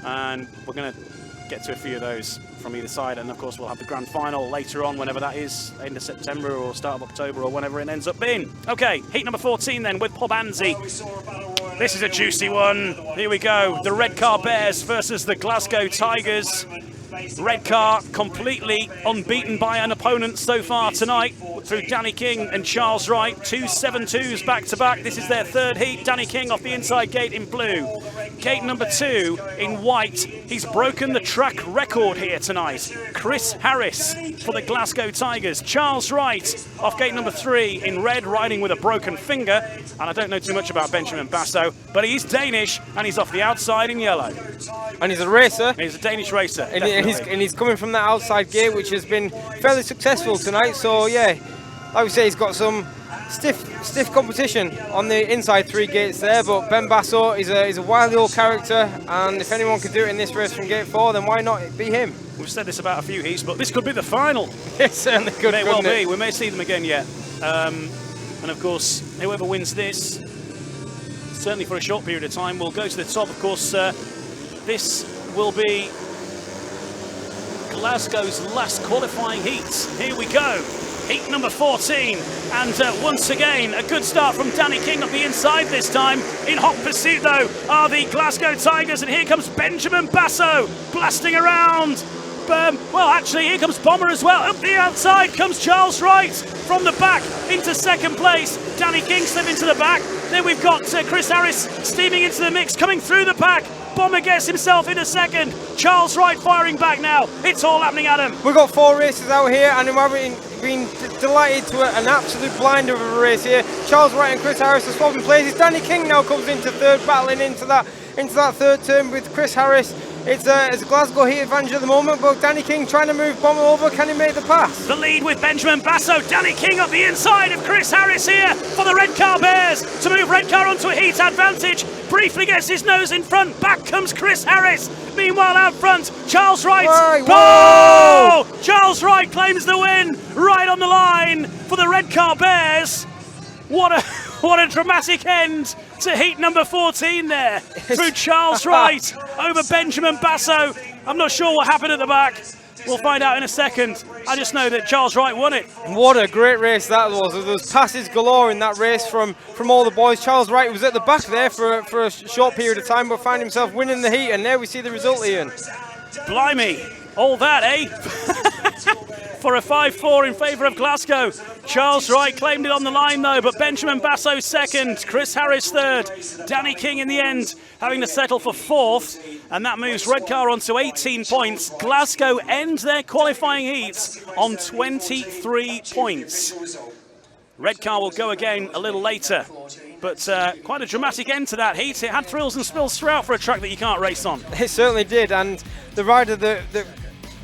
and we're going to get to a few of those from either side. And of course we'll have the grand final later on, whenever that is, end of September or start of October or whenever it ends up being. Okay, heat number 14 then with Pub Anzi. This is a juicy one. Here we go. The Redcar Bears versus the Glasgow Tigers. Redcar completely unbeaten by an opponent so far tonight through Danny King and Charles Wright. 2 7-2s back-to-back. This is their 3rd heat. Danny King off the inside gate in blue. Gate number 2 in white. He's broken the track record here tonight. Chris Harris for the Glasgow Tigers. Charles Wright off gate number 3 in red, riding with a broken finger. And I don't know too much about Benjamin Basso, but he's Danish and he's off the outside in yellow. And he's a racer. He's a Danish racer. And he's coming from that outside gate, which has been fairly successful tonight. So yeah, like we say, he's got some stiff competition on the inside 3 gates there. But Ben Basso is a wily old character, and if anyone can do it in this race from gate 4, then why not be him? We've said this about a few heats, but this could be the final. It certainly could. May well be. We may see them again yet. And of course, whoever wins this, certainly for a short period of time, will go to the top. Of course, this will be Glasgow's last qualifying heat. Here we go. Heat number 14. And once again, a good start from Danny King on the inside this time. In hot pursuit, though, are the Glasgow Tigers. And here comes Benjamin Basso blasting around. Well, actually, here comes Bomber as well. Up the outside comes Charles Wright from the back into 2nd place. Danny King slipping to the back. Then we've got Chris Harris steaming into the mix, coming through the pack. Bomber gets himself into 2nd. Charles Wright firing back now. It's all happening, Adam. We've got 4 races out here, and we've been delighted to an absolute blinder of a race here. Charles Wright and Chris Harris are swapping places. Danny King now comes into 3rd, battling into that 3rd turn with Chris Harris. It's a Glasgow heat advantage at the moment, but Danny King trying to move Bomber over. Can he make the pass? The lead with Benjamin Basso. Danny King up the inside of Chris Harris here for the Redcar Bears to move Redcar onto a heat advantage. Briefly gets his nose in front. Back comes Chris Harris. Meanwhile, out front, Charles Wright. Whoa! Charles Wright claims the win right on the line for the Redcar Bears. What a dramatic end to heat number 14 there. Through Charles Wright over Benjamin Basso. I'm not sure what happened at the back. We'll find out in a second. I just know that Charles Wright won it. What a great race that was. There was passes galore in that race from all the boys. Charles Wright was at the back there for a short period of time, but found himself winning the heat, and there we see the result, Ian. Blimey, all that, eh? For a 5-4 in favour of Glasgow. Charles Wright claimed it on the line though, but Benjamin Basso 2nd, Chris Harris 3rd, Danny King in the end having to settle for 4th, and that moves Redcar on to 18 points. Glasgow end their qualifying heats on 23 points. Redcar will go again a little later, but quite a dramatic end to that heat. It had thrills and spills throughout for a track that you can't race on. It certainly did, and the rider that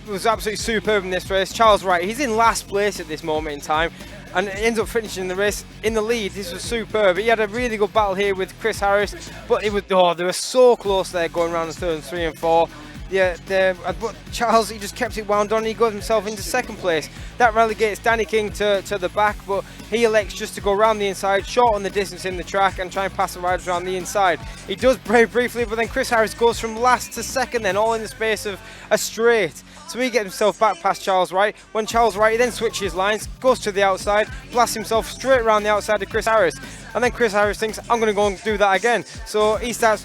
was absolutely superb in this race, Charles Wright. He's in last place at this moment in time and ends up finishing the race in the lead. This was superb. He had a really good battle here with Chris Harris, but they were so close there going around the 3rd and 3 and 4. But Charles, he just kept it wound on. He got himself into 2nd place. That relegates Danny King to the back, but he elects just to go around the inside, shorten the distance in the track, and try and pass the riders around the inside. He does very briefly, but then Chris Harris goes from last to 2nd, then all in the space of a straight. So he gets himself back past Charles Wright. When Charles Wright then switches lines, goes to the outside, blasts himself straight around the outside of Chris Harris. And then Chris Harris thinks, I'm going to go and do that again. So he starts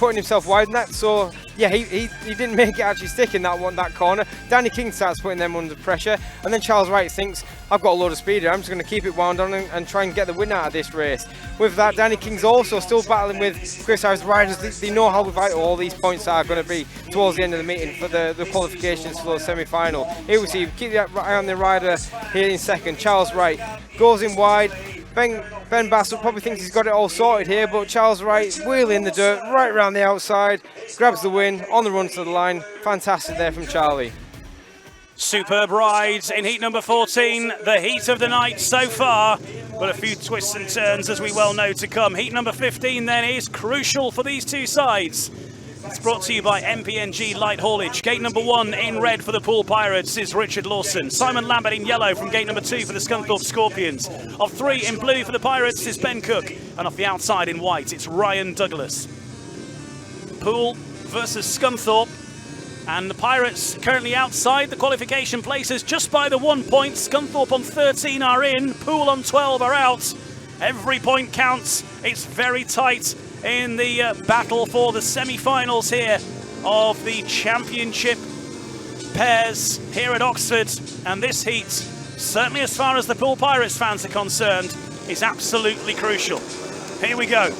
putting himself wide in that. So yeah, he didn't make it actually stick in that corner. Danny King starts putting them under pressure, and then Charles Wright thinks, I've got a load of speed here, I'm just going to keep it wound on and try and get the win out of this race. With that, Danny King's also still battling with Chris Harris. The riders, they know how vital all these points are going to be towards the end of the meeting for the qualifications for the semi-final. Here we see, keep the eye on the rider here in second. Charles Wright goes in wide. Ben Bassett probably thinks he's got it all sorted here, but Charles Wright wheeling the dirt right around the outside, grabs the win on the run to the line. Fantastic there from Charlie. Superb rides in heat number 14, the heat of the night so far, but a few twists and turns as we well know to come. Heat number 15 then is crucial for these two sides. It's brought to you by MPNG Light Haulage. Gate number 1 in red for the Poole Pirates is Richard Lawson. Simon Lambert in yellow from gate number 2 for the Scunthorpe Scorpions. Of 3 in blue for the Pirates is Ben Cook. And off the outside in white, it's Ryan Douglas. Poole versus Scunthorpe. And the Pirates currently outside the qualification places just by the 1 point. Scunthorpe on 13 are in, Poole on 12 are out. Every point counts. It's very tight in the battle for the semi-finals here of the championship pairs here at Oxford. And this heat, certainly as far as the Poole Pirates fans are concerned, is absolutely crucial. Here we go.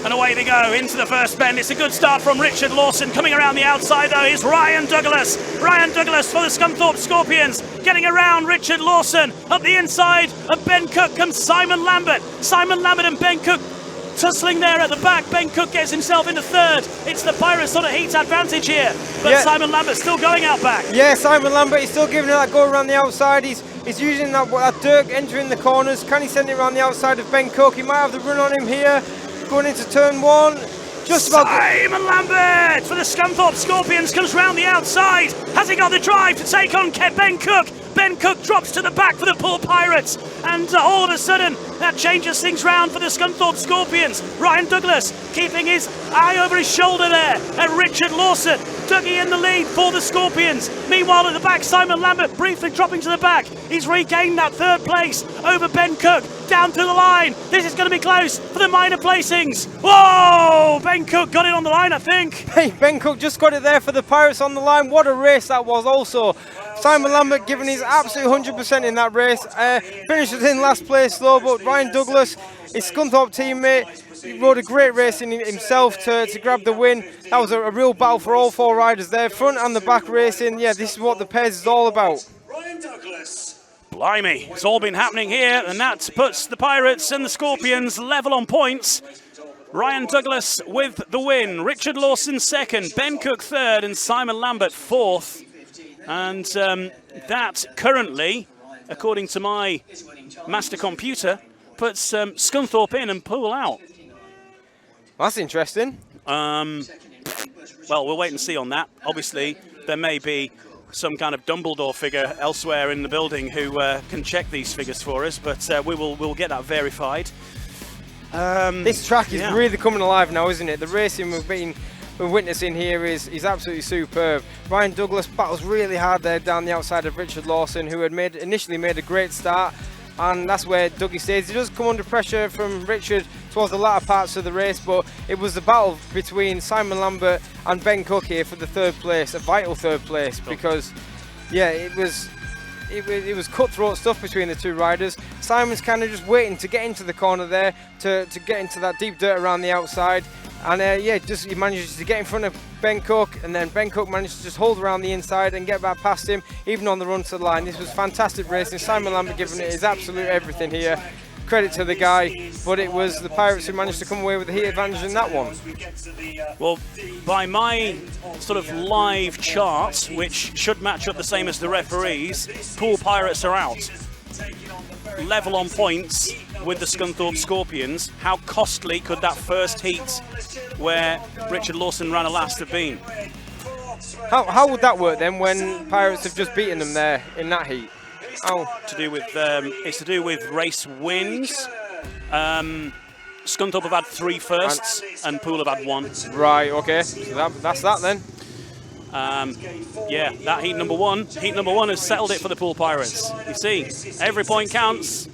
And away they go into the first bend. It's a good start from Richard Lawson. Coming around the outside though is Ryan Douglas. Ryan Douglas for the Scunthorpe Scorpions. Getting around Richard Lawson. Up the inside of Ben Cook comes Simon Lambert. Simon Lambert and Ben Cook tussling there at the back. Ben Cook gets himself into third. It's the Pirates on a heat advantage here. But yeah, Simon Lambert still going out back. Yeah, Simon Lambert, he's still giving it that go around the outside. He's using that dirt entering the corners. Can he send it around the outside of Ben Cook? He might have the run on him here. Going into turn 1. Just about Simon Lambert for the Scunthorpe Scorpions comes round the outside. Has he got the drive to take on Ben Cook? Ben Cook drops to the back for the Poole Pirates. And all of a sudden, that changes things round for the Scunthorpe Scorpions. Ryan Douglas keeping his eye over his shoulder there. And Richard Lawson, Dougie in the lead for the Scorpions. Meanwhile, at the back, Simon Lambert briefly dropping to the back. He's regained that third place over Ben Cook. Down to the line. This is going to be close for the minor placings. Whoa! Ben Cook got it on the line, I think. Hey, Ben Cook just got it there for the Pirates on the line. What a race that was also. Simon Lambert giving his absolute 100% in that race. Finishes in last place though, but Ryan Douglas, his Scunthorpe teammate, he rode a great race in himself to grab the win. That was a real battle for all 4 riders there. Front and the back racing. Yeah, this is what the pairs is all about. Ryan Douglas. Blimey, it's all been happening here, and that puts the Pirates and the Scorpions level on points. Ryan Douglas with the win, Richard Lawson second, Ben Cook third, and Simon Lambert fourth. And that currently, according to my master computer, puts Scunthorpe in and Poole out. That's interesting. Well, we'll wait and see on that. Obviously, there may be some kind of Dumbledore figure elsewhere in the building who can check these figures for us, but we'll get that verified. This track is really coming alive now, isn't it? The racing we're witnessing here is absolutely superb. Ryan Douglas battles really hard there down the outside of Richard Lawson, who had initially made a great start, and that's where Dougie stays. He does come under pressure from Richard towards the latter parts of the race, but it was the battle between Simon Lambert and Ben Cook here for the third place, a vital third place, because yeah, it was cutthroat stuff between the two riders. Simon's kind of just waiting to get into the corner there to get into that deep dirt around the outside, and yeah, he manages to get in front of Ben Cook, and then Ben Cook managed to just hold around the inside and get back past him, even on the run to the line. This was fantastic racing. Simon Lambert giving it his absolute everything here. Credit to the guy, but it was the Pirates who managed to come away with the heat advantage in that one. Well, by my sort of live chart, which should match up the same as the referees, Poole Pirates are out. Level on points with the Scunthorpe Scorpions. How costly could that first heat where Richard Lawson ran a last have been? How would that work then when Pirates have just beaten them there in that heat? To do with it's to do with race wins. Scunthorpe have had 3 firsts and Poole have had 1. Right, okay, so that's that then. Yeah, that heat number 1 has settled it for the Poole Pirates. You see, every point counts.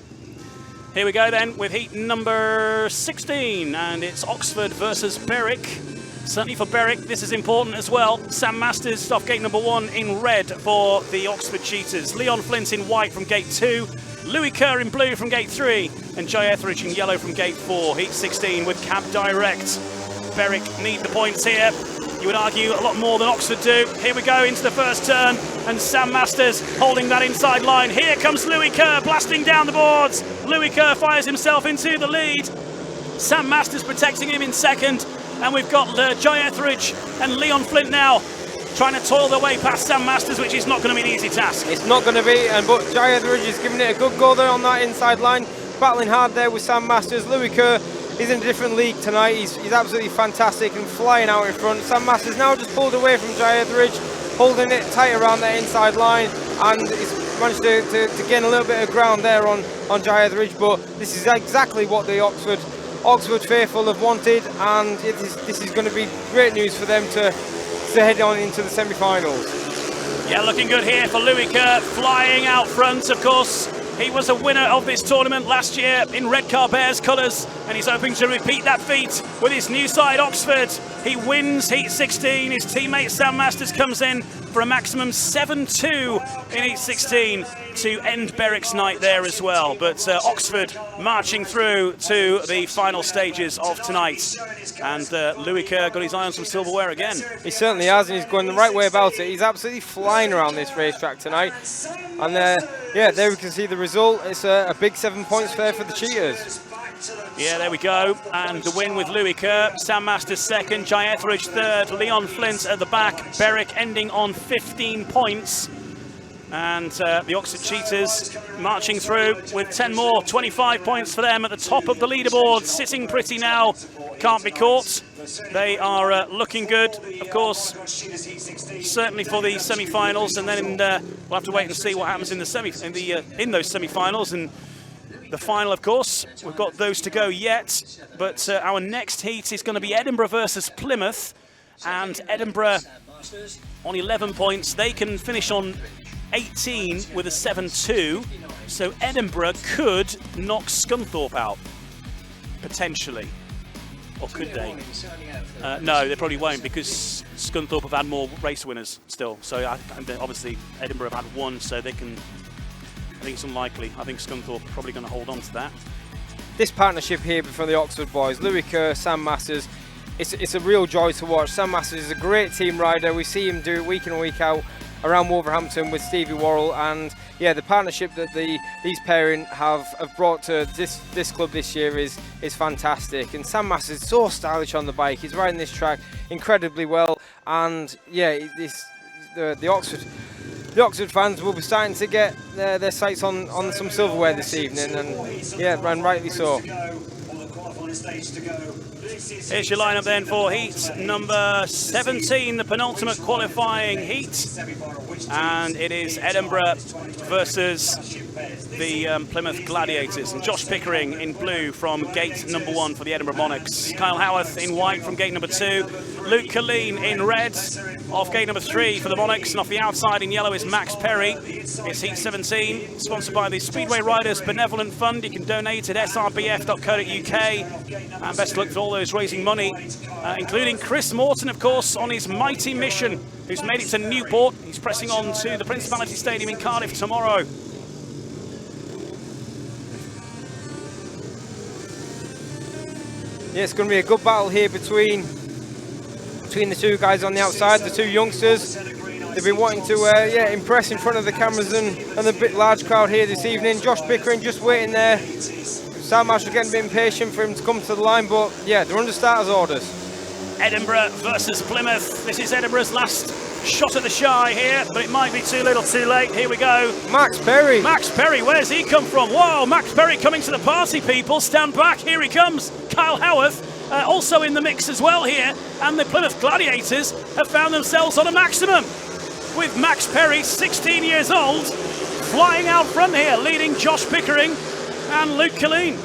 Here we go then with heat number 16, and it's Oxford versus Beric. Certainly for Beric, this is important as well. Sam Masters off gate number 1 in red for the Oxford Cheaters. Leon Flint in white from gate 2. Louis Kerr in blue from gate 3. And Jay Etheridge in yellow from gate 4. Heat 16 with cab direct. Beric need the points here. You would argue a lot more than Oxford do. Here we go into the first turn, and Sam Masters holding that inside line. Here comes Louis Kerr blasting down the boards. Louis Kerr fires himself into the lead. Sam Masters protecting him in second, and we've got Jay Etheridge and Leon Flint now trying to toil their way past Sam Masters, which is not going to be an easy task. It's not going to be, but Jay Etheridge is giving it a good go there on that inside line, battling hard there with Sam Masters. Louis Kerr, he's in a different league tonight. He's absolutely fantastic and flying out in front. Sam Masters now just pulled away from Jay Etheridge, holding it tight around that inside line, and he's managed to gain a little bit of ground there on Jay Etheridge. But this is exactly what the Oxford faithful have wanted, and this is going to be great news for them to head on into the semi-finals. Yeah, looking good here for Louis Kerr, flying out front, of course. He was a winner of this tournament last year in Redcar Bears colours, and he's hoping to repeat that feat with his new side, Oxford. He wins heat 16. His teammate Sam Masters comes in for a maximum 7-2 in heat 16 to end Beric's night there as well. But Oxford marching through to the final stages of tonight. And Louis Kerr got his eye on some silverware again. He certainly has, and he's going the right way about it. He's absolutely flying around this racetrack tonight. And yeah, there we can see the result. It's a big 7 points there for the Cheaters. Yeah, there we go. And the win with Louis Kerr. Sam Masters second, Jay Etheridge third, Leon Flint at the back. Beric ending on 15 points. And the Oxford Cheaters marching through with 10 more, 25 points for them at the top of the leaderboard. Sitting pretty now, can't be caught. They are looking good, of course, certainly for the semi-finals, and then we'll have to wait and see what happens in the in those semi-finals. And the final, of course, we've got those to go yet, but our next heat is going to be Edinburgh versus Plymouth, and Edinburgh on 11 points. They can finish on 18 with a 7-2, so Edinburgh could knock Scunthorpe out, potentially. Or could they? No, they probably won't, because Scunthorpe have had more race winners still. So obviously Edinburgh have had one, so they can. I think it's unlikely. I think Scunthorpe are probably going to hold on to that. This partnership here for the Oxford boys, Louis Kerr, Sam Masters, it's a real joy to watch. Sam Masters is a great team rider. We see him do it week in and week out around Wolverhampton with Stevie Worrell, and yeah, the partnership that these pairing have brought to this club this year is fantastic. And Sam Masters is so stylish on the bike. He's riding this track incredibly well, and yeah, the Oxford fans will be starting to get their sights on some silverware this evening, and yeah, and rightly so. Here's your lineup then for heat number 17, the penultimate qualifying heat, and it is Edinburgh versus the Plymouth Gladiators, and Josh Pickering in blue from gate number 1 for the Edinburgh Monarchs, Kyle Howarth in white from gate number 2, Luke Killeen in red off gate number 3 for the Monarchs, and off the outside in yellow is Max Perry. It's heat 17, sponsored by the Speedway Riders Benevolent Fund. You can donate at srbf.co.uk, and best of luck for all those raising money, including Chris Morton, of course, on his mighty mission, who's made it to Newport. He's pressing on to the Principality Stadium in Cardiff tomorrow. Yeah, it's going to be a good battle here between the two guys on the outside, the two youngsters. They've been wanting to impress in front of the cameras and the big large crowd here this evening. Josh Pickering just waiting there. Sam Marshall getting a bit impatient for him to come to the line, but yeah, they're under starters orders. Edinburgh versus Plymouth. This is Edinburgh's last shot at the shy here, but it might be too little too late. Here we go. Max Perry. Max Perry, where's he come from? Whoa, Max Perry coming to the party, people. Stand back, here he comes. Kyle Howarth also in the mix as well here, and the Plymouth Gladiators have found themselves on a maximum, with Max Perry, 16 years old, flying out front here, leading Josh Pickering and Luke Killeen.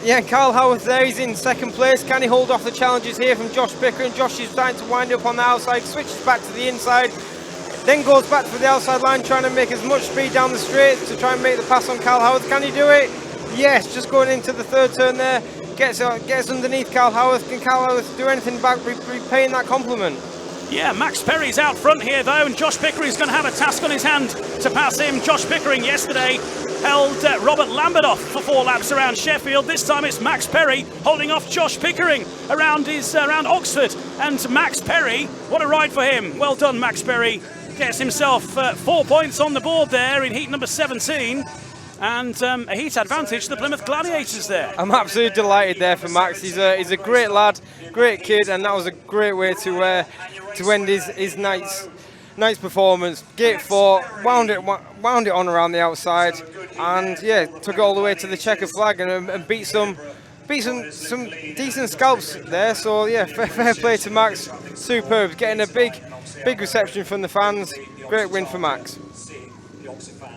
Yeah, Kyle Howarth there, he's in second place. Can he hold off the challenges here from Josh Pickering? Josh is trying to wind up on the outside, switches back to the inside, then goes back to the outside line, trying to make as much speed down the straight to try and make the pass on Kyle Howarth. Can he do it? Yes, just going into the third turn there. Gets underneath Carl Howarth. Can Carl Howarth do anything back, repaying that compliment? Yeah, Max Perry's out front here though, and Josh Pickering's going to have a task on his hand to pass him. Josh Pickering yesterday held Robert Lambert off for 4 laps around Sheffield. This time it's Max Perry holding off Josh Pickering around Oxford. And Max Perry, what a ride for him. Well done, Max Perry. Gets himself 4 points on the board there in heat number 17. And a heat advantage to the Plymouth Gladiators there. I'm absolutely delighted there for Max. He's a great lad, great kid, and that was a great way to end his night's performance. Gate 4, wound it on around the outside, and yeah, took it all the way to the checker flag and beat some decent scalps there. So yeah, fair play to Max. Superb, getting a big reception from the fans. Great win for Max.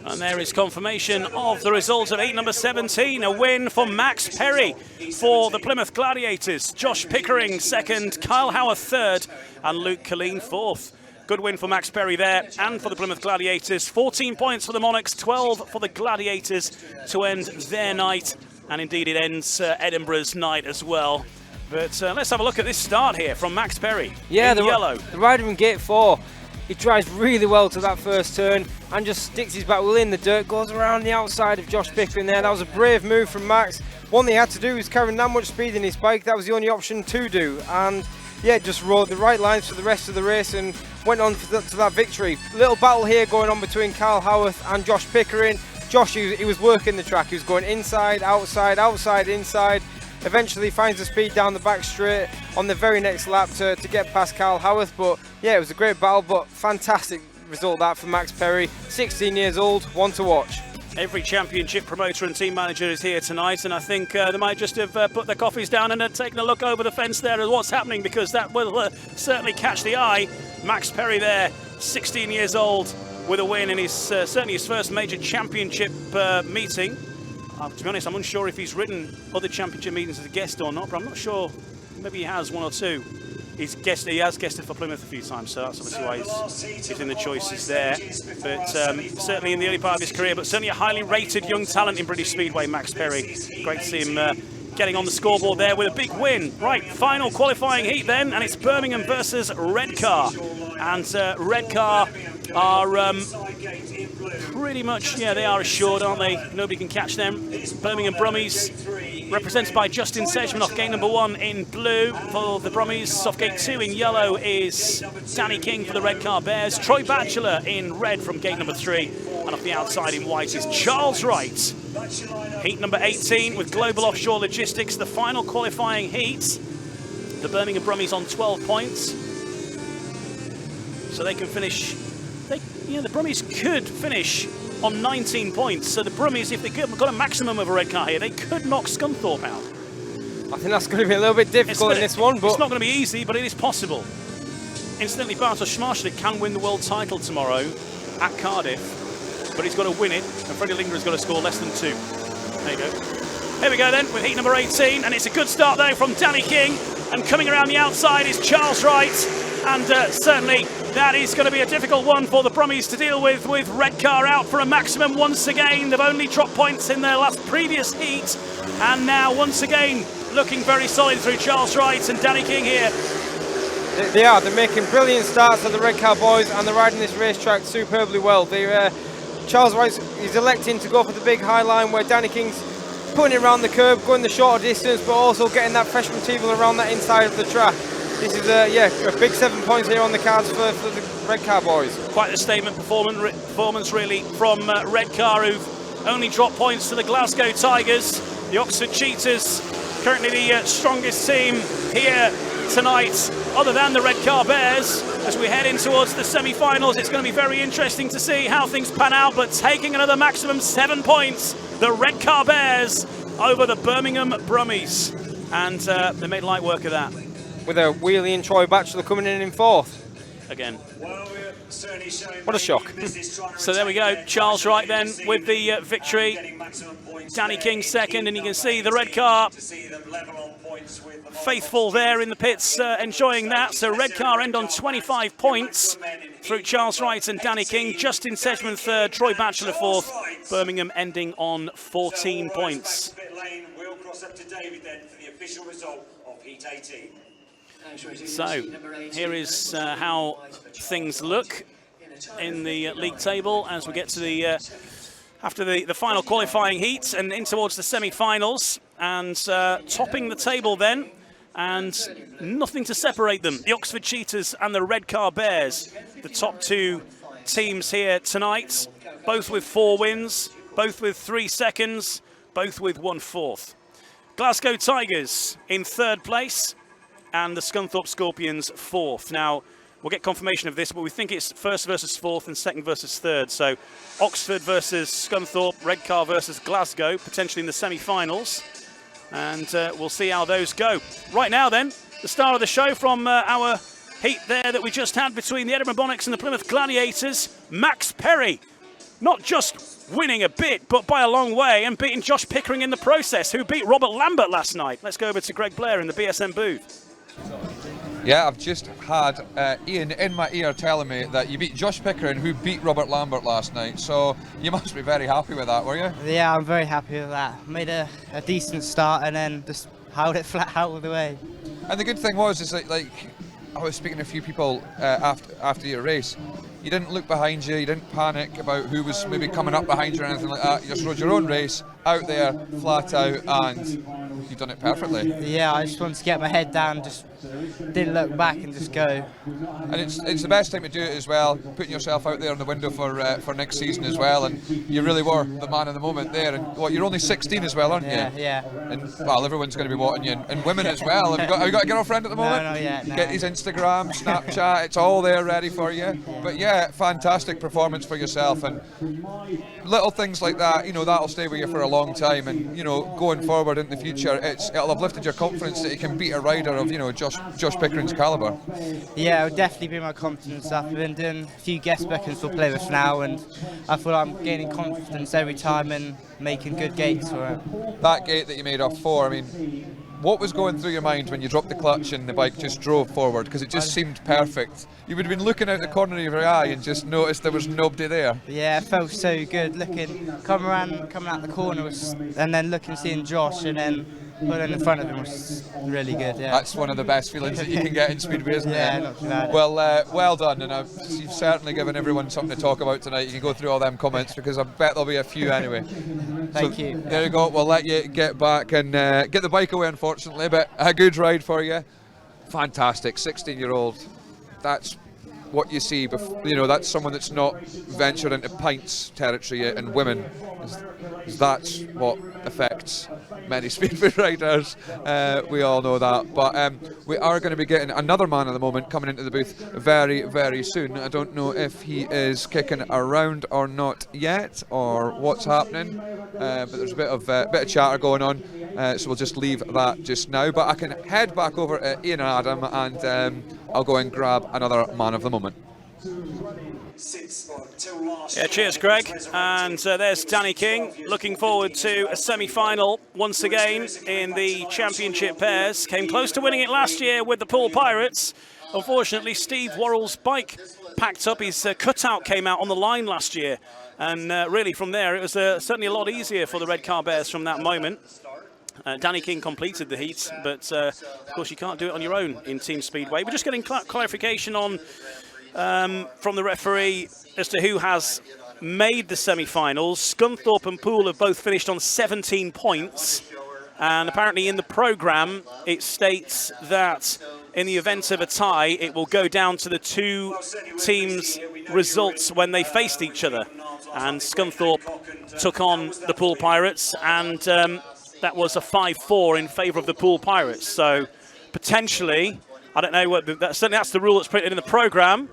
And there is confirmation of the result of heat number 17, a win for Max Perry for the Plymouth Gladiators. Josh Pickering second, Kyle Howarth third, and Luke Colleen fourth. Good win for Max Perry there and for the Plymouth Gladiators. 14 points for the Monarchs, 12 for the Gladiators to end their night. And indeed it ends Edinburgh's night as well. But let's have a look at this start here from Max Perry. Yeah, in yellow. The rider in gate 4. He drives really well to that first turn and just sticks his back wheel in the dirt, goes around the outside of Josh Pickering there. That was a brave move from Max. One thing he had to do was carrying that much speed in his bike. That was the only option to do. And yeah, just rode the right lines for the rest of the race and went on to that victory. Little battle here going on between Kyle Howarth and Josh Pickering. Josh, he was working the track. He was going inside, outside, outside, inside. Eventually finds the speed down the back straight on the very next lap to get past Kyle Howarth. But yeah, it was a great battle, but fantastic result that for Max Perry. 16 years old, one to watch. Every championship promoter and team manager is here tonight, and I think they might just have put their coffees down and taken a look over the fence there at what's happening, because that will certainly catch the eye. Max Perry there, 16 years old, with a win in his certainly his first major championship meeting. To be honest, I'm unsure if he's ridden other championship meetings as a guest or not, but I'm not sure. Maybe he has one or two. He has guested for Plymouth a few times, so that's obviously why he's in the choices there. But certainly in the early part of his career, but certainly a highly rated young talent in British Speedway, Max Perry. Great to see him getting on the scoreboard there with a big win. Right, final qualifying heat then, and it's Birmingham versus Redcar. And Redcar are pretty much, yeah, they are assured, aren't they? Nobody can catch them. Birmingham Brummies, represented by Justin Sedgman off gate number 1 in blue for the Brummies. Off gate 2 in yellow is Danny King for the Redcar Bears. Troy Batchelor in red from gate number 3. And off the outside in white is Charles Wright. Heat number 18 with Global Offshore Logistics, the final qualifying heat. The Birmingham Brummies on 12 points. So they can finish, the Brummies could finish on 19 points. So the Brummies, if they got a maximum of a Redcar here, they could knock Scunthorpe out. I think that's going to be a little bit difficult in this one, but it's not going to be easy, but it is possible. Incidentally, Bartosz Schmarschlik can win the world title tomorrow at Cardiff, but he's got to win it, and Freddie Linger's got to score less than 2. There you go. Here we go then with heat number 18, and it's a good start though from Danny King, and coming around the outside is Charles Wright, and certainly that is going to be a difficult one for the Brummies to deal with Redcar out for a maximum once again. They've only dropped points in their previous heat, and now once again looking very solid through Charles Wright and Danny King here. They are. They're making brilliant starts at the Redcar boys, and they're riding this racetrack superbly well. Charles Wright is electing to go for the big high line, where Danny King's putting it around the curb, going the shorter distance, but also getting that fresh material around that inside of the track. This is a big 7 points here on the cards for the Redcar boys. Quite a statement performance really from Redcar, who've only dropped points to the Glasgow Tigers. The Oxford Cheetahs, currently the strongest team here tonight, other than the Redcar Bears. As we head in towards the semi-finals, it's going to be very interesting to see how things pan out, but taking another maximum 7 points, the Redcar Bears over the Birmingham Brummies. And they made light work of that. With a wheelie and Troy Batchelor coming in 4th. Again. What a shock. So there we go. Charles Wright then with the victory. Danny King second, and you can see the Redcar faithful there in the pits enjoying that. So Redcar end on 25 points through Charles Wright and Danny King. Justin Sedgman third, Troy Batchelor fourth. Birmingham ending on 14 points. So here is how things look in the league table as we get to the after the final qualifying heat and in towards the semi-finals, and topping the table then, and nothing to separate them, the Oxford Cheetahs and the Redcar Bears, the top two teams here tonight, both with 4 wins, both with 3 seconds, both with 1 fourth. Glasgow Tigers in 3rd place and the Scunthorpe Scorpions 4th. Now, we'll get confirmation of this, but we think it's 1st versus 4th and 2nd versus 3rd. So Oxford versus Scunthorpe, Redcar versus Glasgow, potentially in the semi-finals. And we'll see how those go. Right now then, the star of the show from our heat there that we just had between the Edinburgh Bonnets and the Plymouth Gladiators, Max Perry. Not just winning a bit, but by a long way, and beating Josh Pickering in the process, who beat Robert Lambert last night. Let's go over to Greg Blair in the BSM booth. Yeah, I've just had Ian in my ear telling me that you beat Josh Pickering, who beat Robert Lambert last night. So you must be very happy with that, were you? Yeah, I'm very happy with that. Made a decent start and then just held it flat out of the way. And the good thing was, is like I was speaking to a few people after your race. You didn't look behind you, you didn't panic about who was maybe coming up behind you or anything like that. You just rode your own race, out there, flat out, and you've done it perfectly. Yeah, I just wanted to get my head down, just didn't look back and just go. And it's the best time to do it as well, putting yourself out there in the window for next season as well, and you really were the man of the moment there. And what, you're only 16 as well, aren't you? Yeah. And well, everyone's going to be watching you, and women as well. Have you got a girlfriend at the moment? No, yet. No. Get his Instagram, Snapchat, it's all there ready for you. But yeah, fantastic performance for yourself, and little things like that, that'll stay with you for a long time, and going forward in the future, it'll have lifted your confidence that you can beat a rider of Josh Pickering's calibre. Yeah, it'll definitely be my confidence up. I've been doing a few guest bookings for Plymouth now, and I feel like I'm gaining confidence every time and making good gates for it. That gate that you made off 4, I mean, what was going through your mind when you dropped the clutch and the bike just drove forward? Because it just seemed perfect. You would have been looking out the corner of your eye and just noticed there was nobody there. Yeah, it felt so good coming out the corner and then seeing Josh, and then pulling in front of him was really good. Yeah, that's one of the best feelings that you can get in Speedway, isn't it? Yeah, not too bad. Well, well done, and you've certainly given everyone something to talk about tonight. You can go through all them comments because I bet there'll be a few anyway. Thank you. There you go. We'll let you get back and get the bike away, unfortunately, but a good ride for you. Fantastic, 16-year-old. That's what you see. That's someone that's not ventured into pints territory yet, and women. That's what affects many Speedway riders. We all know that. But we are going to be getting another man at the moment coming into the booth very, very soon. I don't know if he is kicking around or not yet, or what's happening. But there's a bit of chatter going on, so we'll just leave that just now. But I can head back over to Ian and Adam, and I'll go and grab another man of the moment. Yeah, cheers, Greg. And there's Danny King, looking forward to a semi-final once again in the championship pairs. Came close to winning it last year with the Pool Pirates. Unfortunately, Steve Worrell's bike packed up. His cutout came out on the line last year. And really from there, it was certainly a lot easier for the Redcar Bears from that moment. Danny King completed the heat, but of course you can't do it on your own in Team Speedway. We're just getting clarification on from the referee as to who has made the semi-finals. Scunthorpe and Poole have both finished on 17 points, and apparently in the programme it states that in the event of a tie it will go down to the two teams' results when they faced each other, and Scunthorpe took on the Pool Pirates, and that was a 5-4 in favour of the Pool Pirates. So potentially I don't know what certainly that's the rule that's printed in the programme.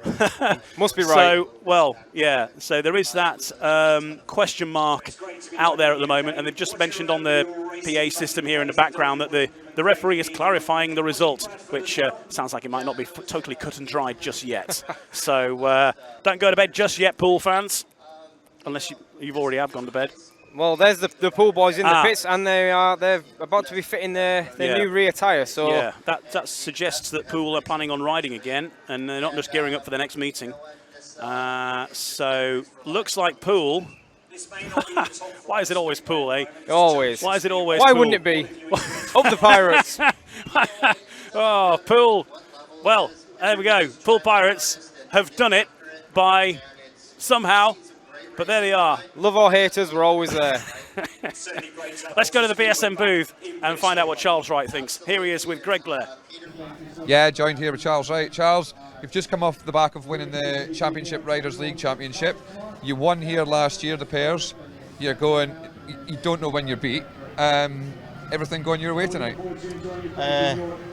Must be right. So, well, yeah. So there is that question mark out there at the moment, and they've just mentioned on the PA system here in the background that the referee is clarifying the result, which sounds like it might not be totally cut and dried just yet. So don't go to bed just yet, pool fans, unless you've already gone to bed. Well, there's the pool boys in the pits, and they're about to be fitting their new rear tyre. So yeah, that suggests that Pool are planning on riding again, and they're not just gearing up for the next meeting. So looks like Pool. Why is it always Pool, eh? Always. Why is it always? Why Pool? wouldn't it be? Up the Pirates. Oh, Pool. Well, there we go. Pool Pirates have done it by somehow. But there they are. Love or haters, we're always there. Let's go to the BSM booth and find out what Charles Wright thinks. Here he is with Greg Blair. Yeah, joined here with Charles Wright. Charles, you've just come off the back of winning the Championship Riders League Championship. You won here last year, the pairs. You're going, you don't know when you're beat. Everything going your way tonight?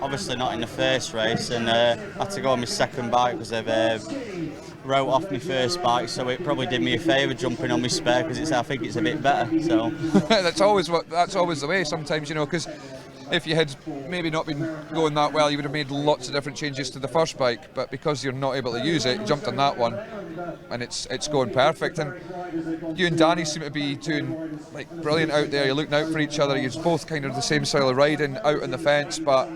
Obviously not in the first race, and I had to go on my second bike because they've wrote off my first bike, so it probably did me a favour jumping on my spare because I think it's a bit better. So that's always the way. Sometimes, you know, because if you had maybe not been going that well, you would have made lots of different changes to the first bike, but because you're not able to use it, you jumped on that one, and it's going perfect. And you and Danny seem to be doing like brilliant out there. You're looking out for each other. You're both kind of the same style of riding out on the fence, but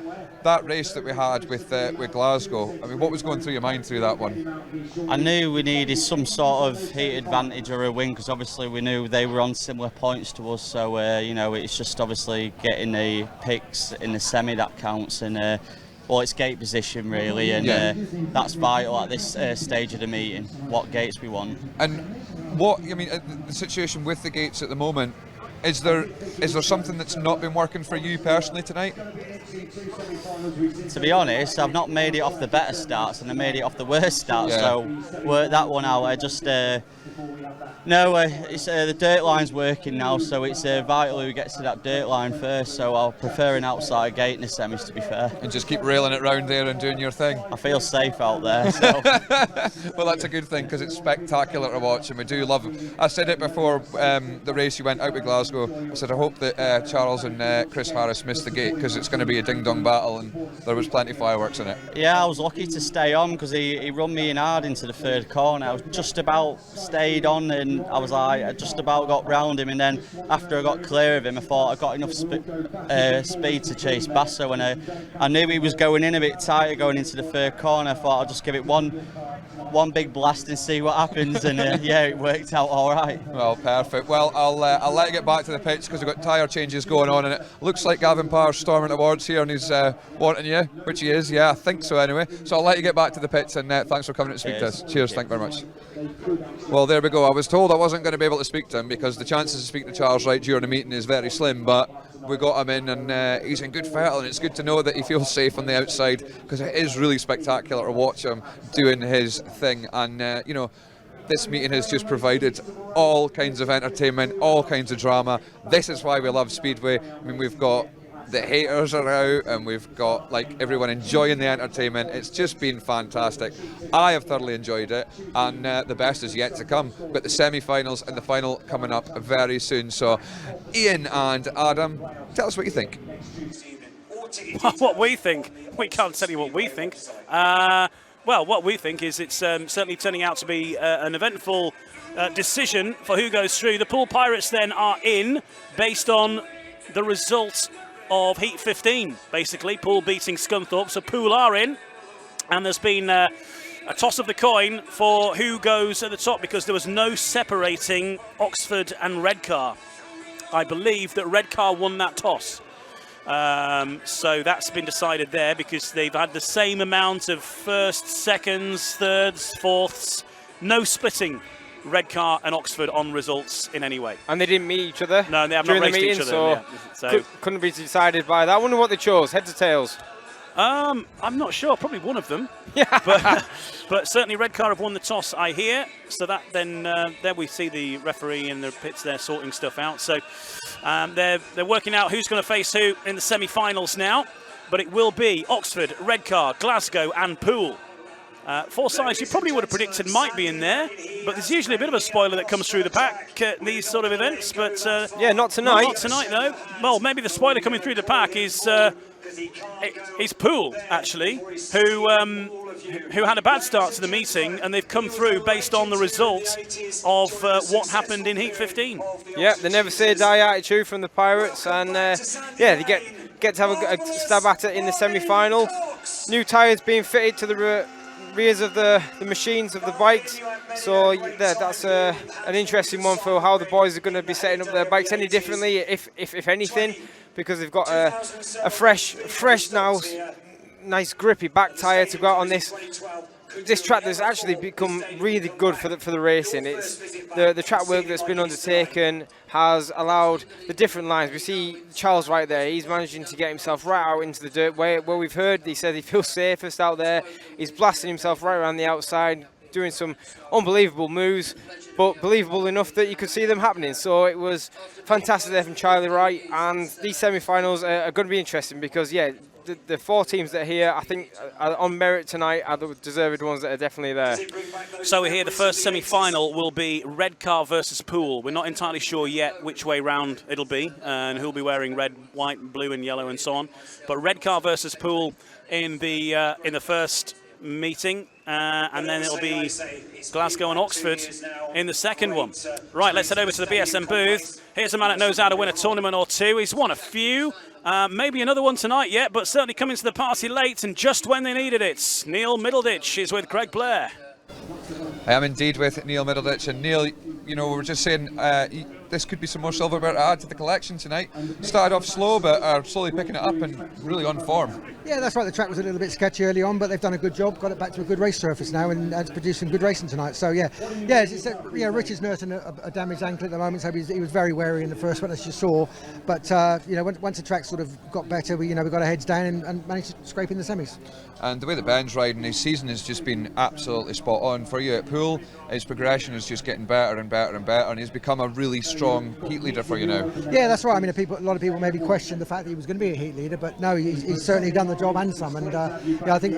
that race that we had with Glasgow, I mean, what was going through your mind through that one? I knew we needed some sort of heat advantage or a win, because obviously we knew they were on similar points to us, so you know, it's just obviously getting the picks in the semi that counts, and well, it's gate position really, and that's vital at this stage of the meeting, what gates we want. And what, I mean, the situation with the gates at the moment, is there something that's not been working for you personally tonight? To be honest, I've not made it off the better starts, and I made it off the worst starts, so work that one out. I just it's the dirt line's working now, so it's vital who gets to that dirt line first, so I'll prefer an outside gate in the semis, to be fair. And just keep railing it round there and doing your thing? I feel safe out there, so. Well, that's a good thing, because it's spectacular to watch, and we do love it. I said it before the race you went out with Glasgow. I said I hope that Charles and Chris Harris missed the gate, because it's going to be a ding-dong battle, and there was plenty of fireworks in it. Yeah, I was lucky to stay on, because he run me in hard into the third corner. I was just about stayed on, and I just about got round him, and then after I got clear of him, I thought I got enough speed to chase Basso, and I knew he was going in a bit tighter going into the third corner. I thought I'd just give it one big blast and see what happens, and yeah, it worked out all right. Well, perfect. Well, I'll let you get back to the pitch, because we've got tyre changes going on, and it looks like Gavin Parr storming towards here, and he's wanting you, which he is. Yeah, I think so anyway. So I'll let you get back to the pitch, and thanks for coming to speak to us. Cheers. Thank you very much. Well, there we go. I was told I wasn't going to be able to speak to him, because the chances to speak to Charles Wright during the meeting is very slim, but we got him in, and he's in good fettle, and it's good to know that he feels safe on the outside, because it is really spectacular to watch him doing his thing. And you know, this meeting has just provided all kinds of entertainment, all kinds of drama. This is why we love Speedway. I mean, we've got the haters are out, and we've got like everyone enjoying the entertainment. It's just been fantastic. I have thoroughly enjoyed it, and the best is yet to come. We've got the semi-finals and the final coming up very soon. So Ian and Adam, tell us what you think. What we think? We can't tell you what we think. Well, what we think is it's certainly turning out to be an eventful decision for who goes through. The Pool Pirates then are in based on the results of Heat 15, basically. Pool beating Scunthorpe, so Pool are in. And there's been a toss of the coin for who goes at the top, because there was no separating Oxford and Redcar. I believe that Redcar won that toss. So that's been decided there, because they've had the same amount of firsts, seconds, thirds, fourths, no splitting Redcar and Oxford on results in any way. And they didn't meet each other? No, they have not raced each other. So couldn't be decided by that. I wonder what they chose, heads or tails? I'm not sure, probably one of them. Yeah. But certainly Redcar have won the toss, I hear. So that then, there we see the referee in the pits there sorting stuff out. So they're working out who's going to face who in the semi-finals now. but it will be Oxford, Redcar, Glasgow and Poole. 4 sides you probably would have predicted might be in there, but there's usually a bit of a spoiler that comes through the pack at these sort of events. But yeah, not tonight. Not tonight, though. Well, maybe the spoiler coming through the pack is Poole, actually, who had a bad start to the meeting, and they've come through based on the results of what happened in Heat 15. Yeah, the never say die attitude from the Pirates, and yeah, they get to have a stab at it in the semi-final. New tyres being fitted to the rears of the machines of the bikes, so that's an interesting one for how the boys are going to be setting up their bikes any differently, if anything, because they've got a fresh now, nice grippy back tyre to go out on this track that's actually become really good for the racing. It's the track work that's been undertaken has allowed the different lines. We see Charles right there, he's managing to get himself right out into the dirt where we've heard he said he feels safest out there. He's blasting himself right around the outside, doing some unbelievable moves, but believable enough that you could see them happening. So it was fantastic there from Charlie Wright, and these semi-finals are going to be interesting because, yeah, the 4 teams that are here, I think, are on merit tonight, are the deserved ones that are definitely there. So we're here, the first semi-final will be Redcar versus Poole. We're not entirely sure yet which way round it'll be, and who'll be wearing red, white, blue and yellow and so on. But Redcar versus Poole in the first meeting, and then it'll be Glasgow and Oxford in the second one. Right, let's head over to the BSM booth. Here's a man that knows how to win a tournament or two. He's won a few. Maybe another one tonight yet, but certainly coming to the party late and just when they needed it. Neil Middleditch is with Greg Blair. I am indeed with Neil Middleditch, and Neil, you know, we were just saying this could be some more silverware to add to the collection tonight. Started off slow, but are slowly picking it up and really on form. Yeah, that's right. The track was a little bit sketchy early on, but they've done a good job, got it back to a good race surface now, and it's produced some good racing tonight. So yeah, Rich is nursing a damaged ankle at the moment, so he was very wary in the first one, as you saw. But once the track sort of got better, we got our heads down and managed to scrape in the semis. And the way that Ben's riding, his season has just been absolutely spot on for you at Poole. His progression is just getting better and better and better, and he's become a really strong heat leader for you now. Yeah, that's right. I mean, a lot of people maybe question the fact that he was going to be a heat leader, but no, he's certainly done the job and some. And I think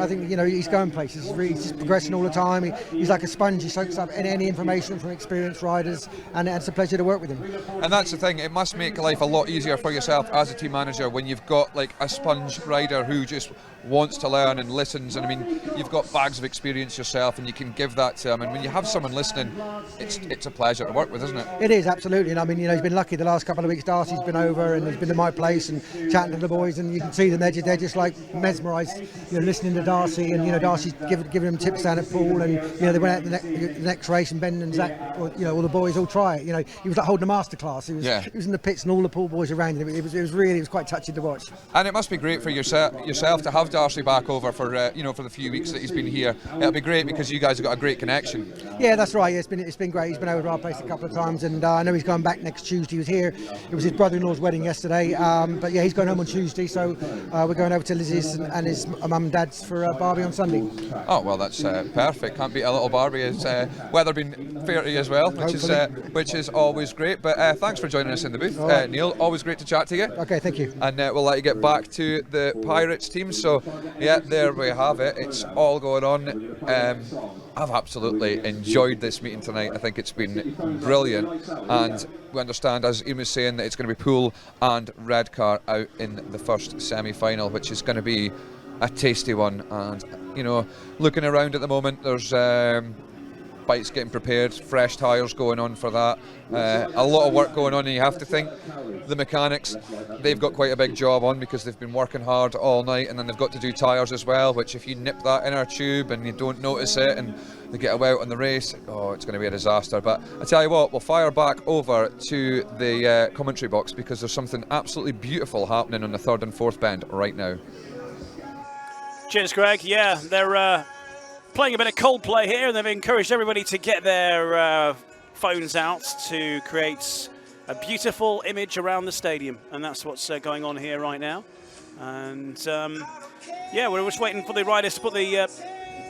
he's going places. He's just progressing all the time. He's like a sponge. He soaks up any information from experienced riders, and it's a pleasure to work with him. And that's the thing. It must make life a lot easier for yourself as a team manager when you've got like a sponge rider who just wants to learn and listens. And I mean, you've got bags of experience yourself, and you can give that to him. And when you have someone listening, it's a pleasure to work with, isn't it? It is, absolutely. And I mean, he's been lucky the last couple of weeks. Darcy's been over and he's been to my place and chatting to the boys, and you can see them. They're just like mesmerised, listening to Darcy, and Darcy's giving them tips down at Poole, and they went out the next race, and Ben and Zach, all the boys all try it. He was like holding a masterclass. He was in the pits, and all the Poole boys around him. It was quite touching to watch. And it must be great for yourself to have Darcy back over for the few weeks that he's been here. It'll be great because you guys have got a great connection. Yeah, that's right. Yeah, it's been great. He's been over to our place a couple of times, and I know he's going back next Tuesday. He was here. It was his brother-in-law's wedding yesterday, but yeah, he's going home on Tuesday. So we're going over to Lizzie's and his mum and dad's for Barbie on Sunday. Oh well, that's perfect. Can't beat a little Barbie. It's weather been fair to you as well, which is always great. But thanks for joining us in the booth, right. Neil. Always great to chat to you. Okay, thank you. And we'll let you get back to the Pirates team. So yeah, there we have it. It's all going on. I've absolutely enjoyed this meeting tonight. I think it's been brilliant, and we understand, as Ian was saying, that it's going to be Poole and Redcar out in the first semi-final, which is going to be a tasty one. And looking around at the moment, there's bikes getting prepared, fresh tyres going on for that, a lot of work going on, and you have to think the mechanics, they've got quite a big job on because they've been working hard all night, and then they've got to do tyres as well, which if you nip that inner tube and you don't notice it and they get away out on the race, it's going to be a disaster. But I tell you what, we'll fire back over to the commentary box because there's something absolutely beautiful happening on the third and fourth bend right now. Cheers, Greg. Yeah, they're playing a bit of Coldplay here, and they've encouraged everybody to get their phones out to create a beautiful image around the stadium, and that's what's going on here right now. And yeah, we're just waiting for the riders to put the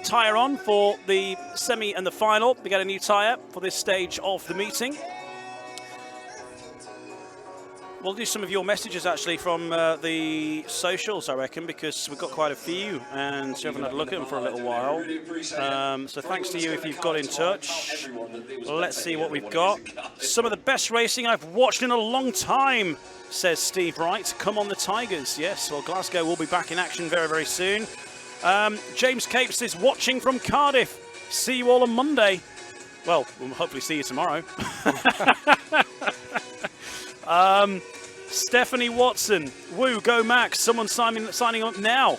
tyre on for the semi and the final. We got a new tyre for this stage of the meeting. We'll do some of your messages actually from the socials, I reckon, because we've got quite a few and we haven't had a look at them for a little while. So thanks to you if you've got in touch. Let's see what we've got. Some of the best racing I've watched in a long time, says Steve Wright. Come on the Tigers. Yes, well, Glasgow will be back in action very, very soon. James Capes is watching from Cardiff. See you all on Monday. Well, we'll hopefully see you tomorrow. Stephanie Watson, woo, go Max. Someone signing up now.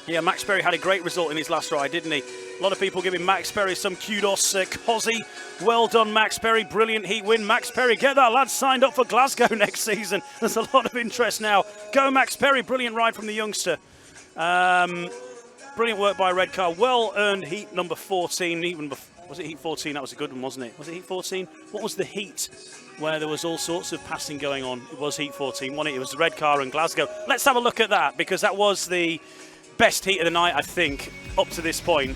Yeah, Max Berry had a great result in his last ride, didn't he? A lot of people giving Max Berry some kudos. Cozzy, well done, Max Berry. Brilliant heat win. Max Berry, get that lad signed up for Glasgow next season. There's a lot of interest now. Go Max Berry, brilliant ride from the youngster. Brilliant work by Redcar. Well earned heat number 14. Even before, was it heat 14? That was a good one, wasn't it? Was it heat 14? What was the heat where there was all sorts of passing going on? It was heat 14, wasn't it? It was Redcar and Glasgow. Let's have a look at that, because that was the best heat of the night, I think, up to this point.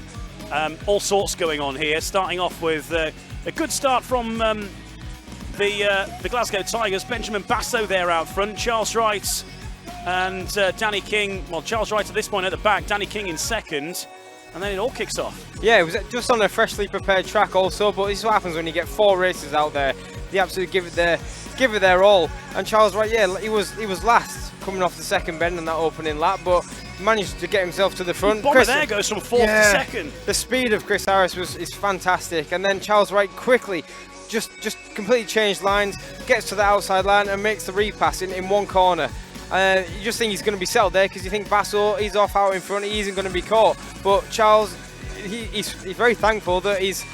All sorts going on here, starting off with a good start from the Glasgow Tigers. Benjamin Basso there out front, Charles Wright and Danny King. Well, Charles Wright at this point at the back, Danny King in second, and then it all kicks off. Yeah, it was just on a freshly prepared track also, but this is what happens when you get 4 racers out there. They absolutely give it their all. And Charles Wright, yeah, he was last coming off the second bend in that opening lap, but managed to get himself to the front. Bomber there goes from 4th to second. The speed of Chris Harris is fantastic, and then Charles Wright quickly just completely changed lines, gets to the outside line and makes the repass in one corner. You just think he's going to be settled there, because you think Basso, he's off out in front, he isn't going to be caught. But Charles, he's very thankful that his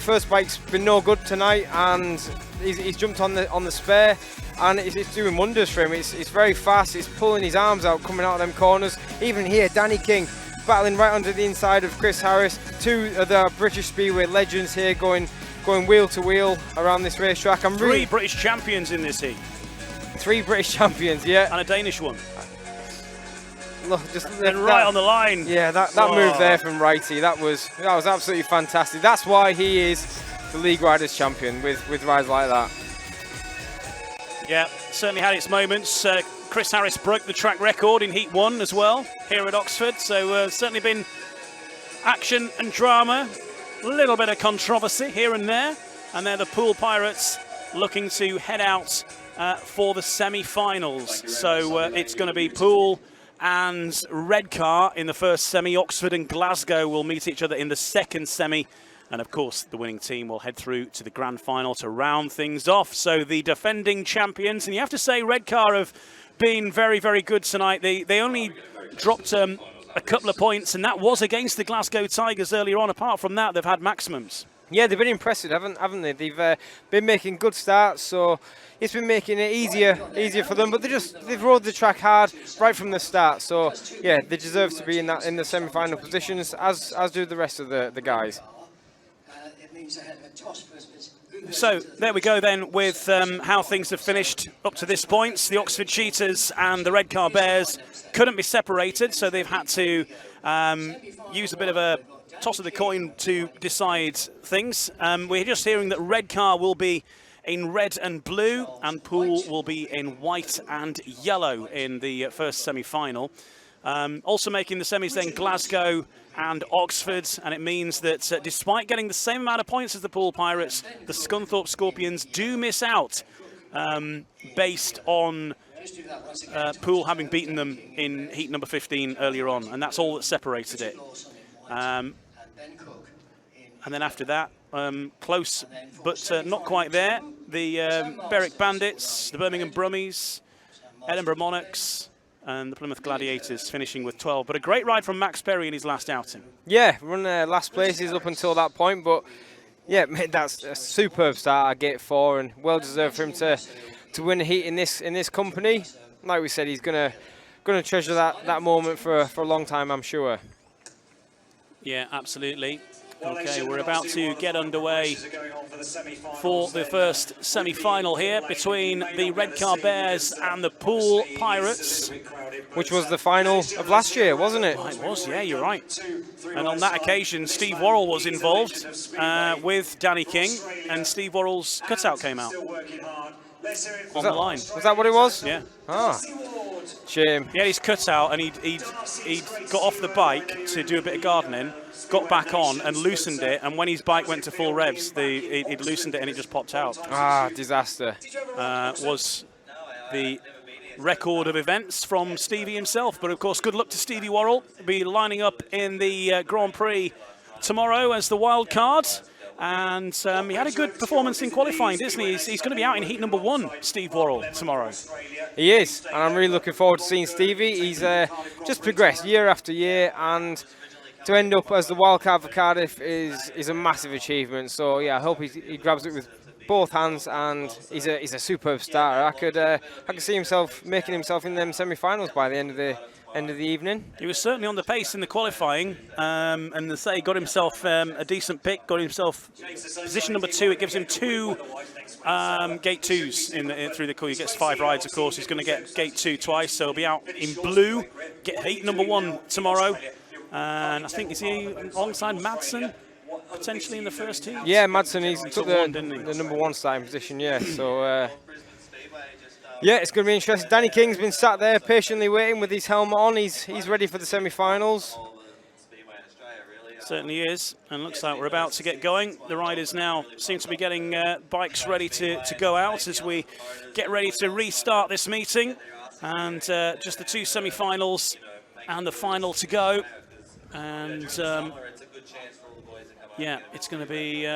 first bike's been no good tonight, and he's jumped on the spare, and it's doing wonders for him. It's very fast, it's pulling his arms out coming out of them corners. Even here, Danny King battling right under the inside of Chris Harris. 2 of the British Speedway legends here going wheel to wheel around this racetrack. 3 British champions in this heat. 3 British champions, yeah. And a Danish one. Look, right on the line. Yeah, that move there from Wrighty, that was absolutely fantastic. That's why he is the League Riders champion, with rides like that. Yeah, certainly had its moments. Chris Harris broke the track record in Heat 1 as well here at Oxford, so certainly been action and drama, a little bit of controversy here and there, and they're the Pool Pirates looking to head out for the semi-finals. So it's going to be Pool and Redcar in the first semi. Oxford and Glasgow will meet each other in the second semi. And of course, the winning team will head through to the grand final to round things off. So the defending champions, and you have to say Redcar have been very, very good tonight. They only dropped a couple of points, and that was against the Glasgow Tigers earlier on. Apart from that, they've had maximums. Yeah, they've been impressive, haven't they? They've been making good starts, so it's been making it easier for them. But they've rode the track hard right from the start. So yeah, they deserve to be in the semi-final positions, as do the rest of the guys. So there we go then with how things have finished up to this point. The Oxford Cheetahs and the Redcar Bears couldn't be separated, so they've had to use a bit of a toss of the coin to decide things. We're just hearing that Redcar will be in red and blue, and Pool will be in white and yellow in the first semi-final. Also making the semis then Glasgow and Oxford, and it means that despite getting the same amount of points as the Pool Pirates, the Scunthorpe Scorpions do miss out based on Pool having beaten them in heat number 15 earlier on, and that's all that separated it. And then after that, close but not quite there, the Beric Bandits, the Birmingham Brummies, Edinburgh Monarchs, and the Plymouth Gladiators finishing with 12. But a great ride from Max Berry in his last outing. Yeah, run last places up until that point, but yeah, that's a superb start at Gate 4, and well deserved for him to win a heat in this company. Like we said, he's gonna treasure that moment for a long time, I'm sure. Yeah, absolutely. Okay, we're about to get underway for the first semi-final here between the Redcar Bears and the Pool Pirates. Which was the final of last year, wasn't it? It was, yeah, you're right. And on that occasion, Steve Worrell was involved with Danny King, and Steve Worrell's cutout came out. on the line. Was that what it was? Yeah. Ah. Shame. He had his cutout and he'd got off the bike to do a bit of gardening, got back on and loosened it, and when his bike went to full revs, he'd loosened it and it just popped out. Ah, disaster. Was the record of events from Stevie himself. But of course, good luck to Stevie Worrell. Be lining up in the Grand Prix tomorrow as the wild card. And he had a good performance in qualifying, didn't he? He's going to be out in heat number 1, Steve Worrell, tomorrow. He is, and I'm really looking forward to seeing Stevie. He's just progressed year after year, and to end up as the wildcard for Cardiff is a massive achievement. So yeah, I hope he grabs it with both hands, and he's a superb starter. I could see himself making himself in them semi-finals by the end of the evening. He was certainly on the pace in the qualifying, and to say got himself a decent pick, got himself position number 2. It gives him 2 gate 2s through the call. He gets 5 rides, of course. He's going to get gate 2 twice, so he'll be out in blue. Get heat number 1 tomorrow, and I think is he alongside Madsen potentially in the first heat? Yeah, Madsen, he took the number 1 starting position. Yeah, so. Yeah, it's going to be interesting. Danny King's been sat there patiently waiting with his helmet on. He's ready for the semi-finals. Certainly is, and looks like we're about to get going. The riders now seem to be getting bikes ready to go out as we get ready to restart this meeting. And just the 2 semi-finals and the final to go. And yeah, it's going to be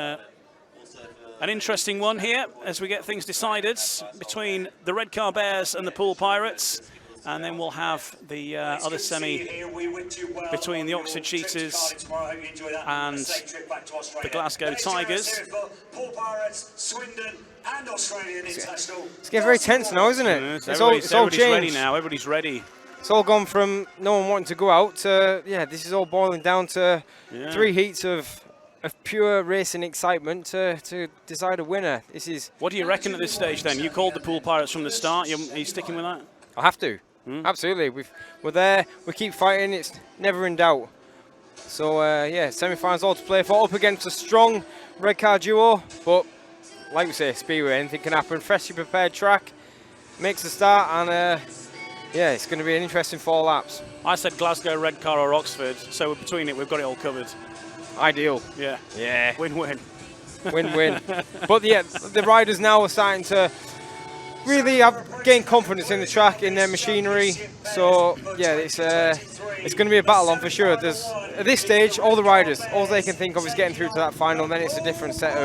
an interesting one here as we get things decided between the Redcar Bears and the Pool Pirates. And then we'll have the other semi between the Oxford Cheetahs and the Glasgow Tigers. It's getting very tense now, isn't it? It's all changed. Ready now. Everybody's ready. It's all gone from no one wanting to go out to, yeah, this is all boiling down to 3 heats of pure racing excitement to decide a winner. This is. What do you reckon at this stage then? You called the Pool Pirates from the start. Are you sticking with that? I have to. Absolutely. We're there. We keep fighting. It's never in doubt. So yeah, semi-finals all to play for. Up against a strong Redcar duo, but like we say, Speedway, anything can happen. Freshly prepared track makes the start, and yeah, it's going to be an interesting 4 laps. I said Glasgow, Redcar or Oxford, so between it, we've got it all covered. Ideal. Yeah. Yeah. Win-win. Win-win. But yeah, the riders now are starting to really gain confidence in the track, in their machinery. So yeah, it's going to be a battle on for sure. At this stage, all the riders, all they can think of is getting through to that final. Then it's a different set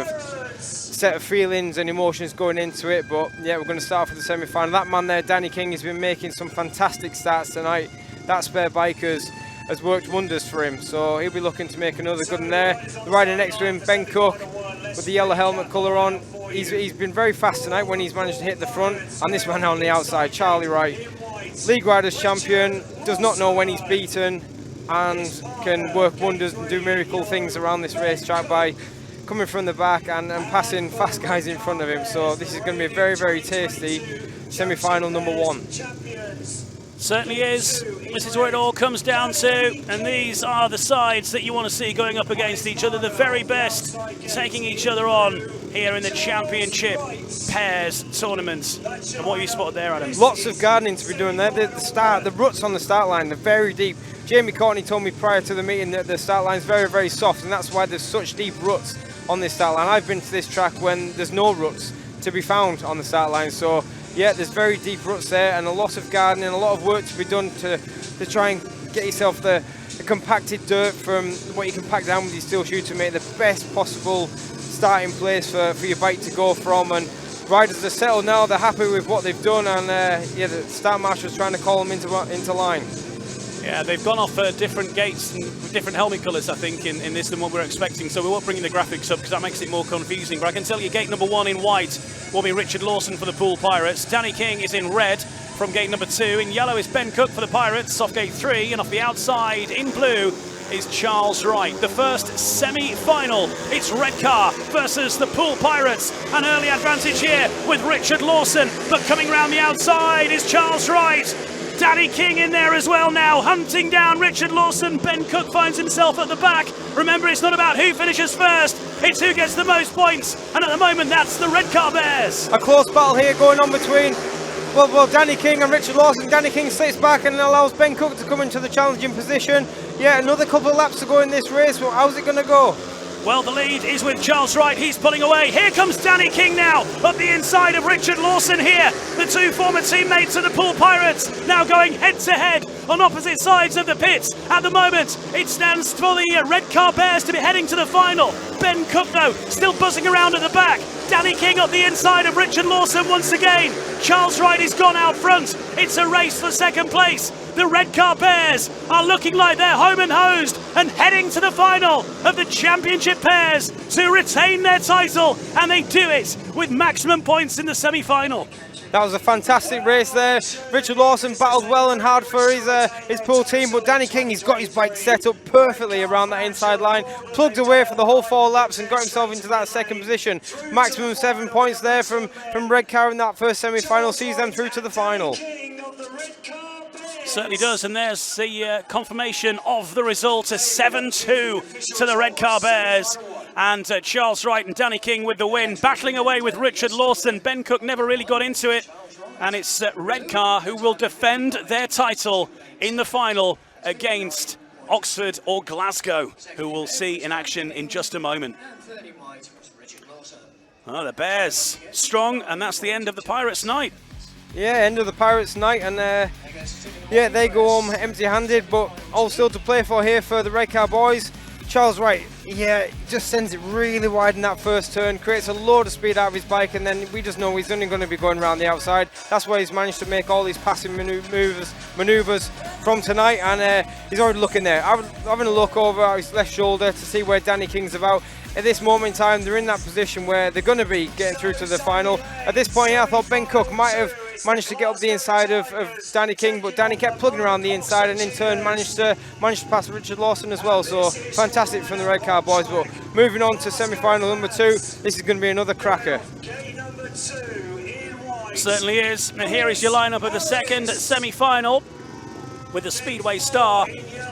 of feelings and emotions going into it. But yeah, we're going to start off with the semi-final. That man there, Danny King, has been making some fantastic starts tonight. That spare bike has worked wonders for him, so he'll be looking to make another good one there. The rider next to him, Ben Cook, with the yellow helmet colour on. He's been very fast tonight when he's managed to hit the front, and this man on the outside, Charlie Wright, League Riders champion, does not know when he's beaten, and can work wonders and do miracle things around this racetrack by coming from the back and passing fast guys in front of him. So this is going to be a very, very tasty semi-final number 1. Certainly is. This is where it all comes down to, and these are the sides that you want to see going up against each other, the very best taking each other on here in the Championship Pairs Tournament. And what have you spotted there, Adam? Lots of gardening to be doing there. The ruts on the start line, they're very deep. Jamie Courtney told me prior to the meeting that the start line is very, very soft, and that's why there's such deep ruts on this start line. I've been to this track when there's no ruts to be found on the start line, so yeah, there's very deep ruts there, and a lot of gardening, a lot of work to be done to try and get yourself the compacted dirt from what you can pack down with your steel shoe to make the best possible starting place for your bike to go from. And riders are settled now, they're happy with what they've done, and yeah, the start marshal's trying to call them into line. Yeah, they've gone off different gates and different helmet colours, I think, in this than what we're expecting. So we won't bring in the graphics up because that makes it more confusing. But I can tell you gate number 1 in white will be Richard Lawson for the Pool Pirates. Danny King is in red from gate number 2. In yellow is Ben Cook for the Pirates off gate 3. And off the outside in blue is Charles Wright. The first semi-final. It's Redcar versus the Pool Pirates. An early advantage here with Richard Lawson. But coming round the outside is Charles Wright. Danny King in there as well now, hunting down Richard Lawson. Ben Cook finds himself at the back. Remember, it's not about who finishes first, it's who gets the most points. And at the moment, that's the Redcar Bears. A close battle here going on between well, Danny King and Richard Lawson. Danny King sits back and allows Ben Cook to come into the challenging position. Yeah, another couple of laps to go in this race. Well, how's it going to go? Well, the lead is with Charles Wright. He's pulling away. Here comes Danny King now, up the inside of Richard Lawson here. The two former teammates of the Pool Pirates now going head-to-head on opposite sides of the pits. At the moment, it stands for the Redcar Bears to be heading to the final. Ben Cook, though, still buzzing around at the back. Danny King up the inside of Richard Lawson once again. Charles Wright is gone out front. It's a race for second place. The Redcar Bears are looking like they're home and hosed and heading to the final of the championship pairs to retain their title, and they do it with maximum points in the semi-final. That was a fantastic race there. Richard Lawson battled well and hard for his pool team, but Danny King, he's got his bike set up perfectly around that inside line, plugged away for the whole 4 laps and got himself into that second position. Maximum 7 points there from Redcar in that first semi-final, sees them through to the final. Certainly does, and there's the confirmation of the result, a 7-2 to the Redcar Bears. And Charles Wright and Danny King with the win, battling away with Richard Lawson. Ben Cook never really got into it, and it's Redcar who will defend their title in the final against Oxford or Glasgow, who we'll see in action in just a moment. Oh, the Bears strong, and that's the end of the Pirates' night. Yeah, end of the Pirates' night, and yeah, they go home empty-handed, but all still to play for here for the Redcar boys. Charles Wright, yeah, just sends it really wide in that first turn, creates a load of speed out of his bike, and then we just know he's only going to be going around the outside. That's why he's managed to make all these passing manoeuvres from tonight, and he's already looking there, having a look over his left shoulder to see where Danny King's about. At this moment in time, they're in that position where they're going to be getting through to the final. At this point, yeah, I thought Ben Cook might have managed to get up the inside of Danny King, but Danny kept plugging around the inside and in turn managed to pass Richard Lawson as well. So fantastic from the Redcar boys. But moving on to semi-final number 2, this is going to be another cracker. Certainly is. And here is your lineup of the second semi-final, with the Speedway star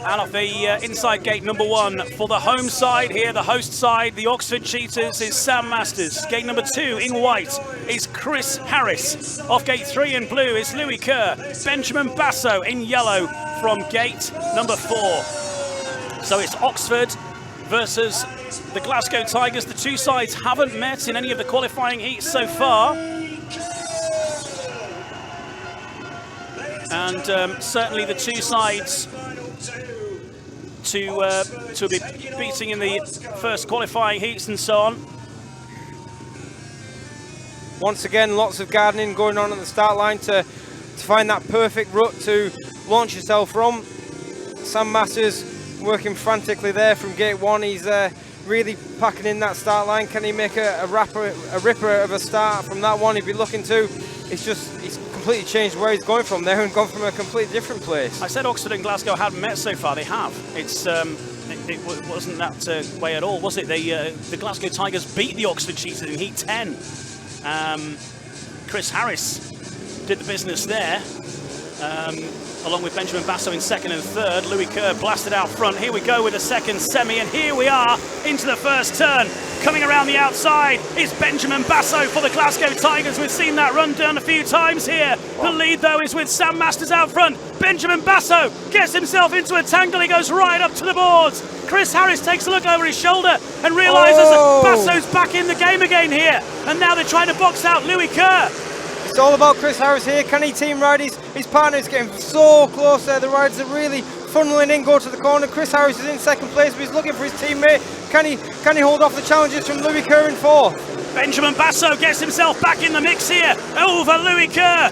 out of the inside gate number 1 for the home side here, the host side, the Oxford Cheaters, is Sam Masters. Gate number 2 in white is Chris Harris. Off gate 3 in blue is Louis Kerr. Benjamin Basso in yellow from gate number 4. So it's Oxford versus the Glasgow Tigers. The two sides haven't met in any of the qualifying heats so far. And certainly the two sides to be beating in the first qualifying heats and so on. Once again, lots of gardening going on at the start line to find that perfect rut to launch yourself from. Sam Masters working frantically there from gate 1. He's really packing in that start line. Can he make a ripper of a start from that one? He'd be looking to. He's completely changed where he's going from there and gone from a completely different place. I said Oxford and Glasgow hadn't met so far. They have. It's it wasn't that way at all, was it? The Glasgow Tigers beat the Oxford Cheaters in Heat 10. Chris Harris did the business there, along with Benjamin Basso in second and third. Louis Kerr blasted out front. Here we go with the second semi, and here we are into the first turn. Coming around the outside is Benjamin Basso for the Glasgow Tigers. We've seen that run done a few times here. The lead, though, is with Sam Masters out front. Benjamin Basso gets himself into a tangle. He goes right up to the boards. Chris Harris takes a look over his shoulder and realises that Basso's back in the game again here. And now they're trying to box out Louis Kerr. It's all about Chris Harris here. Can he team ride? His partner is getting so close there. The riders are really funneling in, go to the corner. Chris Harris is in second place, but he's looking for his teammate. Can he hold off the challenges from Louis Kerr in fourth? Benjamin Basso gets himself back in the mix here over Louis Kerr.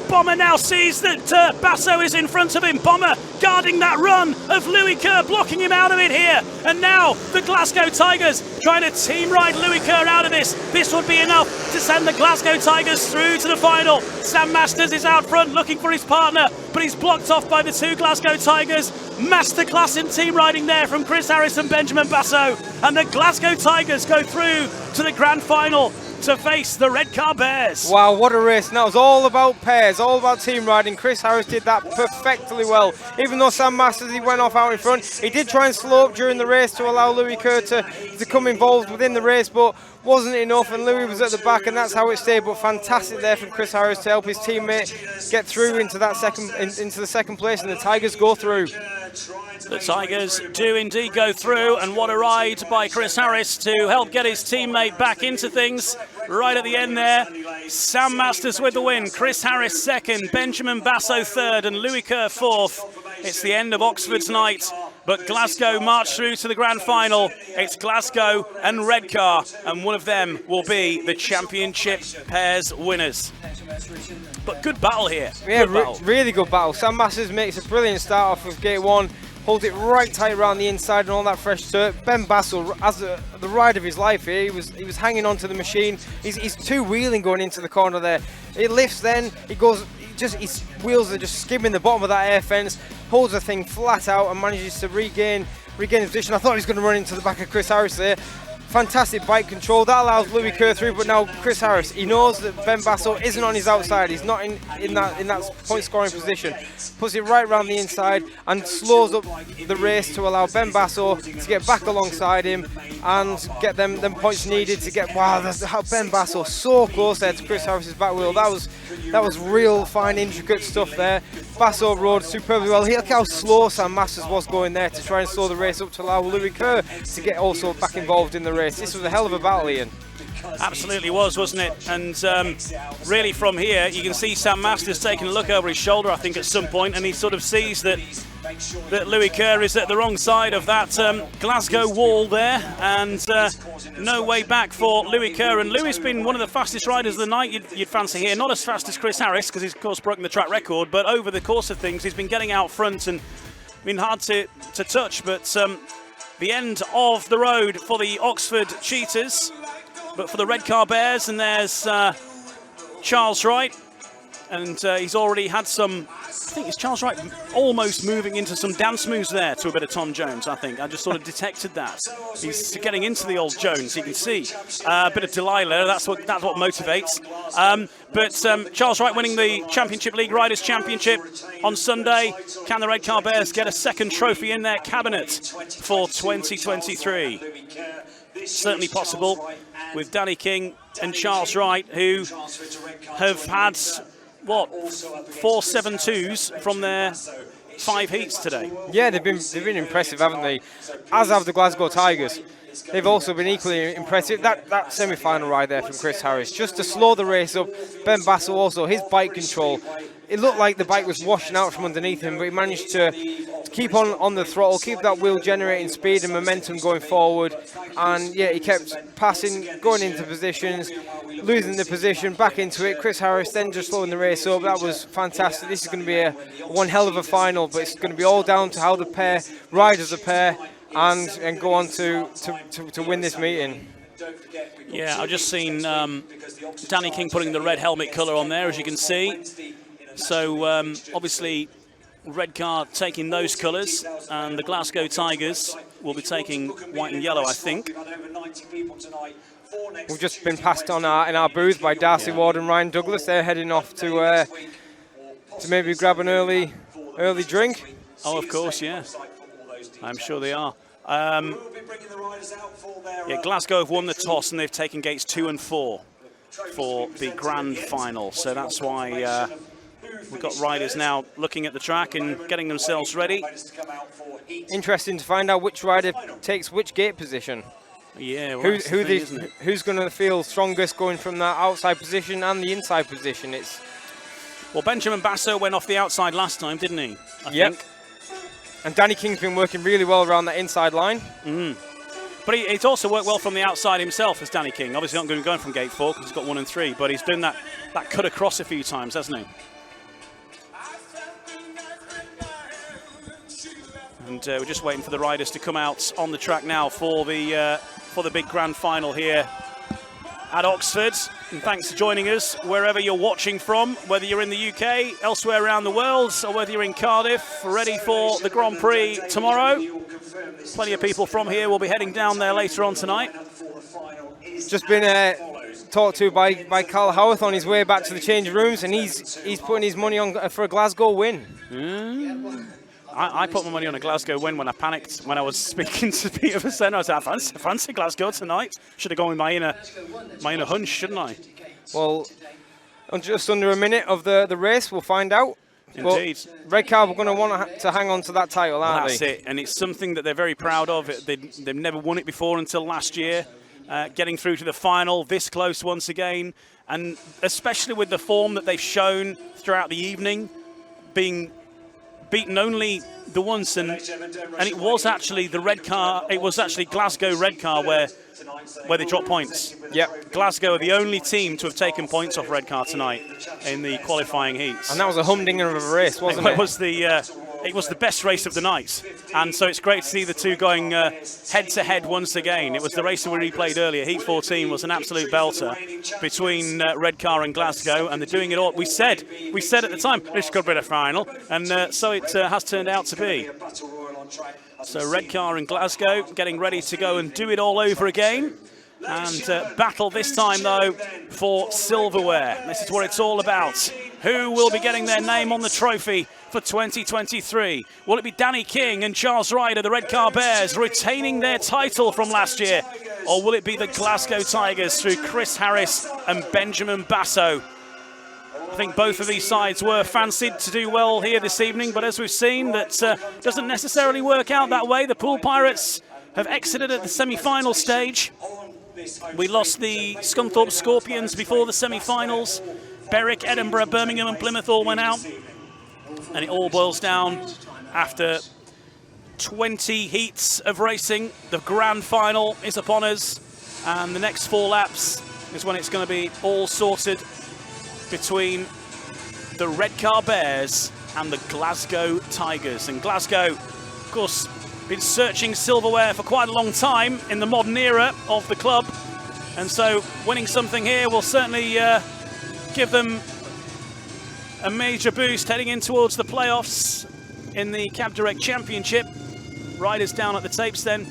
Bomber now sees that Basso is in front of him. Bomber guarding that run of Louis Kerr, blocking him out of it here. And now the Glasgow Tigers trying to team ride Louis Kerr out of this. This would be enough to send the Glasgow Tigers through to the final. Sam Masters is out front looking for his partner, but he's blocked off by the two Glasgow Tigers. Masterclass in team riding there from Chris Harris and Benjamin Basso. And the Glasgow Tigers go through to the grand final to face the Redcar Bears. Wow, what a race. And that was all about pairs, all about team riding. Chris Harris did that perfectly well. Even though Sam Masters, he went off out in front, he did try and slow up during the race to allow Louis Kerr to come involved within the race, but wasn't enough, and Louis was at the back, and that's how it stayed. But fantastic there from Chris Harris to help his teammate get through into that into the second place, and the Tigers go through. The Tigers do indeed go through, and what a ride by Chris Harris to help get his teammate back into things right at the end there. Sam Masters with the win, Chris Harris second, Benjamin Basso third, and Louis Kerr fourth. It's the end of Oxford's night, but Glasgow march through to the grand final. It's Glasgow and Redcar, and one of them will be the championship pairs winners. But good battle here. Yeah, good battle. Really good battle. Sam Masters makes a brilliant start off of gate one, holds it right tight around the inside and all that fresh dirt. Ben Bassel, as the ride of his life here, he was hanging onto the machine. He's two-wheeling going into the corner there. It lifts, then it goes. His wheels are just skimming the bottom of that air fence. Holds the thing flat out and manages to regain his position. I thought he was going to run into the back of Chris Harris there. Fantastic bike control. That allows Louis Kerr through, but now Chris Harris, he knows that Ben Basso isn't on his outside. He's not in that point scoring position. Puts it right around the inside and slows up the race to allow Ben Basso to get back alongside him and get them points needed to get. Wow, Ben Basso so close there to Chris Harris's back wheel. That was real fine, intricate stuff there. Basso rode superbly well. Look how slow Sam Masters was going there to try and slow the race up to allow Louis Kerr to get also back involved in the race. This was a hell of a battle, Ian. Absolutely was, wasn't it? And really from here, you can see Sam Masters taking a look over his shoulder, I think, at some point, and he sort of sees that Louis Kerr is at the wrong side of that Glasgow wall there, and no way back for Louis Kerr. And Louis has been one of the fastest riders of the night, you'd fancy here. Not as fast as Chris Harris, because he's, of course, broken the track record, but over the course of things, he's been getting out front and been hard to touch. But the end of the road for the Oxford Cheetahs, but for the Redcar Bears, and there's Charles Wright, and he's already had some, I think it's Charles Wright almost moving into some dance moves there to a bit of Tom Jones, I think. I just sort of detected that. He's getting into the old Jones, you can see. A bit of Delilah, that's what motivates. But Charles Wright winning the Championship League Riders' Championship on Sunday. Can the Redcar Bears get a second trophy in their cabinet for 2023? Certainly possible with Danny King and Charles Wright, who have had, what, 4 7-2s from their 5 heats today. Yeah, they've been impressive, haven't they? As have the Glasgow Tigers. They've also been equally impressive. That semi-final ride there from Chris Harris, just to slow the race up. Ben Basso also, his bike control. It looked like the bike was washing out from underneath him, but he managed to keep on the throttle, keep that wheel generating speed and momentum going forward. And yeah, he kept passing, going into positions, losing the position, back into it. Chris Harris then just slowing the race up. That was fantastic. This is going to be one hell of a final, but it's going to be all down to how the pair ride as a pair and go on to win this meeting. Yeah, I've just seen Danny King putting the red helmet colour on there, as you can see. So obviously Redcar taking those colours, and the Glasgow Tigers will be taking white and yellow, I think. We've just been passed on in our booth by Darcy Ward and Ryan Douglas. They're heading off to maybe grab an early drink. Oh, of course, yeah. I'm sure they are. Yeah, Glasgow have won the toss and they've taken gates 2 and 4 for the grand final. So that's why we've got riders now looking at the track and getting themselves ready. Interesting to find out which rider takes which gate position. Yeah, well, who's going to feel strongest going from that outside position and the inside position? Well, Benjamin Basso went off the outside last time, didn't he? I think. And Danny King's been working really well around that inside line. But he's also worked well from the outside himself as Danny King. Obviously not going to be going from gate 4 because he's got 1 and 3, but he's done that cut across a few times, hasn't he? And we're just waiting for the riders to come out on the track now for the big grand final here at Oxford. And thanks for joining us wherever you're watching from, whether you're in the UK, elsewhere around the world, or whether you're in Cardiff, ready for the Grand Prix tomorrow. Plenty of people from here will be heading down there later on tonight. It's just been talked to by Carl Howarth on his way back to the changing rooms, and he's putting his money on for a Glasgow win. I put my money on a Glasgow win when I panicked when I was speaking to Peter Vincent. I was like, I fancy Glasgow tonight. Should have gone with my inner hunch, shouldn't I? Well, just under a minute of the race, we'll find out. Indeed. But Redcar, we're going to want to hang on to that title, aren't That's it, and it's something that they're very proud of. They've never won it before until last year. Getting through to the final, this close once again, and especially with the form that they've shown throughout the evening, being beaten only the once, and it was actually the Redcar. It was actually Glasgow Redcar where they dropped points. Yep. Glasgow are the only team to have taken points off Redcar tonight in the qualifying heats. And that was a humdinger of a race, wasn't it? It was the best race of the night, and so it's great to see the two going head-to-head once again. It was the race that we replayed earlier. Heat 14 was an absolute belter between Redcar and Glasgow, and they're doing it all. We said at the time, this could be the final, and so it has turned out to be. So Redcar and Glasgow getting ready to go and do it all over again. And battle this time, though, for silverware. This is what it's all about. Who will be getting their name on the trophy for 2023? Will it be Danny King and Charles Wright of the Redcar Bears retaining their title from last year? Or will it be the Glasgow Tigers through Chris Harris and Benjamin Basso? I think both of these sides were fancied to do well here this evening, but as we've seen, that doesn't necessarily work out that way. The Pool Pirates have exited at the semi-final stage. We lost the Scunthorpe Scorpions before the semi-finals. Beric, Edinburgh, Birmingham and Plymouth all went out. And it all boils down after 20 heats of racing. The grand final is upon us. And the next 4 laps is when it's going to be all sorted between the Redcar Bears and the Glasgow Tigers. And Glasgow, of course, been searching silverware for quite a long time in the modern era of the club, and so winning something here will certainly give them a major boost heading in towards the playoffs in the Cab Direct Championship. Riders down at the tapes then,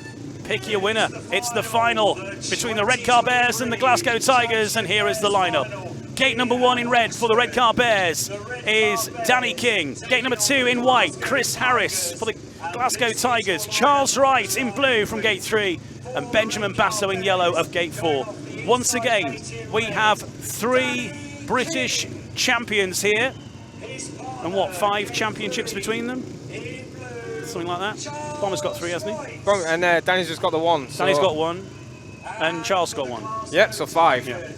pick your winner. It's the final between the Redcar Bears and the Glasgow Tigers, and here is the lineup. Gate number 1 in red for the Redcar Bears is Danny King. Gate number 2 in white, Chris Harris for the Glasgow Tigers. Charles Wright in blue from gate 3, and Benjamin Basso in yellow of gate 4. Once again, we have 3 British champions here. And what, 5 championships between them? Something like that. Bomber's got 3, hasn't he? And Danny's just got the 1. So Danny's got 1. And Charles got 1. Yeah, so 5. Yeah.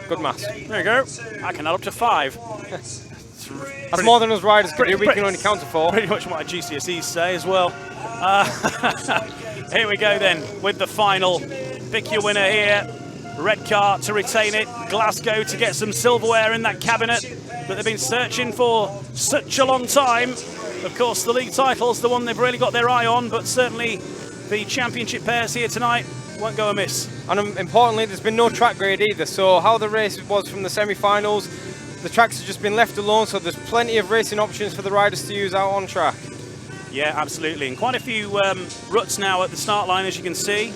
Good maths. There you go. I can add up to 5. That's more than us riders can do. We can only count to 4. Pretty much what our GCSEs say as well. Here we go then with the final. Pick your winner here. Redcar to retain it. Glasgow to get some silverware in that cabinet that they've been searching for such a long time. Of course, the league title's the one they've really got their eye on, but certainly the championship pairs here tonight won't go amiss. And importantly, there's been no track grade either, so how the race was from the semi-finals, the tracks have just been left alone, so there's plenty of racing options for the riders to use out on track. Yeah, absolutely, and quite a few ruts now at the start line, as you can see.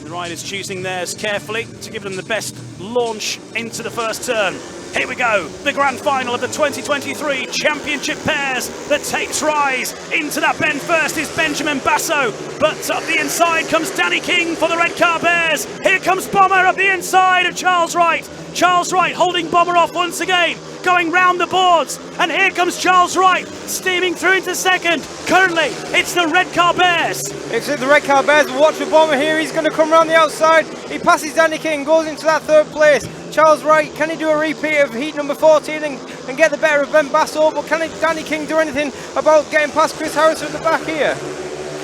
The riders choosing theirs carefully to give them the best launch into the first turn. Here we go, the grand final of the 2023 championship pairs. The tapes rise into that bend. First is Benjamin Basso, but up the inside comes Danny King for the Redcar Bears. Here comes Bomber up the inside of Charles Wright. Charles Wright holding Bomber off once again, going round the boards, and here comes Charles Wright steaming through into second. Currently, it's the Redcar Bears. It's the Redcar Bears. Watch the Bomber here. He's going to come around the outside. He passes Danny King, goes into that 3rd place. Charles Wright, can he do a repeat of heat number 14 and get the better of Ben Basso? But can Danny King do anything about getting past Chris Harris at the back here?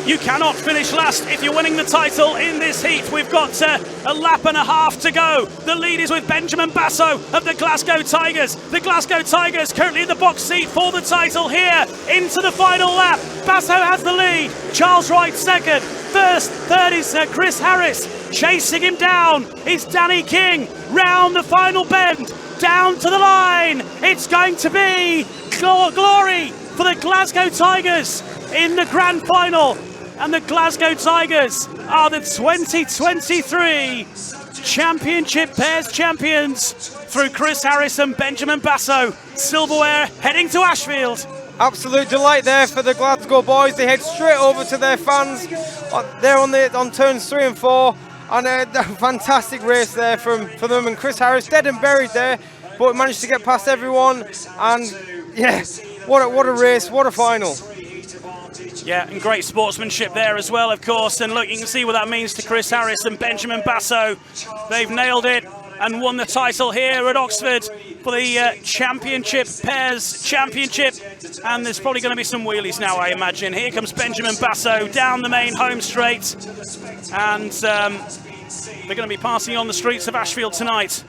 You cannot finish last if you're winning the title in this heat. We've got a lap and a half to go. The lead is with Benjamin Basso of the Glasgow Tigers. The Glasgow Tigers currently in the box seat for the title here into the final lap. Basso has the lead. Charles Wright second. Third is Chris Harris. Chasing him down is Danny King. Round the final bend. Down to the line. It's going to be glory for the Glasgow Tigers in the grand final. And the Glasgow Tigers are the 2023 Championship pairs champions through Chris Harris and Benjamin Basso. Silverware heading to Ashfield. Absolute delight there for the Glasgow boys. They head straight over to their fans. They're on turns 3 and 4, and a fantastic race there for them. And Chris Harris dead and buried there, but managed to get past everyone. And yeah, what a race, what a final. Yeah, and great sportsmanship there as well, of course. And look, you can see what that means to Chris Harris and Benjamin Basso. They've nailed it and won the title here at Oxford for the Championship Pairs Championship. And there's probably going to be some wheelies now, I imagine. Here comes Benjamin Basso down the main home straight. And they're going to be passing on the streets of Ashfield tonight.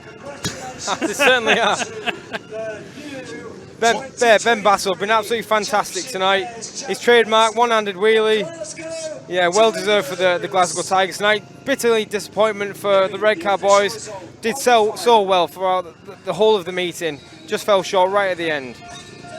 They certainly are. Ben Basso been absolutely fantastic tonight. His trademark one-handed wheelie, yeah, well deserved for the Glasgow Tigers tonight. Bitterly disappointment for the Redcar boys. Did so well throughout the whole of the meeting. Just fell short right at the end.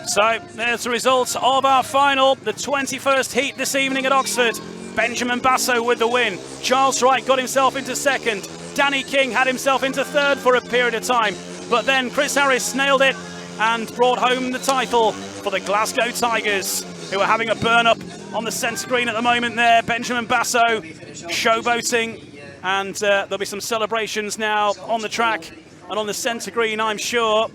So there's the results of our final, the 21st heat this evening at Oxford. Benjamin Basso with the win. Charles Wright got himself into second. Danny King had himself into third for a period of time. But then Chris Harris nailed it and brought home the title for the Glasgow Tigers, who are having a burn-up on the centre green at the moment there. Benjamin Basso showboating, and there'll be some celebrations now on the track and on the centre green, I'm sure.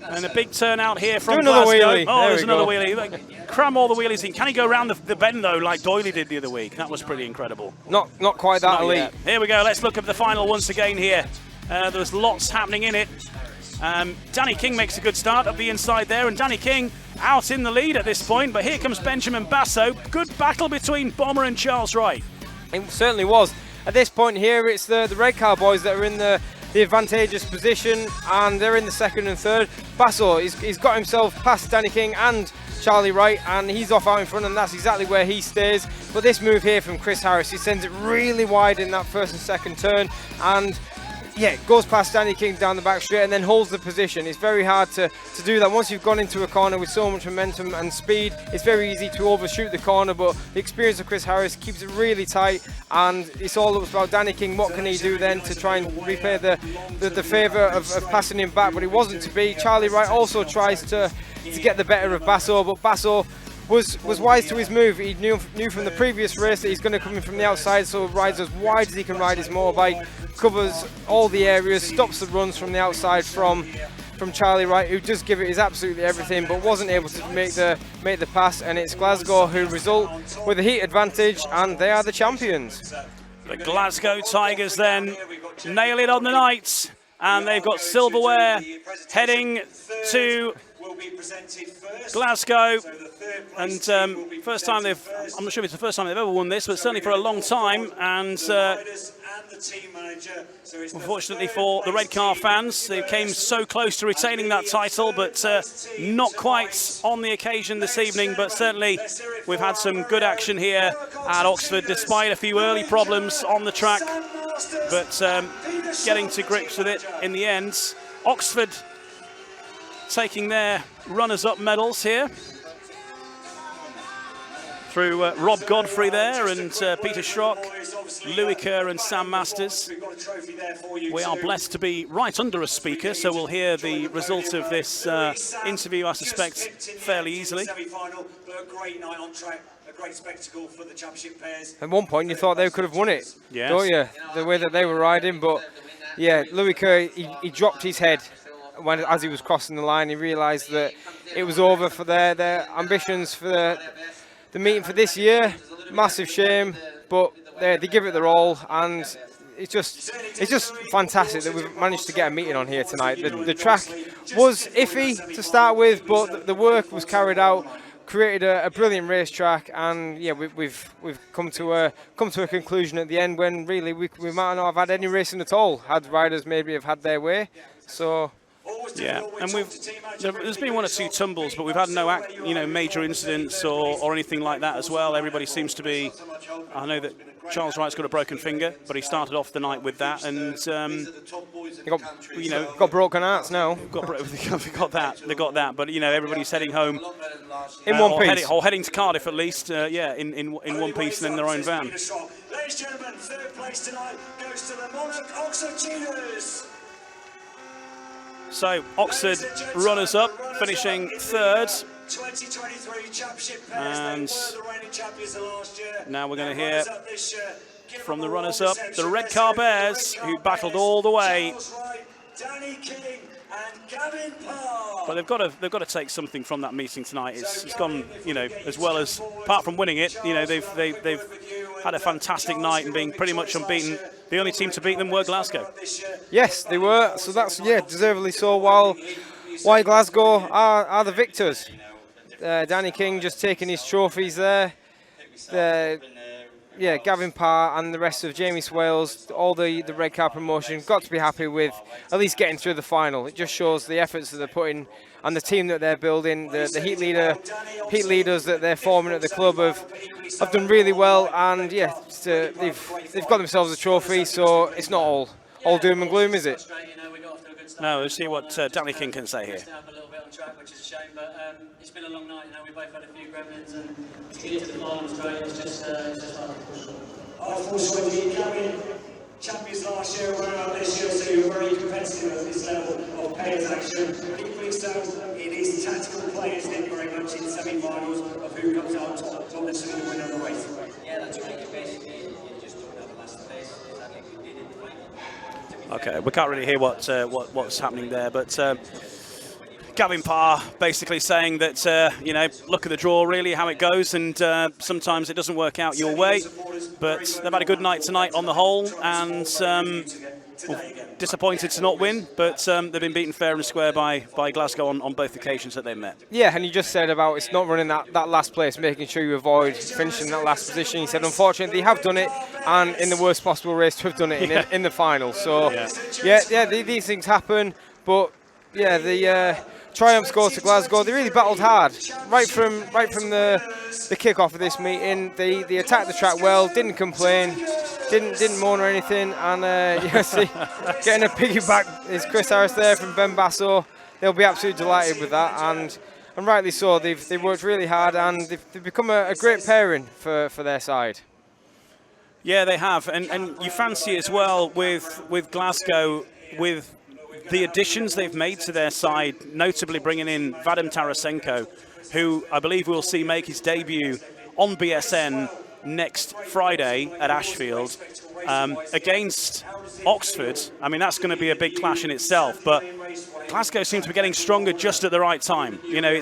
And a big turnout here from Glasgow. Wheelie. Oh, there's another wheelie. Like, cram all the wheelies in. Can he go around the bend, though, like Doyley did the other week? That was pretty incredible. Not quite that elite. Yet. Here we go. Let's look at the final once again here. There's lots happening in it. Danny King makes a good start up the inside there, and Danny King out in the lead at this point, but here comes Benjamin Basso. Good battle between Bomber and Charles Wright. It certainly was. At this point here, it's the Redcar boys that are in the advantageous position, and they're in the second and third. Basso, he's got himself past Danny King and Charlie Wright, and he's off out in front, and that's exactly where he stays. But this move here from Chris Harris, he sends it really wide in that first and second turn, and yeah, goes past Danny King down the back straight and then holds the position. It's very hard to do that. Once you've gone into a corner with so much momentum and speed, it's very easy to overshoot the corner, but the experience of Chris Harris keeps it really tight, and it's all about Danny King. What can he do then to try and repay the favour of passing him back, but it wasn't to be. Charlie Wright also tries to get the better of Basso, but Basso was wise to his move. He knew from the previous race that he's going to come in from the outside, so rides as wide as he can ride his motorbike, covers all the areas, stops the runs from the outside from Charlie Wright, who does give it his absolutely everything, but wasn't able to make the pass. And it's Glasgow who result with a heat advantage, and they are the champions. The Glasgow Tigers then nail it on the night, and they've got silverware heading to Glasgow, and first time I'm not sure if it's the first time they've ever won this, but certainly for a long time. And unfortunately for the Redcar fans, they came so close to retaining that title, but not quite on the occasion this evening. But certainly we've had some good action here at Oxford, despite a few early problems on the track, but getting to grips with it in the end. Oxford taking their runners-up medals here through Rob Godfrey there, and Peter Schrock, Louis Kerr and Sam Masters. We are blessed to be right under a speaker, so we'll hear the result of this interview, I suspect, fairly easily. Great spectacle for the championship pairs. At one point you thought they could have won it, yes, don't you? The way that they were riding, but yeah, Louis Kerr, he dropped his head as he was crossing the line. He realised that it was over for their ambitions for the meeting for this year. Massive shame, but they give it their all, and it's just fantastic that we've managed to get a meeting on here tonight. The track was iffy to start with, but the work was carried out, created a brilliant racetrack, and yeah, we've come to a conclusion at the end when really we might not have had any racing at all had riders maybe have had their way. So yeah, and there's been one or two tumbles, but we've had no major incidents or anything like that as well. Everybody seems to be. I know that Charles Wright's got a broken finger, but he started off the night with that, and got broken hearts now. They got that, but everybody's heading home in one piece, or heading to Cardiff at least. In one piece and in their own van. ladies and gentlemen, third place tonight goes to the Monarch Oxford Cheetahs. So Oxford runners-up, finishing third. 2023 Championship pairs, they were the reigning champions of last year. Now we're going to hear from the runners-up, the Redcar Bears, who battled all the way. Danny King and Gavin Parr. But they've got to take something from that meeting tonight. It's gone, you know, as well as, apart from winning it, you know, they've had a fantastic night and being pretty much unbeaten. The only team to beat them were Glasgow. Yes, they were. So that's, yeah, deservedly so. While Glasgow are the victors. Danny King just taking his trophies there. Yeah, Gavin Parr and the rest of Jamie Swales, all the Redcar promotion, got to be happy with at least getting through the final. It just shows the efforts that they're putting and the team that they're building, the heat leaders that they're forming at the club have done really well, and yeah, they've got themselves a trophy, so it's not all doom and gloom, is it? No, let's see what Danny King can say here. Which is a shame, but it's been a long night. You know, we both had a few gremlins, and to get into the final was great. It's just hard to push on. Unfortunately, Gavin, champions last year, running up this year, so you're very competitive at this level of players action. Equally so, it is tactical players that very much in semi-finals of who comes out top, not necessarily the winner of the race. Yeah, that's right. You basically you just don't have a last place. I think we did in the final. Okay, we can't really hear what's happening there, but. Gavin Parr basically saying that, you know, look at the draw, really, how it goes, and sometimes it doesn't work out your way, but they've had a good night tonight on the whole, and disappointed to not win, but they've been beaten fair and square by Glasgow on both occasions that they've met. Yeah, and you just said about it's not running that last place, making sure you avoid finishing that last position. He said, unfortunately, they have done it, and in the worst possible race to have done it in the final. So, yeah, these things happen, but, yeah, the triumphs go to Glasgow. They really battled hard right from the kick-off of this meeting. They attacked the track well, didn't complain, didn't moan or anything, and you see, getting a piggyback is Chris Harris there from Ben Basso. They'll be absolutely delighted with that, and rightly so. They've worked really hard, and they've become a great pairing for their side. Yeah, they have, and you fancy as well with Glasgow, with the additions they've made to their side, notably bringing in Vadim Tarasenko, who I believe we'll see make his debut on BSN next Friday at Ashfield against Oxford. I mean, that's going to be a big clash in itself, but Glasgow seems to be getting stronger just at the right time. You know,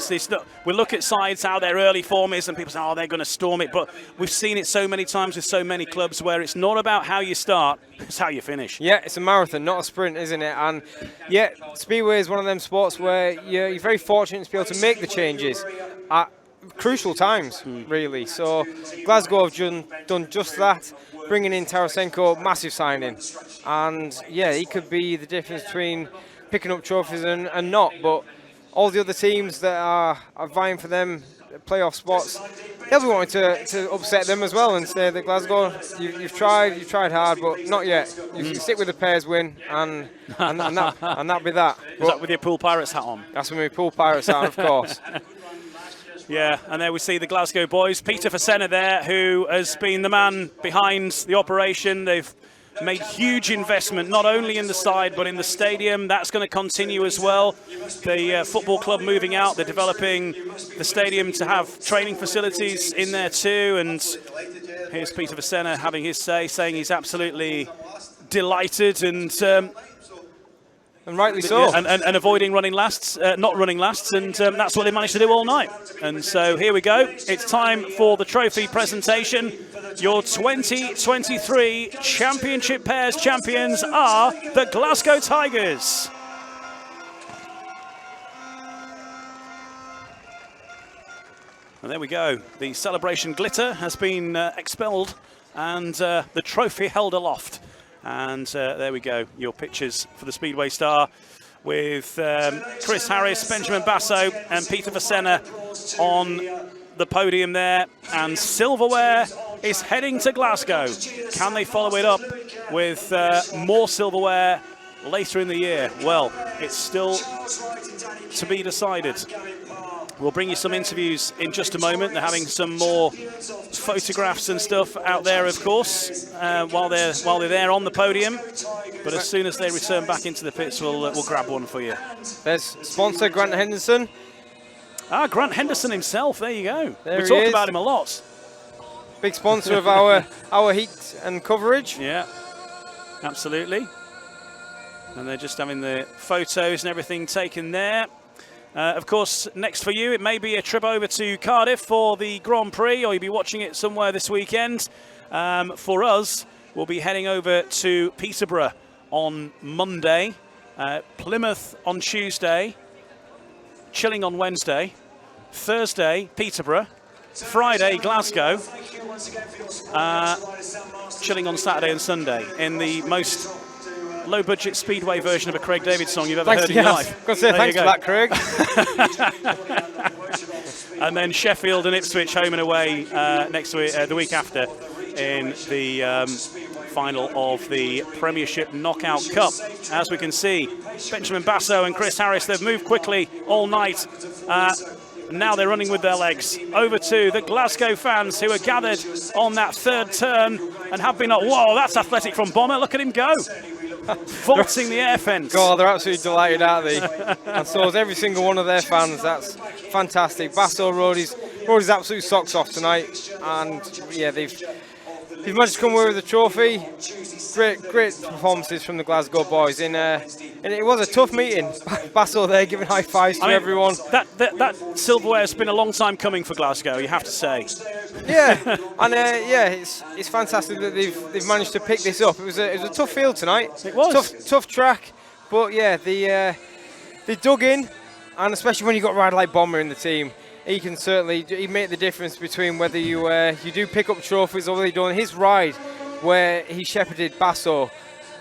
we look at sides, how their early form is, and people say, oh, they're going to storm it, but we've seen it so many times with so many clubs where it's not about how you start, it's how you finish. Yeah, it's a marathon, not a sprint, isn't it? And yeah, Speedway is one of them sports where you're very fortunate to be able to make the changes at crucial times, really. So Glasgow have done just that, bringing in Tarasenko, massive signing. And yeah, he could be the difference between picking up trophies and not, but all the other teams that are vying for them playoff spots, they'll be wanting to upset them as well and say that Glasgow, you've tried hard, but not yet. You can stick with the pairs win, and that'll be that. Is that with your Pool Pirates hat on? That's with my Pool Pirates hat on, of course. Yeah, and there we see the Glasgow boys. Peter Fasena there, who has been the man behind the operation. They've made huge investment, not only in the side, but in the stadium. That's going to continue as well. The football club moving out, they're developing the stadium to have training facilities in there too. And here's Peter Fasena having his say, saying he's absolutely delighted and rightly so. And avoiding running lasts, not running lasts, and that's what they managed to do all night. And so here we go. It's time for the trophy presentation. Your 2023 Championship Pairs champions are the Glasgow Tigers. And there we go. The celebration glitter has been expelled and the trophy held aloft. And there we go, your pictures for the Speedway Star with Chris Harris, Benjamin Basso and Peter Fasena on the podium there. And silverware is heading to Glasgow. Can they follow it up with more silverware later in the year? Well, it's still to be decided. We'll bring you some interviews in just a moment. They're having some more photographs and stuff out there, of course, while they're there on the podium. But as soon as they return back into the pits, we'll grab one for you. There's sponsor Grant Henderson. Ah, Grant Henderson himself. There you go. There we he talk is. about him a lot. Big sponsor of our heat and coverage. Yeah, absolutely. And they're just having the photos and everything taken there. Of course, next for you, it may be a trip over to Cardiff for the Grand Prix, or you'll be watching it somewhere this weekend. For us, we'll be heading over to Peterborough on Monday, Plymouth on Tuesday, Chilling on Wednesday, Thursday, Peterborough, Friday, Glasgow, Chilling on Saturday and Sunday in the most low-budget Speedway version of a Craig David song you've ever heard in your life. Got to say thanks for that, Craig. And then Sheffield and Ipswich home and away next week, the week after, in the final of the Premiership Knockout Cup. As we can see, Benjamin Basso and Chris Harris, they've moved quickly all night. Now they're running with their legs. Over to the Glasgow fans who are gathered on that third turn and have been, whoa, that's athletic from Bomber. Look at him go. Vaulting the air fence. God, they're absolutely delighted, aren't they? And so is every single one of their fans. That's fantastic. Basso rode his absolute socks off tonight, and yeah, they've managed to come away with the trophy. Great performances from the Glasgow boys. And it was a tough meeting. Basso there giving high fives to everyone. That silverware has been a long time coming for Glasgow, you have to say. Yeah, and it's fantastic that they've managed to pick this up. It was a tough field tonight. It was tough track, but yeah, they dug in, and especially when you got a rider like Bomber in the team, he can certainly make the difference between whether you do pick up trophies or whether you don't. His ride, where he shepherded Basso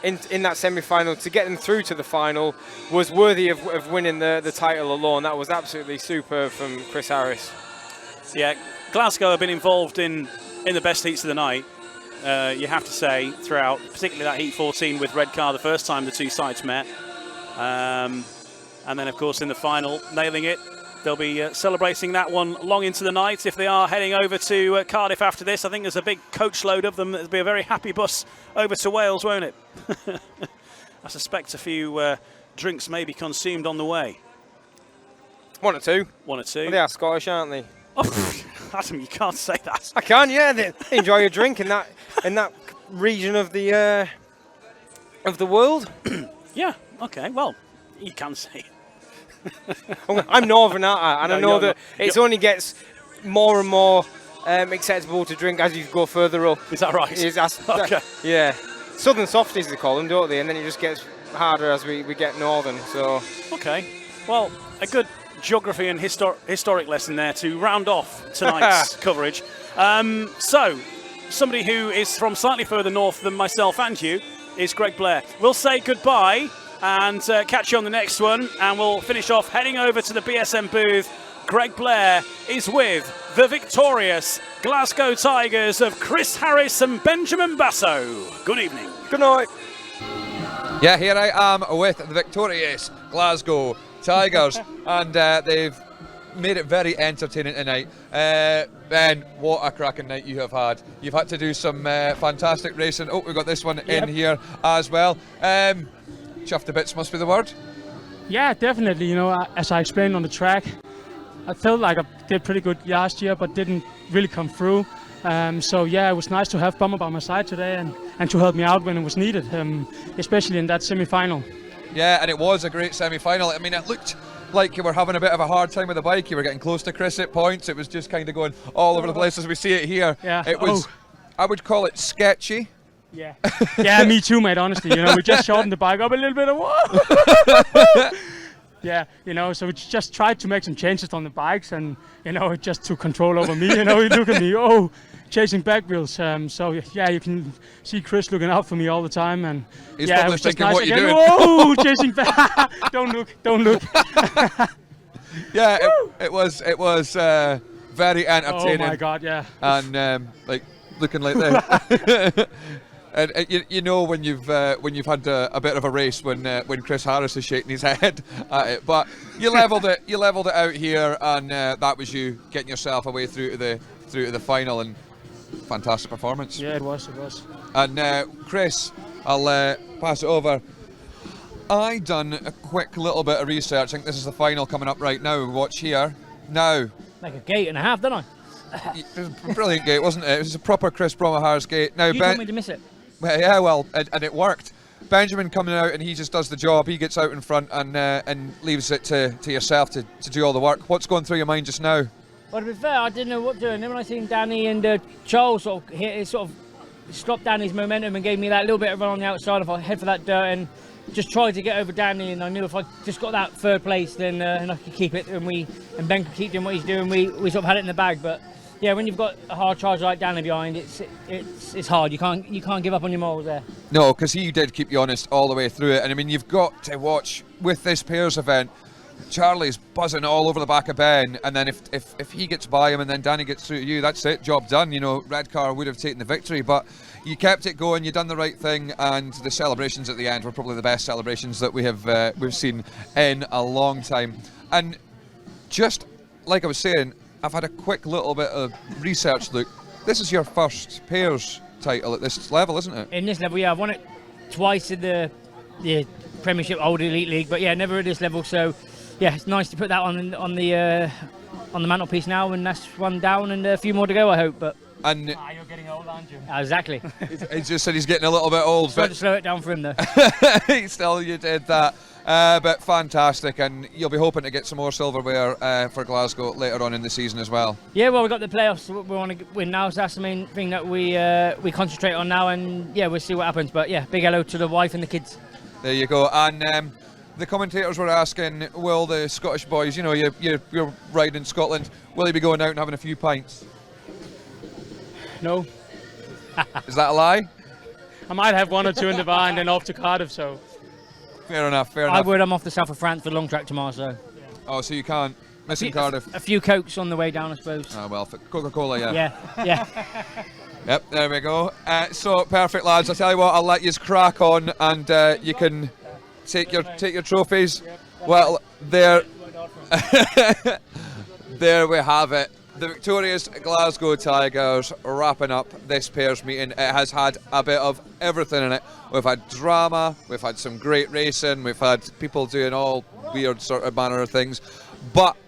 in that semi-final to get them through to the final, was worthy of winning the title alone. That was absolutely superb from Chris Harris. Yeah, Glasgow have been involved in the best heats of the night, you have to say, throughout, particularly that Heat 14 with Redcar the first time the two sides met. And then, of course, in the final, nailing it. They'll be celebrating that one long into the night if they are heading over to Cardiff after this. I think there's a big coach load of them. There'll be a very happy bus over to Wales, won't it? I suspect a few drinks may be consumed on the way. One or two. One or two. Well, they are Scottish, aren't they? Oh, Adam, you can't say that. I can, yeah. They enjoy a drink in that region of the world. Yeah. Okay. Well, you can say it. I'm Northern, aren't I? And I know that it only gets more and more acceptable to drink as you go further up. Is that right? Okay. Yeah. Southern softies they call them, don't they? And then it just gets harder as we get northern. So. Okay. Well, a good geography and historic lesson there to round off tonight's coverage. So, somebody who is from slightly further north than myself and you is Greg Blair. We'll say goodbye and catch you on the next one, and we'll finish off heading over to the BSM booth. Greg Blair is with the victorious Glasgow Tigers of Chris Harris and Benjamin Basso. Good evening. Good night. Yeah, here I am with the victorious Glasgow Tigers, and they've made it very entertaining tonight. Ben, what a cracking night you have had. You've had to do some fantastic racing. Oh, we've got this one in here as well. Chuffed to bits must be the word. Yeah, definitely. You know, as I explained on the track, I felt like I did pretty good last year, but didn't really come through. So yeah, it was nice to have Bomber by my side today and to help me out when it was needed, especially in that semi-final. Yeah, and it was a great semi-final. I mean, it looked like you were having a bit of a hard time with the bike. You were getting close to Chris at points. It was just kind of going all over the place as we see it here. Yeah. It was, I would call it sketchy. Yeah. Yeah, me too, mate, honestly. You know, we just shortened the bike up a little bit. Whoa! Yeah, you know, so we just tried to make some changes on the bikes and, you know, just to control over me. You know, you look at me, chasing back wheels. So, yeah, you can see Chris looking out for me all the time. And he's yeah, probably it was just thinking, nice what again. you doing? Whoa, chasing back. Don't look. Yeah, it was very entertaining. Oh, my God, yeah. And, looking like this. And you know when you've had a bit of a race when Chris Harris is shaking his head at it, but you levelled it out here, and that was you getting yourself away through to the final, and fantastic performance. Yeah, it was. And Chris, I'll pass it over. I done a quick little bit of research. I think this is the final coming up right now. Watch here now. Like a gate and a half, didn't I? It was a brilliant gate, wasn't it? It was a proper Chris Bromahars gate. Now, You told me to miss it. Well, yeah, well, and it worked. Benjamin coming out, and he just does the job. He gets out in front and leaves it to yourself to do all the work. What's going through your mind just now? Well, to be fair, I didn't know what to do. And then when I seen Danny and Charles sort of hit, it sort of stopped Danny's momentum and gave me that little bit of run on the outside. If I head for that dirt and just tried to get over Danny, and I knew if I just got that third place, then and I could keep it, and Ben could keep doing what he's doing. We sort of had it in the bag, but yeah, when you've got a hard charge like Danny behind, it's hard. You can't give up on your morals there. No, because he did keep you honest all the way through it, and I mean you've got to watch with this pairs event. Charlie's buzzing all over the back of Ben, and then if he gets by him and then Danny gets through to you, that's it, job done. You know, Redcar would have taken the victory, but you kept it going, you done the right thing, and the celebrations at the end were probably the best celebrations that we've seen in a long time. And just like I was saying, I've had a quick little bit of research look. This is your first pairs title at this level, isn't it? In this level, yeah, I've won it twice in the Premiership Old Elite League, but yeah, never at this level. So yeah, it's nice to put that on the mantelpiece now, and that's one down and a few more to go, I hope. But and you're getting old, aren't you? Exactly. He just said he's getting a little bit old. Tried to slow it down for him though. Still, you did that. But fantastic, and you'll be hoping to get some more silverware for Glasgow later on in the season as well. Yeah, well, we've got the playoffs we want to win now, so that's the main thing that we concentrate on now, and yeah, we'll see what happens. But yeah, big hello to the wife and the kids. There you go. And the commentators were asking, will the Scottish boys, you know, you're riding in Scotland, will he be going out and having a few pints? No. Is that a lie? I might have one or two in the van and then off to Cardiff, so. Fair enough. I would. I'm off the south of France for the long track tomorrow, so. Oh, so you can't. Missing Cardiff. A few Cokes on the way down, I suppose. Oh, well, for Coca-Cola, yeah. Yeah. Yep, there we go. So, perfect, lads. I'll tell you what, I'll let you crack on, and you can take your trophies. Well, there we have it. The victorious Glasgow Tigers wrapping up this pairs meeting. It has had a bit of everything in it. We've had drama, we've had some great racing, we've had people doing all weird sort of manner of things. But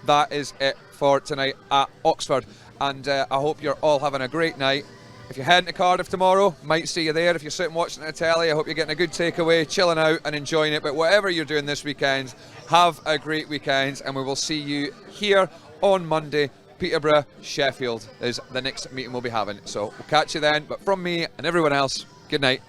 that is it for tonight at Oxford. And I hope you're all having a great night. If you're heading to Cardiff tomorrow, might see you there. If you're sitting watching the telly, I hope you're getting a good takeaway, chilling out and enjoying it. But whatever you're doing this weekend, have a great weekend, and we will see you here on Monday. Peterborough, Sheffield is the next meeting we'll be having. So we'll catch you then. But from me and everyone else, good night.